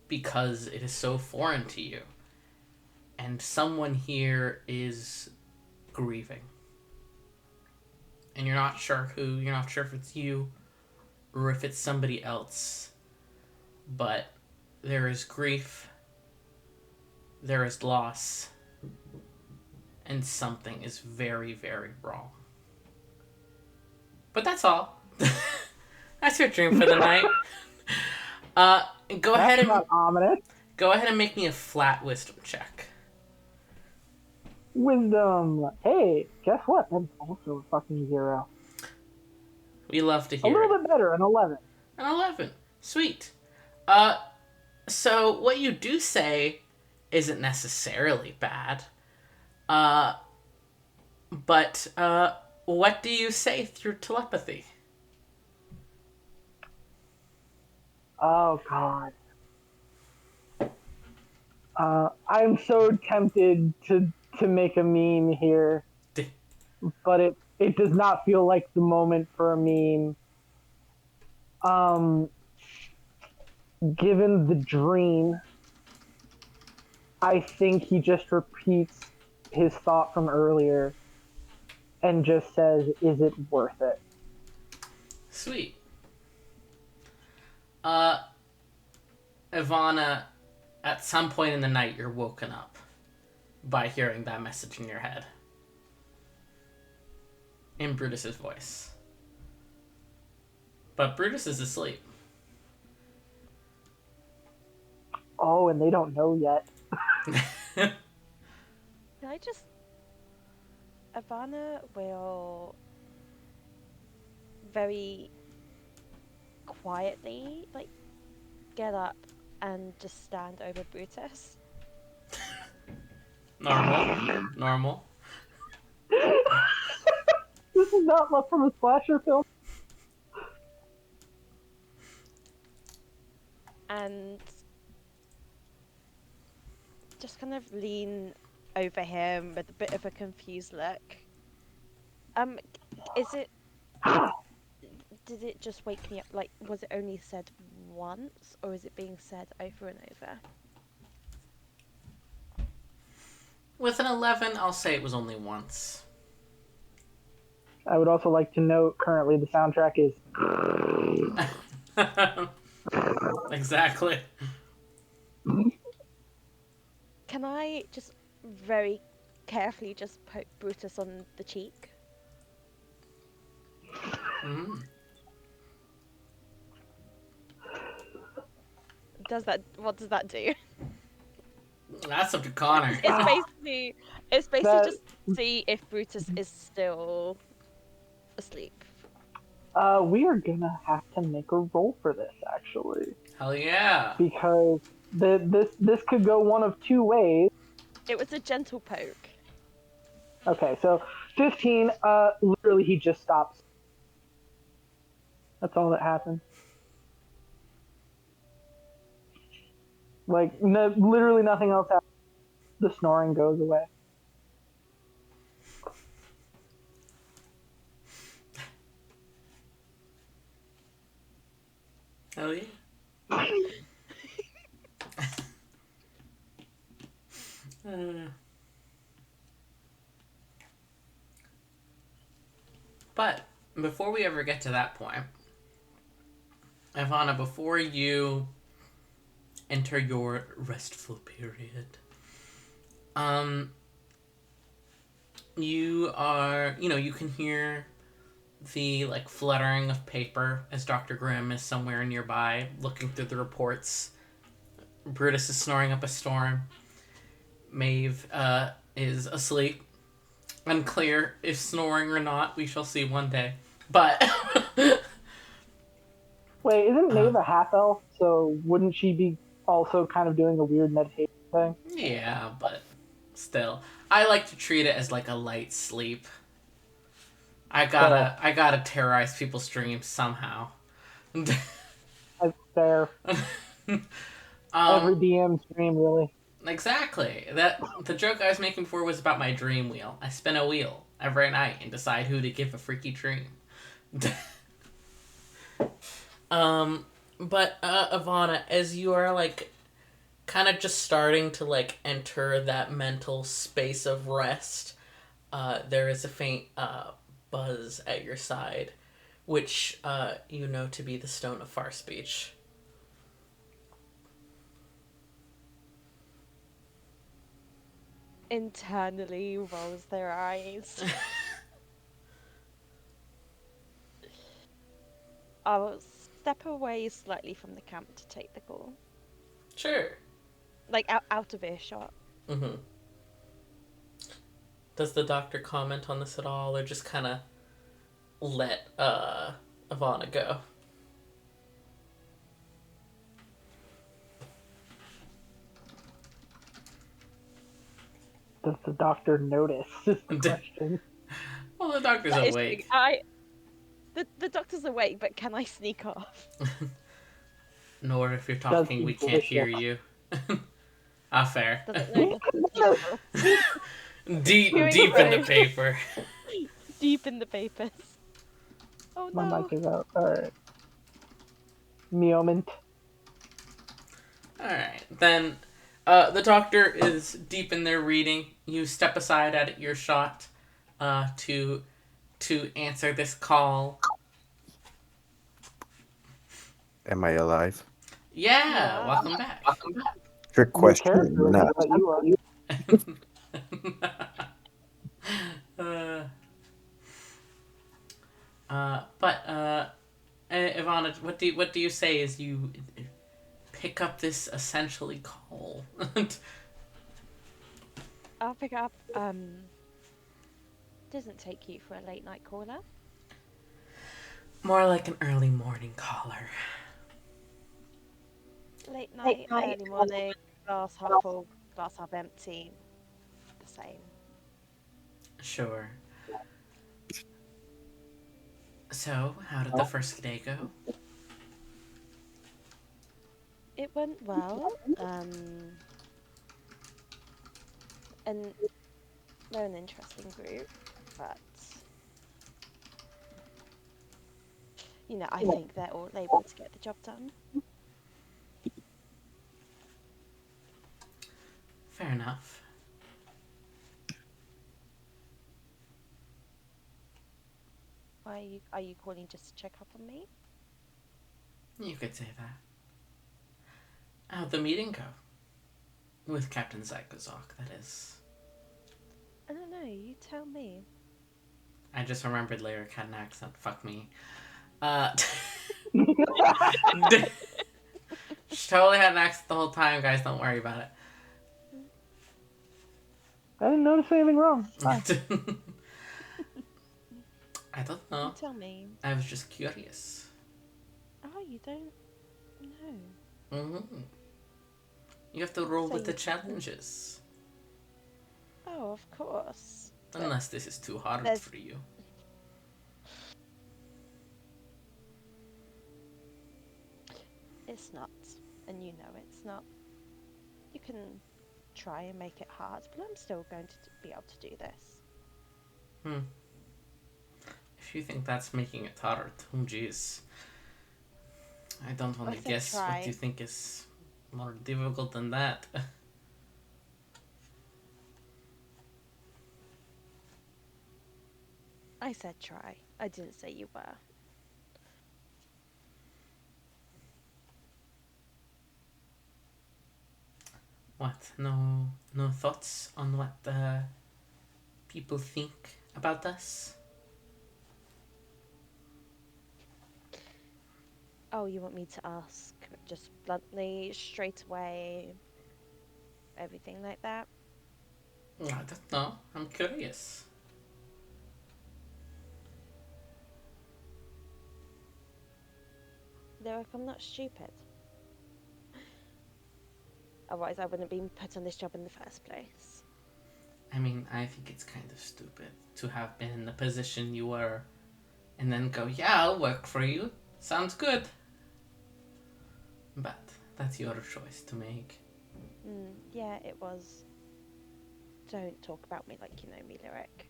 because it is so foreign to you. And someone here is grieving. And you're not sure who, you're not sure if it's you or if it's somebody else. But there is grief, there is loss, and something is very, very wrong. But that's all. That's your dream for the night. Go ahead and make me a flat wisdom check. Wisdom. Hey, guess what? That's also a fucking 0. We love to hear a little bit better, an 11. An 11. Sweet. So what you do say isn't necessarily bad. But what do you say through telepathy? Oh, God. I'm so tempted to make a meme here, but it does not feel like the moment for a meme. Given the dream, I think he just repeats his thought from earlier and just says, "Is it worth it?" Sweet. Evanna, at some point in the night, you're woken up by hearing that message in your head. In Brutus's voice. But Brutus is asleep. Oh, and they don't know yet. Can I just... Evanna will very quietly, get up and just stand over Brutus. Normal. This is not left from a slasher film. And just kind of lean over him with a bit of a confused look. Is it... Did it just wake me up? Was it only said once, or is it being said over and over? With an 11, I'll say it was only once. I would also like to note currently the soundtrack is... Exactly. Can I just very carefully just poke Brutus on the cheek? Mm. What does that do? That's up to Connor. It's basically just see if Brutus is still asleep. We are gonna have to make a roll for this, actually. Hell yeah. Because this could go one of two ways. It was a gentle poke. Okay, so 15, literally he just stops. That's all that happened. Literally nothing else happens. The snoring goes away. Uh, but before we ever get to that point, Evanna, before you enter your restful period, um, you can hear the like fluttering of paper as Dr. Grimm is somewhere nearby looking through the reports. Brutus is snoring up a storm. Maeve is asleep. Unclear if snoring or not. We shall see one day. But Wait, isn't Maeve a half elf? So wouldn't she be also kind of doing a weird meditation thing? yeah, but still, I like to treat it as like a light sleep. I gotta terrorize people's dreams somehow. That's fair. Every DM's dream, really. Exactly. That the joke I was making before was about my dream wheel. I spin a wheel every night and decide who to give a freaky dream. But Evanna, as you are like kind of just starting to like enter that mental space of rest, there is a faint buzz at your side, which you know to be the Stone of Far Speech. Internally rolls their eyes. I'll step away slightly from the camp to take the call. Sure. Like out of earshot. Mm-hmm. Does the doctor comment on this at all, or just kind of let Evanna go? Does the doctor notice? Is the question. Well, the doctor's That is awake. the doctor's awake, but can I sneak off? Nor if you're talking, we can't hear you. Fair. Doesn't know. deep in the paper. Deep in the papers. Oh no. My mic is out. Alright. Moment. Alright, then the doctor is deep in there reading. You step aside at earshot to answer this call. Am I alive? Yeah, welcome back. Trick question. No. You are. But Evanna, what do you say as you pick up this essentially call? I'll pick up. Doesn't take you for a late night caller. More like an early morning caller. Late night, early morning, glass half full, glass half empty. The same. Sure. So, how did the first day go? It went well. And they're an interesting group, but I think they're all able to get the job done. Fair enough. Are you calling just to check up on me? You could say that. How'd the meeting go? With Captain Zykozok, that is. I don't know, you tell me. I just remembered Lyric had an accent. Fuck me. She totally had an accent the whole time, guys. Don't worry about it. I didn't notice anything wrong. I don't know. You tell me. I was just curious. Oh, you don't know. Mm-hmm. You have to roll So with the you- challenges. Oh, of course. Unless this is too hard There's- for you. It's not, and you know it's not. You can try and make it hard, but I'm still going to be able to do this. If you think that's making it hard, oh jeez. I don't want I to said guess try. what you think is more difficult than that. I said try. I didn't say you were. What? No thoughts on what people think about us? Oh, you want me to ask just bluntly, straight away, everything like that? I don't know. I'm curious. Lyric, I'm not stupid. Otherwise, I wouldn't have been put on this job in the first place. I mean, I think it's kind of stupid to have been in the position you were and then go, yeah, I'll work for you. Sounds good. But that's your choice to make. Yeah, it was. Don't talk about me like you know me, Lyric.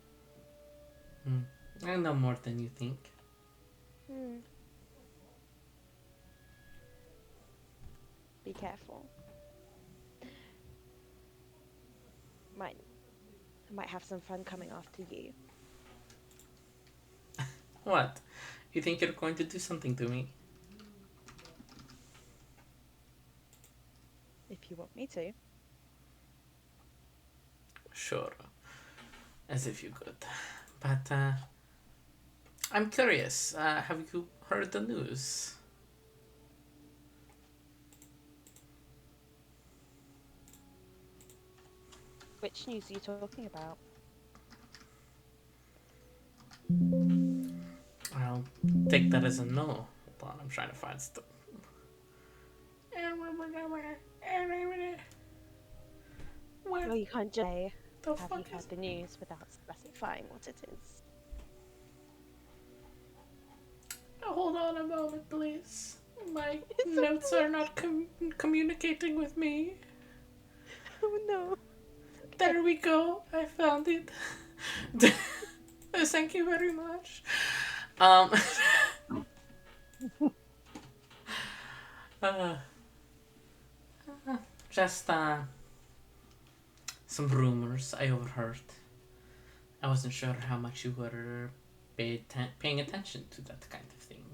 I know more than you think. Be careful. I might have some fun coming after you. What? You think you're going to do something to me? If you want me to. Sure. As if you could. But, I'm curious. Have you heard the news? Which news are you talking about? I'll take that as a no. Hold on, I'm trying to find stuff. Well, you can't just say, The have fuck you is... heard the news without specifying what it is? Hold on a moment, please. My It's notes are not communicating with me. Oh no. There we go. I found it. Thank you very much. Uh, just some rumors I overheard. I wasn't sure how much you were paying attention to that kind of thing.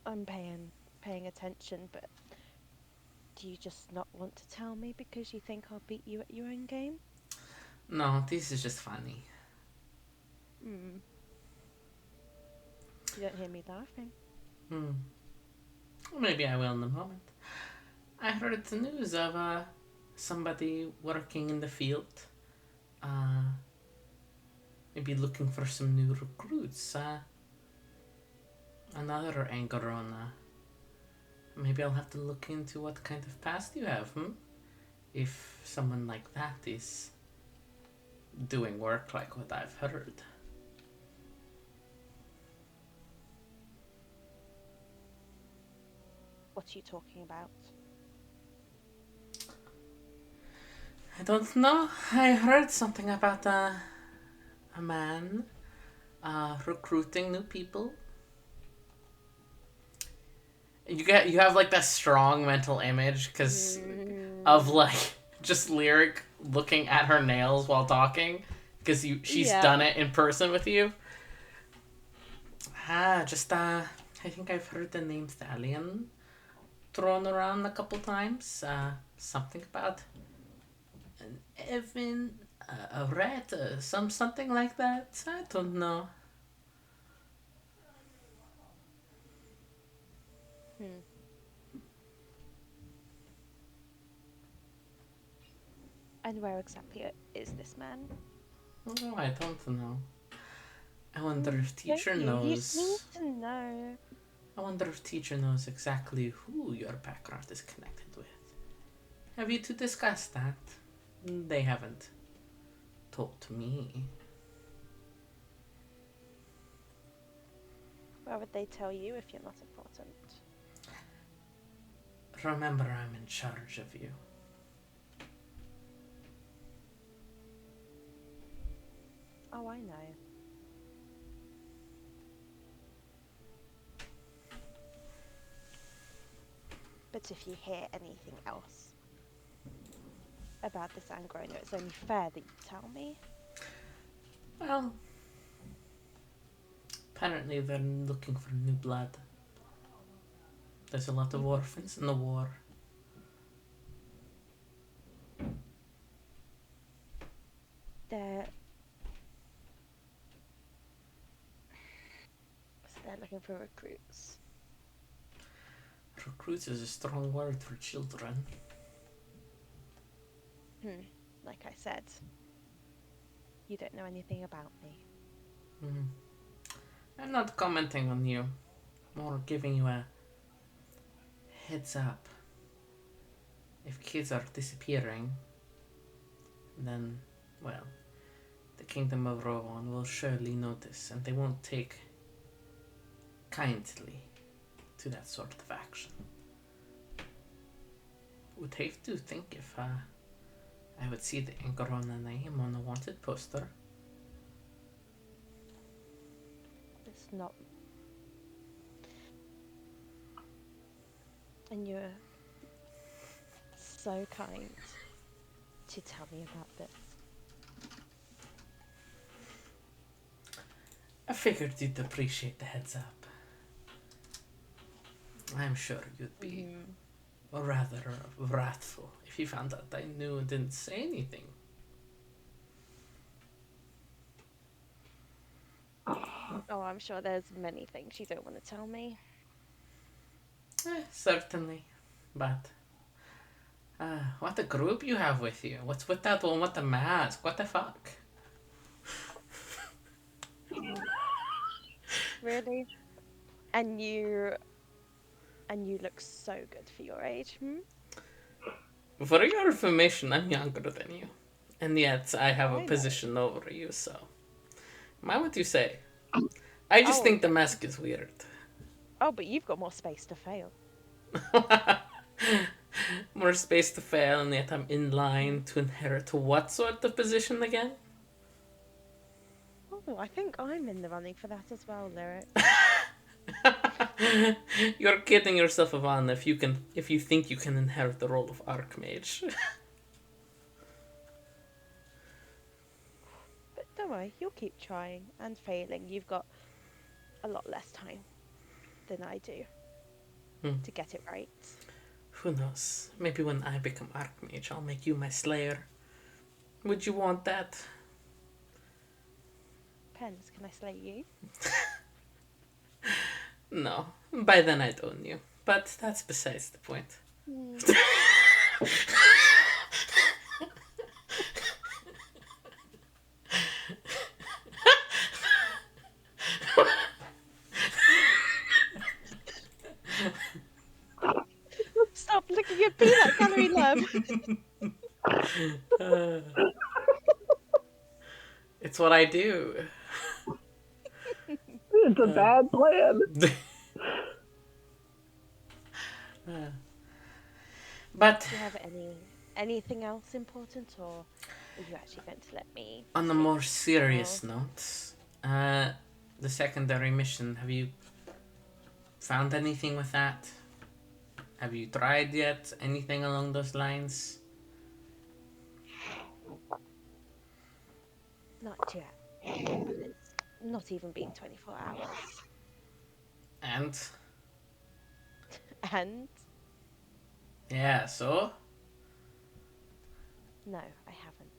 I'm paying attention, but do you just not want to tell me because you think I'll beat you at your own game? No, this is just funny. You don't hear me laughing. Maybe I will in a moment. I heard the news of somebody working in the field. Maybe looking for some new recruits. Another anchor on. Maybe I'll have to look into what kind of past you have, if someone like that is doing work like what I've heard. What are you talking about? I don't know. I heard something about a man recruiting new people. You have like that strong mental image because of like just Lyric looking at her nails while talking because she's done it in person with you. I think I've heard the name Stallion thrown around a couple times. Something about an Evan, a rat, something like that. I don't know. And where exactly is this man? Oh, I don't know. I wonder if teacher You knows. need to know. I wonder if teacher knows exactly who your background is connected with. Have you two discussed that? They haven't told me. Why would they tell you if you're not important? Remember, I'm in charge of you. Oh, I know. But if you hear anything else about this anger. I know it's only fair that you tell me. Well, apparently they're looking for new blood. There's a lot of orphans in the war. They're looking for recruits. Recruits is a strong word for children. Like I said, you don't know anything about me. I'm not commenting on you. More giving you a heads up. If kids are disappearing, then, well, the Kingdom of Rowan will surely notice, and they won't take kindly to that sort of action. Would hate to think if I would see the anchor on a name on a wanted poster. It's not. And you're so kind to tell me about this. I figured you'd appreciate the heads up. I'm sure you'd be rather wrathful if you found out I knew and didn't say anything. Oh, I'm sure there's many things you don't want to tell me. Certainly. But, what a group you have with you. What's with that one with the mask? What the fuck? Really? And you look so good for your age. For your information, I'm younger than you. And yet, I have a know. position over you, so... Mind what you say. I just think the mask is weird. Oh, but you've got more space to fail. More space to fail, and yet I'm in line to inherit what sort of position again? Oh, I think I'm in the running for that as well, Lyric. You're kidding yourself, Evanna, if you think you can inherit the role of Archmage. But don't worry, you'll keep trying and failing. You've got a lot less time than I do to get it right. Who knows? Maybe when I become Archmage, I'll make you my slayer. Would you want that? Pens, can I slay you? No. By then I'd own you. But that's besides the point. Stop looking at me like calorie love. It's what I do. It's a bad plan. But Do you have anything else important, or are you actually going to let me? on a more serious note, the secondary mission, have you found anything with that? Have you tried yet? Anything along those lines? Not yet. It's not even been 24 hours. And? And? Yeah, so? No, I haven't.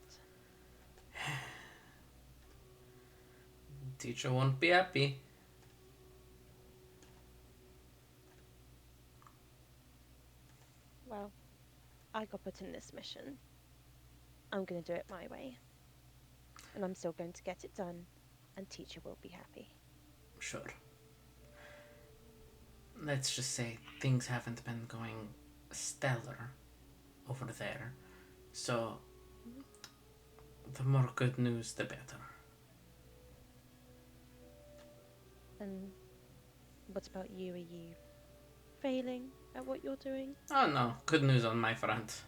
Teacher won't be happy. Well, I got put in this mission. I'm going to do it my way. And I'm still going to get it done, and teacher will be happy. Sure. Let's just say things haven't been going stellar over there. So, the more good news, the better. And what about you? Are you failing at what you're doing? Oh no, good news on my front.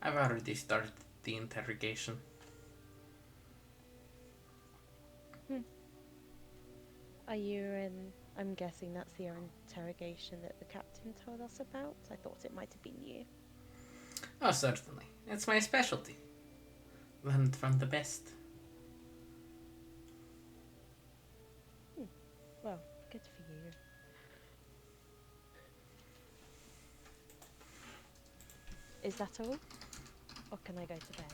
I've already started the interrogation. Are you in... I'm guessing that's the interrogation that the captain told us about. I thought it might have been you. Oh, certainly. It's my specialty. Learned from the best. Well, good for you. Is that all? Or can I go to bed?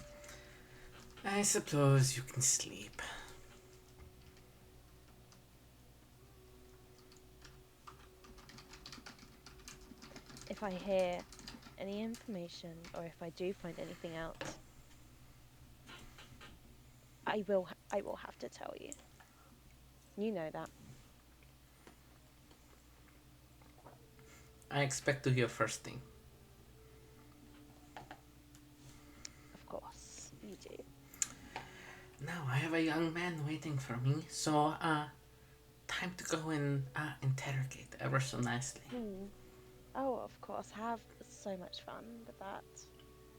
I suppose you can sleep. If I hear any information, or if I do find anything out, I will have to tell you. You know that. I expect to hear first thing. Of course, you do. Now I have a young man waiting for me, so time to go and interrogate ever so nicely. Oh, of course. Have so much fun with that.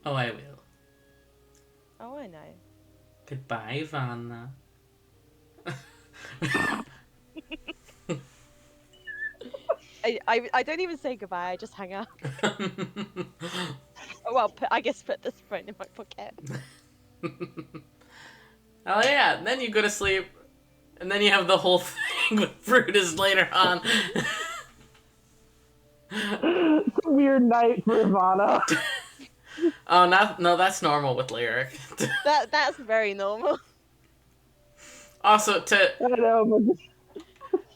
Oh, I will. Oh, I know. Goodbye, Evanna. I don't even say goodbye. I just hang up. Oh, well, I guess put this phone in my pocket. Oh yeah, and then you go to sleep, and then you have the whole thing with Brutus later on. It's a weird night for Evanna. Oh, no, that's normal with Lyric. That's very normal. Also, I know, but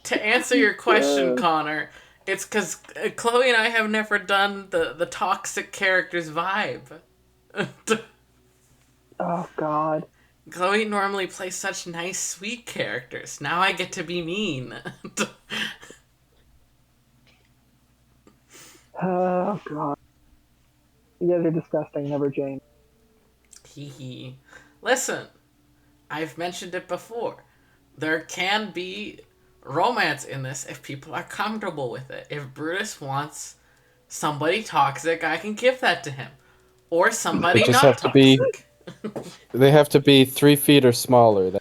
to answer your question, Connor, it's because Chloe and I have never done the toxic characters vibe. oh god. Chloe normally plays such nice, sweet characters. Now I get to be mean. Oh god. You guys are disgusting. Never change. Hee hee. Listen, I've mentioned it before. There can be romance in this if people are comfortable with it. If Brutus wants somebody toxic, I can give that to him. Or somebody They just not have to be- toxic. They have to be 3 feet or smaller.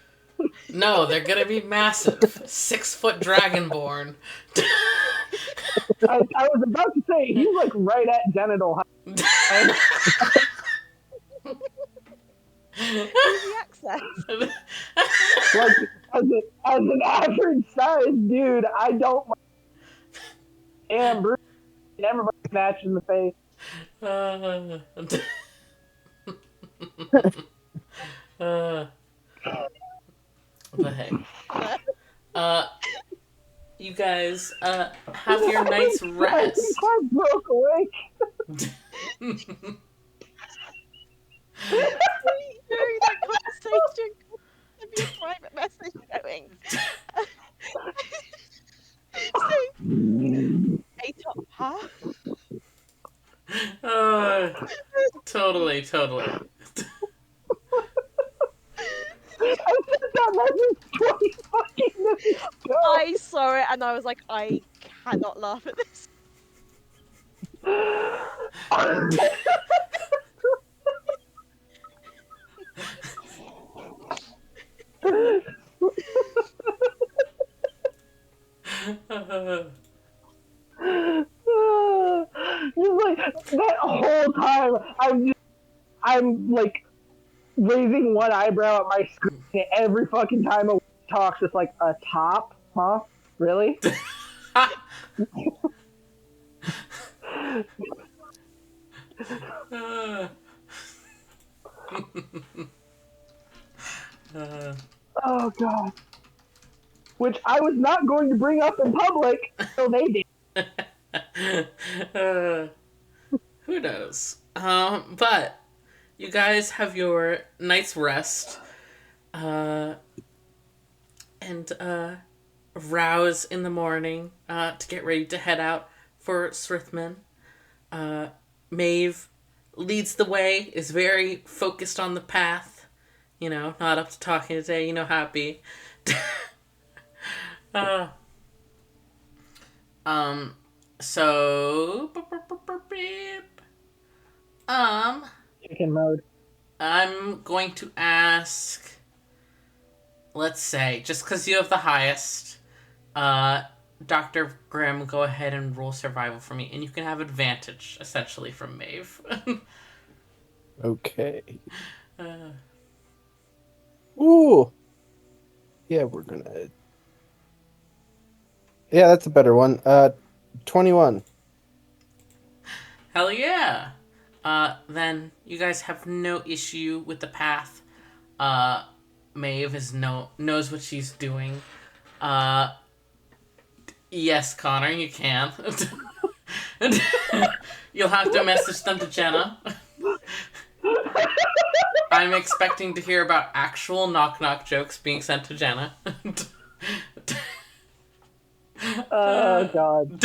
No, they're gonna be massive. 6-foot dragonborn. I was about to say, he's like right at genital height. Easy access. Like, as an average size dude, I don't mind. And Bruce, everybody snatched in the face. But hey. You guys, have your night's rest. I broke awake. During that conversation, there'd be a private message going. So, a top, huh? Totally. I sent that message 20 fucking minutes ago. I saw it and I was like, I cannot laugh at this. Just like that whole time, I'm like raising one eyebrow at my screen every fucking time a talks. It's like a top, huh? Really? Oh god. Which I was not going to bring up in public until they did. Who knows? But you guys have your night's rest, and rouse in the morning to get ready to head out for Srithman. Maeve leads the way, is very focused on the path. You know, not up to talking today. You know how it be. So Chicken mode. I'm going to ask, let's say, just because you have the highest, Dr. Grimm, go ahead and roll survival for me, and you can have advantage, essentially, from Maeve. Okay. Uh, Ooh. Yeah, we're gonna. Yeah, that's a better one. 21. hell yeah. Then you guys have no issue with the path. Uh, Maeve knows what she's doing. Uh, yes, Connor, you can. You'll have to message them to Jenna. I'm expecting to hear about actual knock knock jokes being sent to Jenna. Oh God.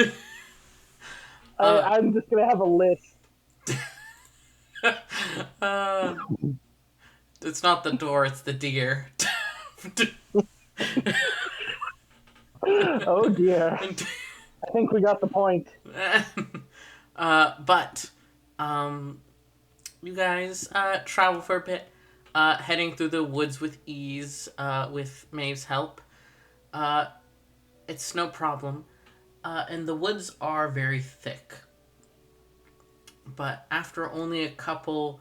I'm just gonna have a list. It's not the door, it's the deer. Oh dear. I think we got the point. But you guys travel for a bit, heading through the woods with ease, with Maeve's help. It's no problem. And the woods are very thick. But after only a couple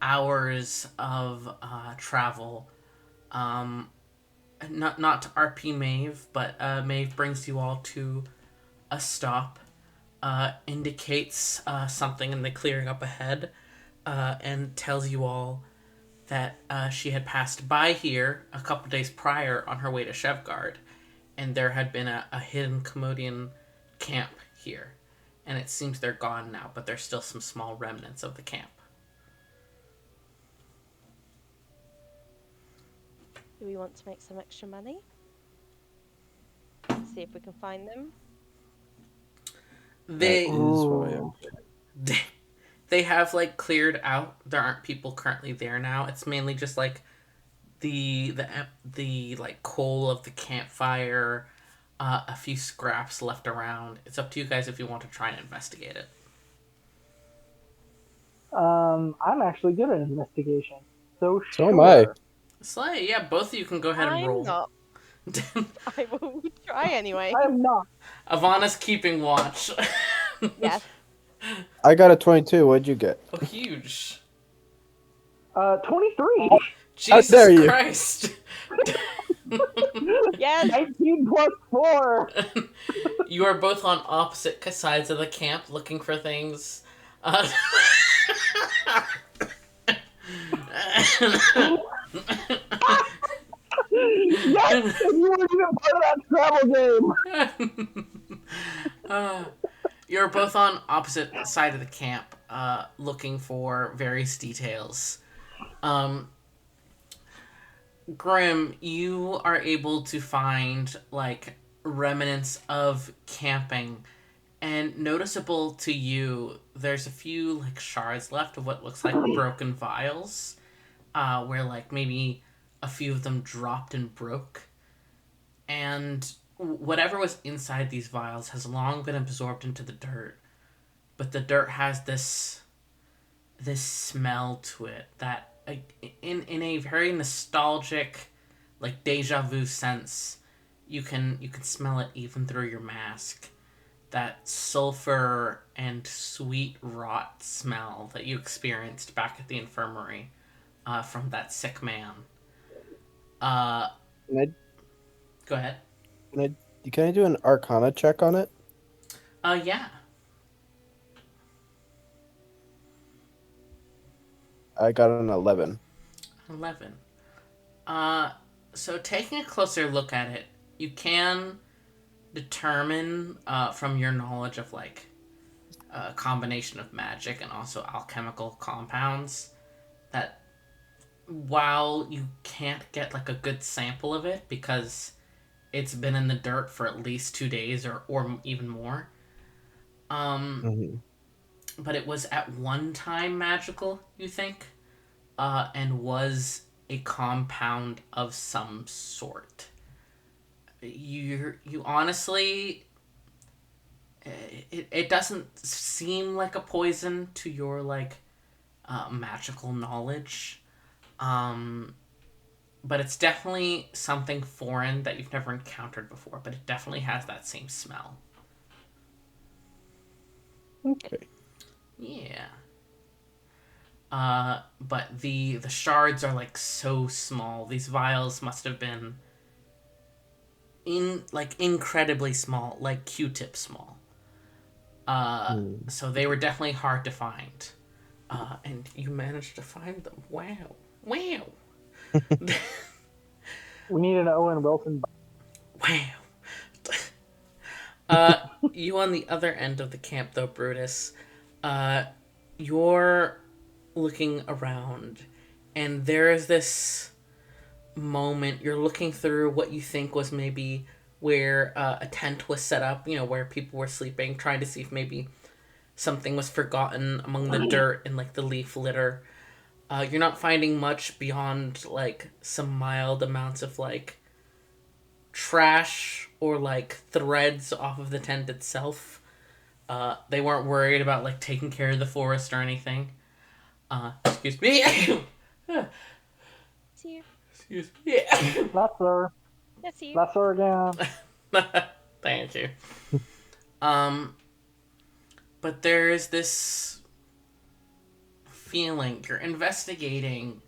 hours of travel, not to RP Maeve, but Maeve brings you all to a stop, indicates something in the clearing up ahead, and tells you all that she had passed by here a couple days prior on her way to Shevgard, and there had been a hidden Commodian camp here. And it seems they're gone now, but there's still some small remnants of the camp. Do we want to make some extra money? See if we can find them. They That is why I'm- they have like cleared out. There aren't people currently there now. It's mainly just like the like coal of the campfire, a few scraps left around. It's up to you guys if you want to try and investigate it. I'm actually good at investigation. So So am I. sure. Slay, yeah, both of you can go ahead and I'm roll. not. I will try anyway. I am not. Ivana's keeping watch. Yes. I got a 22. What'd you get? Oh, huge. 23. Jesus dare you. Christ. Yes. 19 plus 4. You are both on opposite sides of the camp looking for things. Yes, and you weren't even part of that travel game. You're both on opposite side of the camp, looking for various details. Grimm, you are able to find like remnants of camping, and noticeable to you, there's a few like shards left of what looks like broken vials, where like maybe a few of them dropped and broke, and whatever was inside these vials has long been absorbed into the dirt, but the dirt has this smell to it that in a very nostalgic, like deja vu sense, you can smell it even through your mask. That sulfur and sweet rot smell that you experienced back at the infirmary, from that sick man. Can I, Go ahead. can I do an Arcana check on it? Yeah. I got an 11. 11. So taking a closer look at it, you can determine, from your knowledge of like a combination of magic and also alchemical compounds, that while you can't get like a good sample of it because it's been in the dirt for at least 2 days or even more, but it was at one time magical, you think, and was a compound of some sort. You honestly, it doesn't seem like a poison to your like magical knowledge, but it's definitely something foreign that you've never encountered before. But it definitely has that same smell. Okay. Yeah. But the shards are like so small. These vials must have been incredibly small, like Q-tip small. So they were definitely hard to find. And you managed to find them. Wow. Wow. We need an Owen Wilson. Wow. You on the other end of the camp, though, Brutus, you're looking around, and there is this moment. You're looking through what you think was maybe where a tent was set up, where people were sleeping, trying to see if maybe something was forgotten among the dirt and like the leaf litter. You're not finding much beyond like some mild amounts of like trash or like threads off of the tent itself. They weren't worried about like taking care of the forest or anything. Excuse me. See you. Excuse me. That's her. That's you. That's her again. Thank you. But there is this feeling you're investigating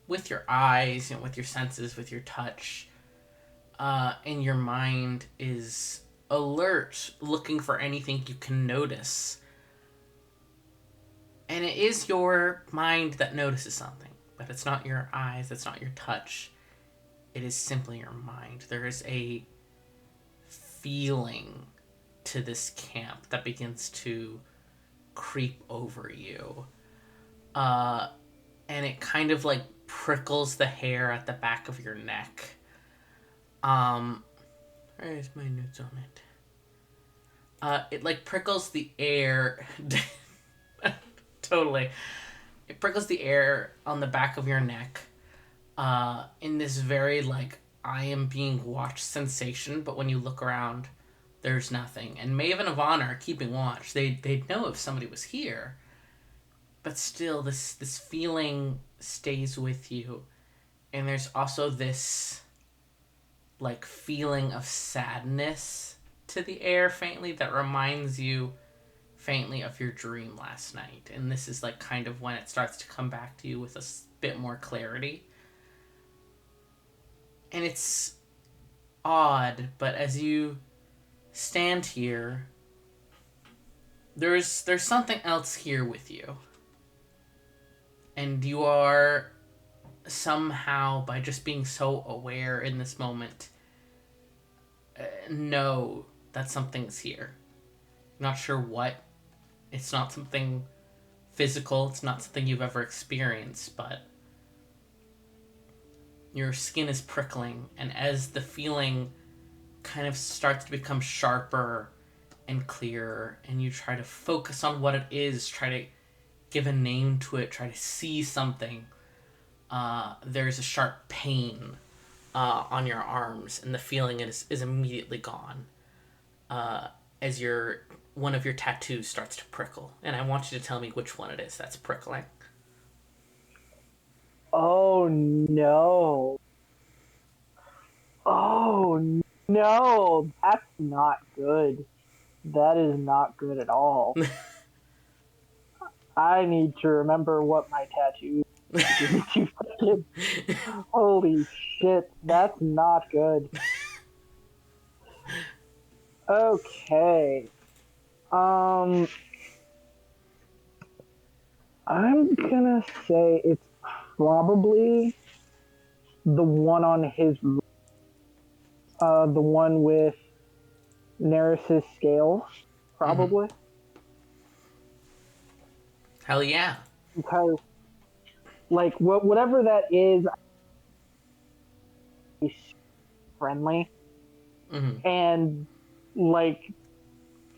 with your eyes, with your senses, with your touch, and your mind is alert, looking for anything you can notice. And it is your mind that notices something, but it's not your eyes, it's not your touch. It is simply your mind. There is a feeling to this camp that begins to creep over you. And it kind of like prickles the hair at the back of your neck. Where's my notes on it? It like prickles the air. Totally. It prickles the air on the back of your neck. In this very like I am being watched sensation, but when you look around, there's nothing. And Maeve and Evanna are keeping watch. They'd know if somebody was here. But still, this feeling stays with you. And there's also this like feeling of sadness to the air faintly that reminds you faintly of your dream last night. And this is like kind of when it starts to come back to you with a bit more clarity. And it's odd, but as you stand here, there's something else here with you. And you are somehow, by just being so aware in this moment, know that something's here. Not sure what. It's not something physical. It's not something you've ever experienced, but your skin is prickling, and as the feeling kind of starts to become sharper and clearer, and you try to focus on what it is, try to give a name to it, try to see something, there's a sharp pain on your arms, and the feeling is immediately gone as one of your tattoos starts to prickle. And I want you to tell me which one it is that's prickling. Oh no. Oh no. That's not good. That is not good at all. I need to remember what my tattoo is. Holy shit, that's not good. Okay. I'm gonna say it's probably the one on his, the one with Neris's scales, probably. Mm-hmm. Hell yeah. Because, like, whatever that is, is friendly. Mm-hmm. And, like,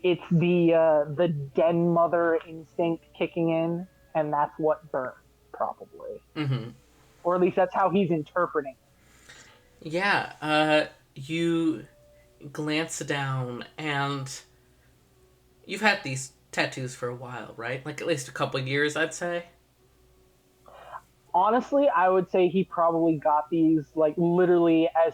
it's the den mother instinct kicking in, and that's what burns, probably. Mm-hmm. Or at least that's how he's interpreting it. Yeah, you glance down, and you've had these tattoos for a while, right? Like at least a couple years, I'd say. Honestly, I would say he probably got these, like, literally as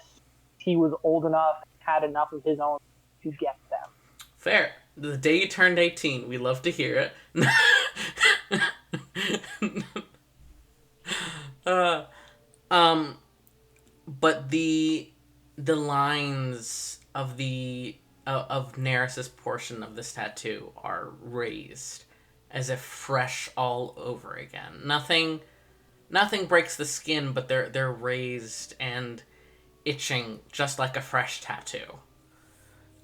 he was old enough, had enough of his own to get them. Fair. The day you turned 18, we love to hear it. Uh, um, but the lines of the of Neris's portion of this tattoo are raised as if fresh all over again. Nothing breaks the skin, but they're raised and itching just like a fresh tattoo.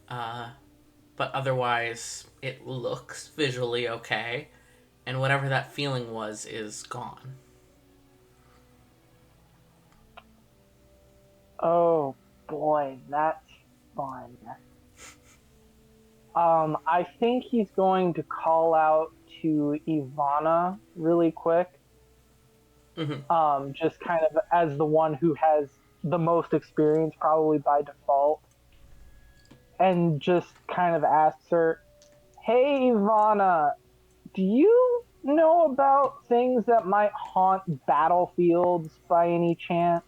But otherwise, it looks visually okay, and whatever that feeling was is gone. Oh boy, that's fun. I think he's going to call out to Evanna really quick. Mm-hmm. Just kind of as the one who has the most experience, probably by default, and just kind of asks her, "Hey, Evanna, do you know about things that might haunt battlefields by any chance?"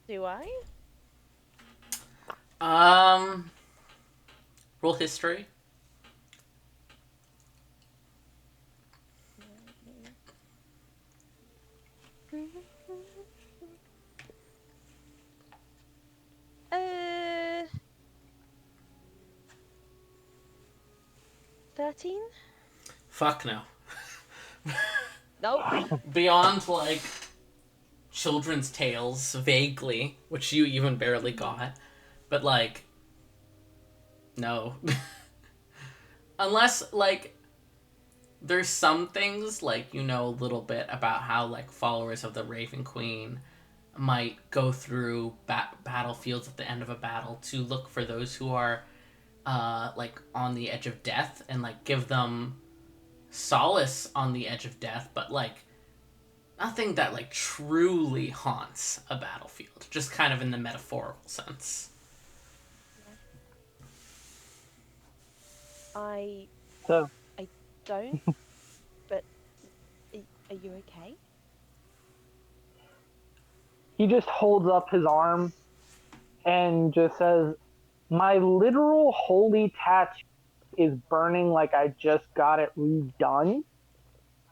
Do I? Um, roll history. Uh, 13? Fuck no. Nope. Beyond like children's tales, vaguely, which you even barely got, but like, no. Unless like there's some things like you know a little bit about how like followers of the Raven Queen might go through battlefields at the end of a battle to look for those who are like on the edge of death and like give them solace on the edge of death, but like nothing that like truly haunts a battlefield, just kind of in the metaphorical sense. I So I don't, but are you okay? he just holds up his arm and just says, "My literal holy tattoo is burning like I just got it redone.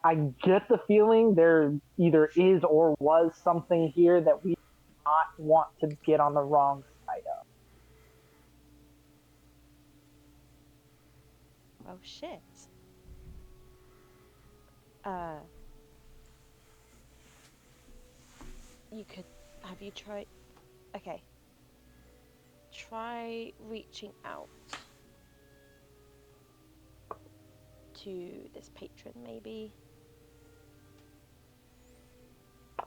I get the feeling there either is or was something here that we do not want to get on the wrong side of." Oh shit. Uh, you could have you tried? Okay. Try reaching out to this patron, maybe.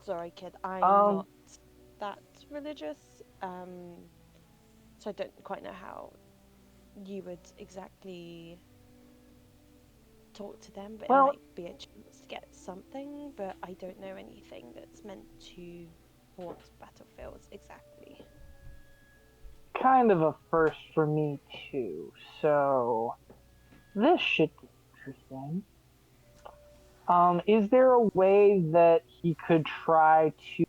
Sorry, kid, I'm Um, not that religious, so I don't quite know how you would exactly talk to them, but it well, might be a chance to get something, but I don't know anything that's meant to haunt battlefields exactly. kind of a first for me too. So this should be interesting. Is there a way that he could try to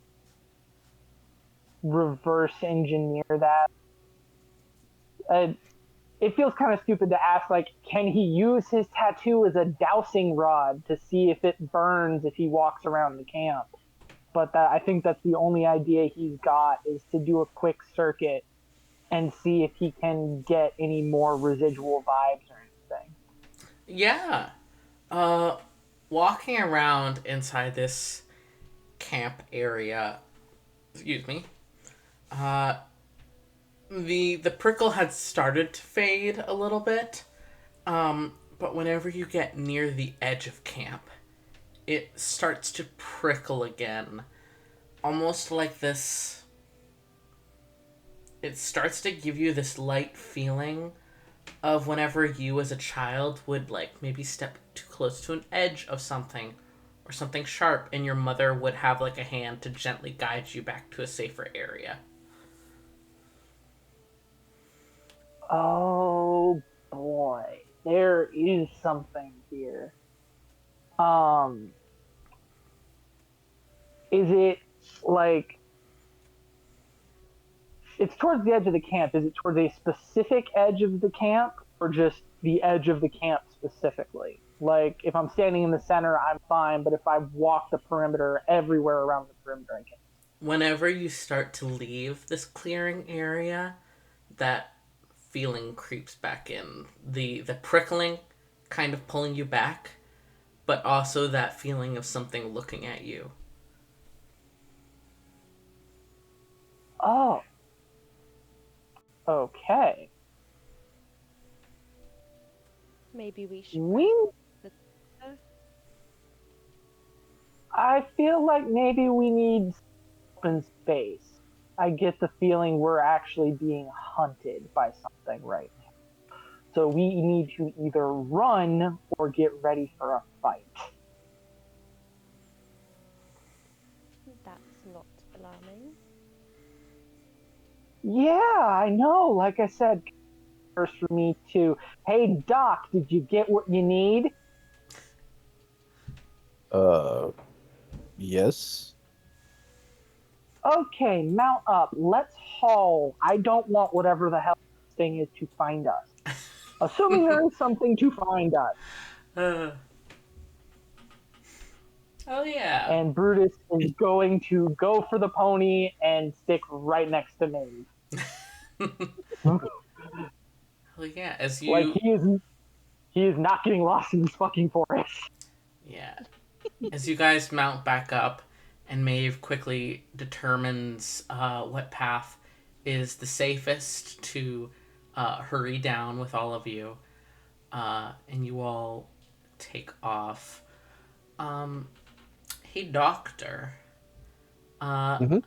reverse engineer that? Uh, it feels kind of stupid to ask, like, can he use his tattoo as a dowsing rod to see if it burns if he walks around the camp? But I think that's the only idea he's got is to do a quick circuit and see if he can get any more residual vibes or anything. Yeah. Uh, walking around inside this camp area, excuse me, uh, the prickle had started to fade a little bit, but whenever you get near the edge of camp, it starts to prickle again, almost like this. It starts to give you this light feeling of whenever you as a child would like maybe step too close to an edge of something or something sharp and your mother would have like a hand to gently guide you back to a safer area. Oh boy, there is something here. Um, is it like it's towards the edge of the camp? Is it towards a specific edge of the camp, or just the edge of the camp specifically? Like, if I'm standing in the center, I'm fine, but if I walk the perimeter, everywhere around the perimeter, I can. Whenever you start to leave this clearing area, that feeling creeps back in. The prickling kind of pulling you back, but also that feeling of something looking at you. Oh. Okay. Maybe we should. We. I feel like maybe we need open space. I get the feeling we're actually being hunted by something right now. So we need to either run or get ready for a fight. That's not alarming. Yeah, I know. Like I said, first for me too. Hey, Doc, did you get what you need? Yes. Okay, mount up. Let's haul. I don't want whatever the hell this thing is to find us. Assuming there is something to find us. Oh yeah. And Brutus is going to go for the pony and stick right next to Maeve. Well, yeah. As you Like he is not getting lost in this fucking forest. Yeah. As you guys mount back up, and Maeve quickly determines what path is the safest to hurry down with all of you, and you all take off. Hey, Doctor. Mhm.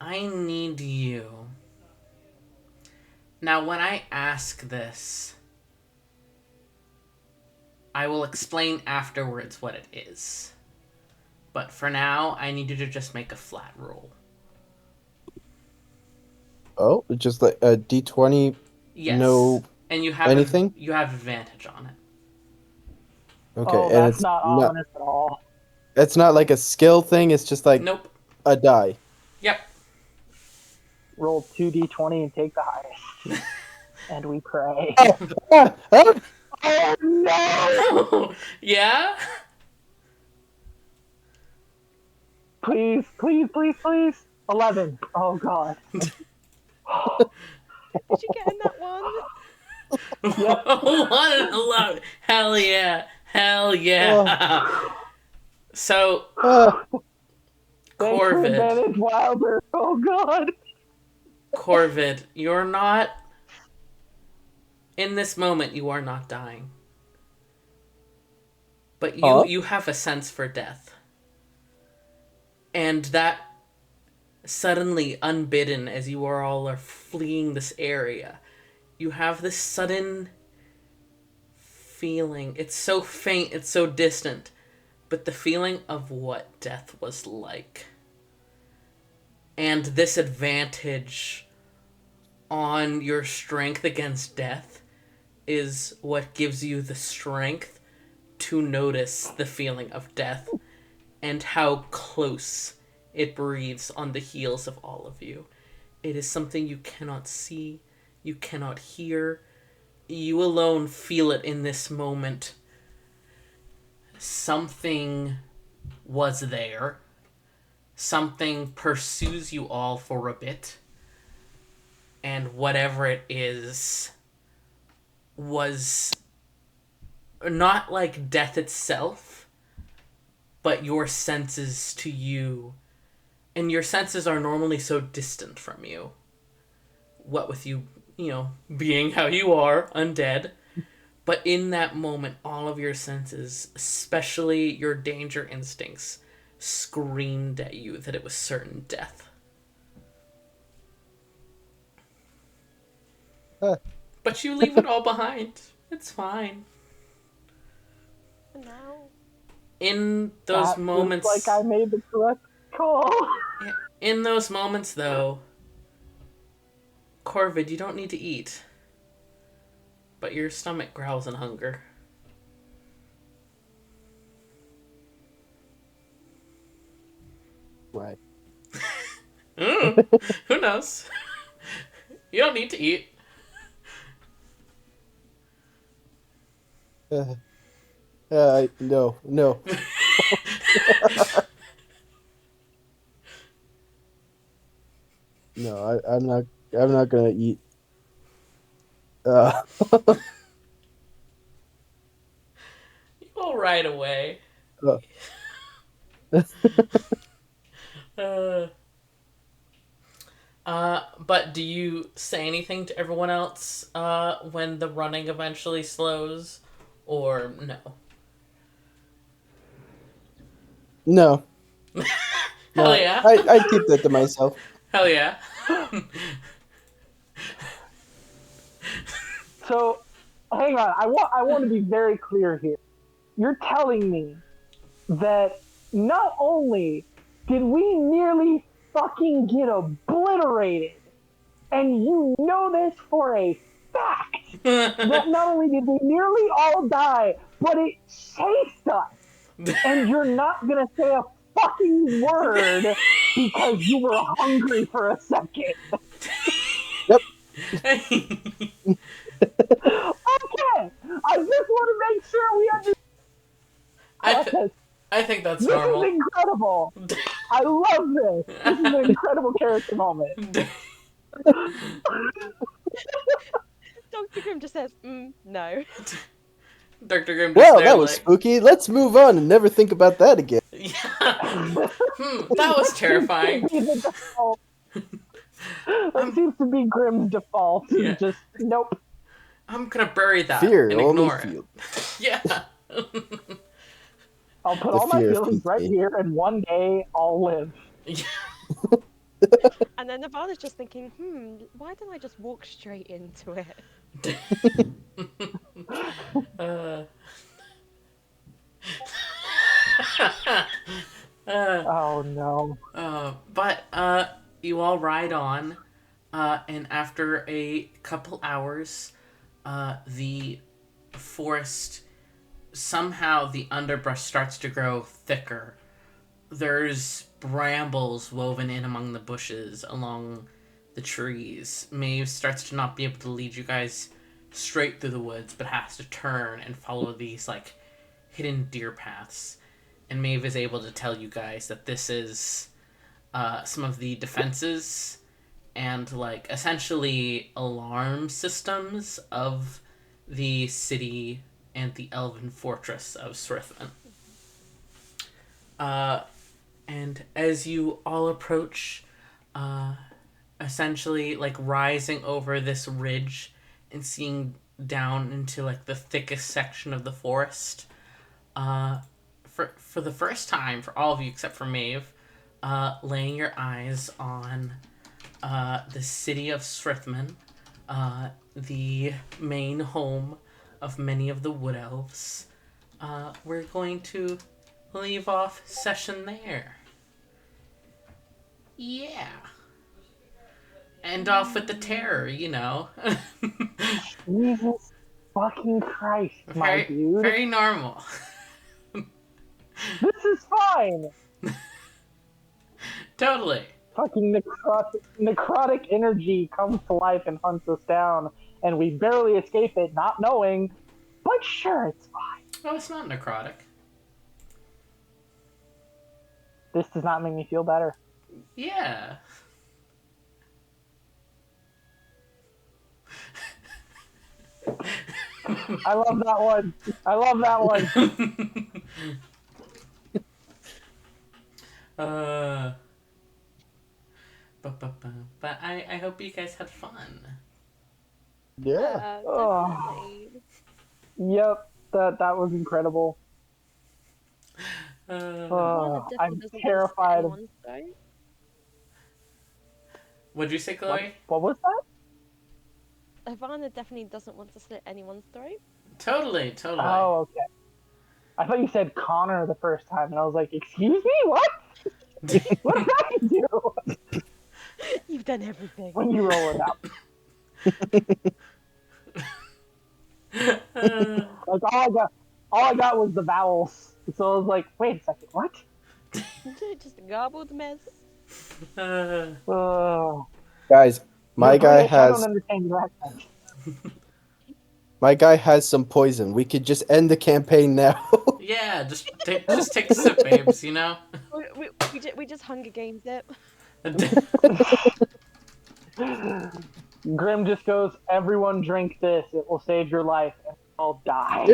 I need you. Now, when I ask this, I will explain afterwards what it is. But for now, I need you to just make a flat roll. Oh, just like a D20. Yes. No. And you have Anything? you have advantage on it. Okay, Oh, and that's it's not not. honest at all. It's not like a skill thing. It's just like Nope. a die. Yep. Roll 2d20 and take the highest. And we pray. Oh no! Yeah? Please, please, please, please. 11. Oh god. Did you get in that one? Yep. 1 and 11. Hell yeah. Hell yeah. So, Thanks for Corvid. advantage, Wilder. Oh god. Corvid, you're not... In this moment, you are not dying. But you have a sense for death. And that suddenly, unbidden, as you are all are fleeing this area, you have this sudden feeling. It's so faint, it's so distant, but the feeling of what death was like. And this advantage on your strength against death is what gives you the strength to notice the feeling of death and how close it breathes on the heels of all of you. It is something you cannot see, you cannot hear. You alone feel it in this moment. Something was there. Something pursues you all for a bit. And whatever it is was not like death itself, but your senses to you. And your senses are normally so distant from you. What with you, being how you are, undead. But in that moment, all of your senses, especially your danger instincts, screamed at you that it was certain death. But you leave it all behind. It's fine. No. In those moments... Looks like I made the correct call. In those moments, though, Corvid, you don't need to eat. But your stomach growls in hunger. Why? Who knows? You don't need to eat. No. No, I'm not. I'm not gonna eat. Uh, You'll right away. uh, Uh, but do you say anything to everyone else when the running eventually slows, or no? no. Hell No. yeah! I keep that to myself. Hell yeah! So, hang on. I want to be very clear here. You're telling me that not only did we nearly fucking get obliterated, and you know this for a fact, that not only did we nearly all die, but it chased us, and you're not gonna say a fucking word because you were hungry for a second. Yep. Okay, I just want to make sure we understand. I think that's This normal. is incredible. I love this. This is an incredible character moment. Dr. Grimm just says, no. Dr. Grimm just Well, there that was like, spooky. Let's move on and never think about that again. yeah. That was terrifying. That seems to be Grimm's default. Yeah. Just nope. I'm gonna bury that Fear and only ignore feel. it. Yeah. I'll put The all my fear feelings feeds right me. here, and one day I'll live. Yeah. And then Evanna's just thinking, why don't I just walk straight into it? uh, Oh no. but you all ride on, and after a couple hours, the forest, somehow the underbrush starts to grow thicker. There's brambles woven in among the bushes along the trees. Maeve starts to not be able to lead you guys straight through the woods, but has to turn and follow these like hidden deer paths. And Maeve is able to tell you guys that this is some of the defenses and like essentially alarm systems of the city and the elven fortress of Srithman. And as you all approach, essentially like rising over this ridge and seeing down into like the thickest section of the forest, for the first time for all of you except for Maeve, laying your eyes on the city of Srithman, the main home of many of the wood elves. We're going to leave off session there. Yeah. End off with the terror, you know. Jesus fucking Christ, my dude. Very normal. This is fine. Totally. Fucking necrotic energy comes to life and hunts us down, and we barely escape it, not knowing. But sure, it's fine. Oh, it's not necrotic. This does not make me feel better. Yeah. I love that one. I love that one. But I hope you guys had fun. Yeah. Definitely. Yep, that was incredible. Evanna definitely I'm doesn't terrified. want to slit anyone's throat. What'd you say, Chloe? What was that? Evanna definitely doesn't want to slit anyone's throat. Totally. Oh, okay. I thought you said Connor the first time, and I was like, excuse me, what? What did I do? You've done everything. When you roll it out. Like all I got was the vowels. So I was like, wait a second, what? Just a garbled mess. Guys, my guy British, I has don't understand your accent. My guy has some poison. We could just end the campaign now. Yeah, just take a sip, babes. You know. We just Hunger Games it. Grimm just goes, everyone drink this. It will save your life, and I'll die.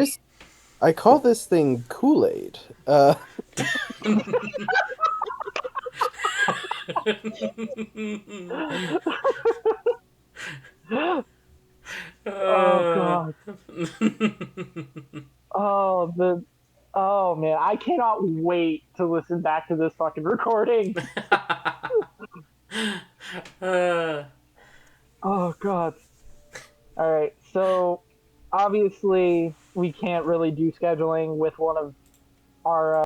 I call this thing Kool-Aid. Oh god. Oh man, I cannot wait to listen back to this fucking recording. Oh god. All right, so obviously we can't really do scheduling with one of our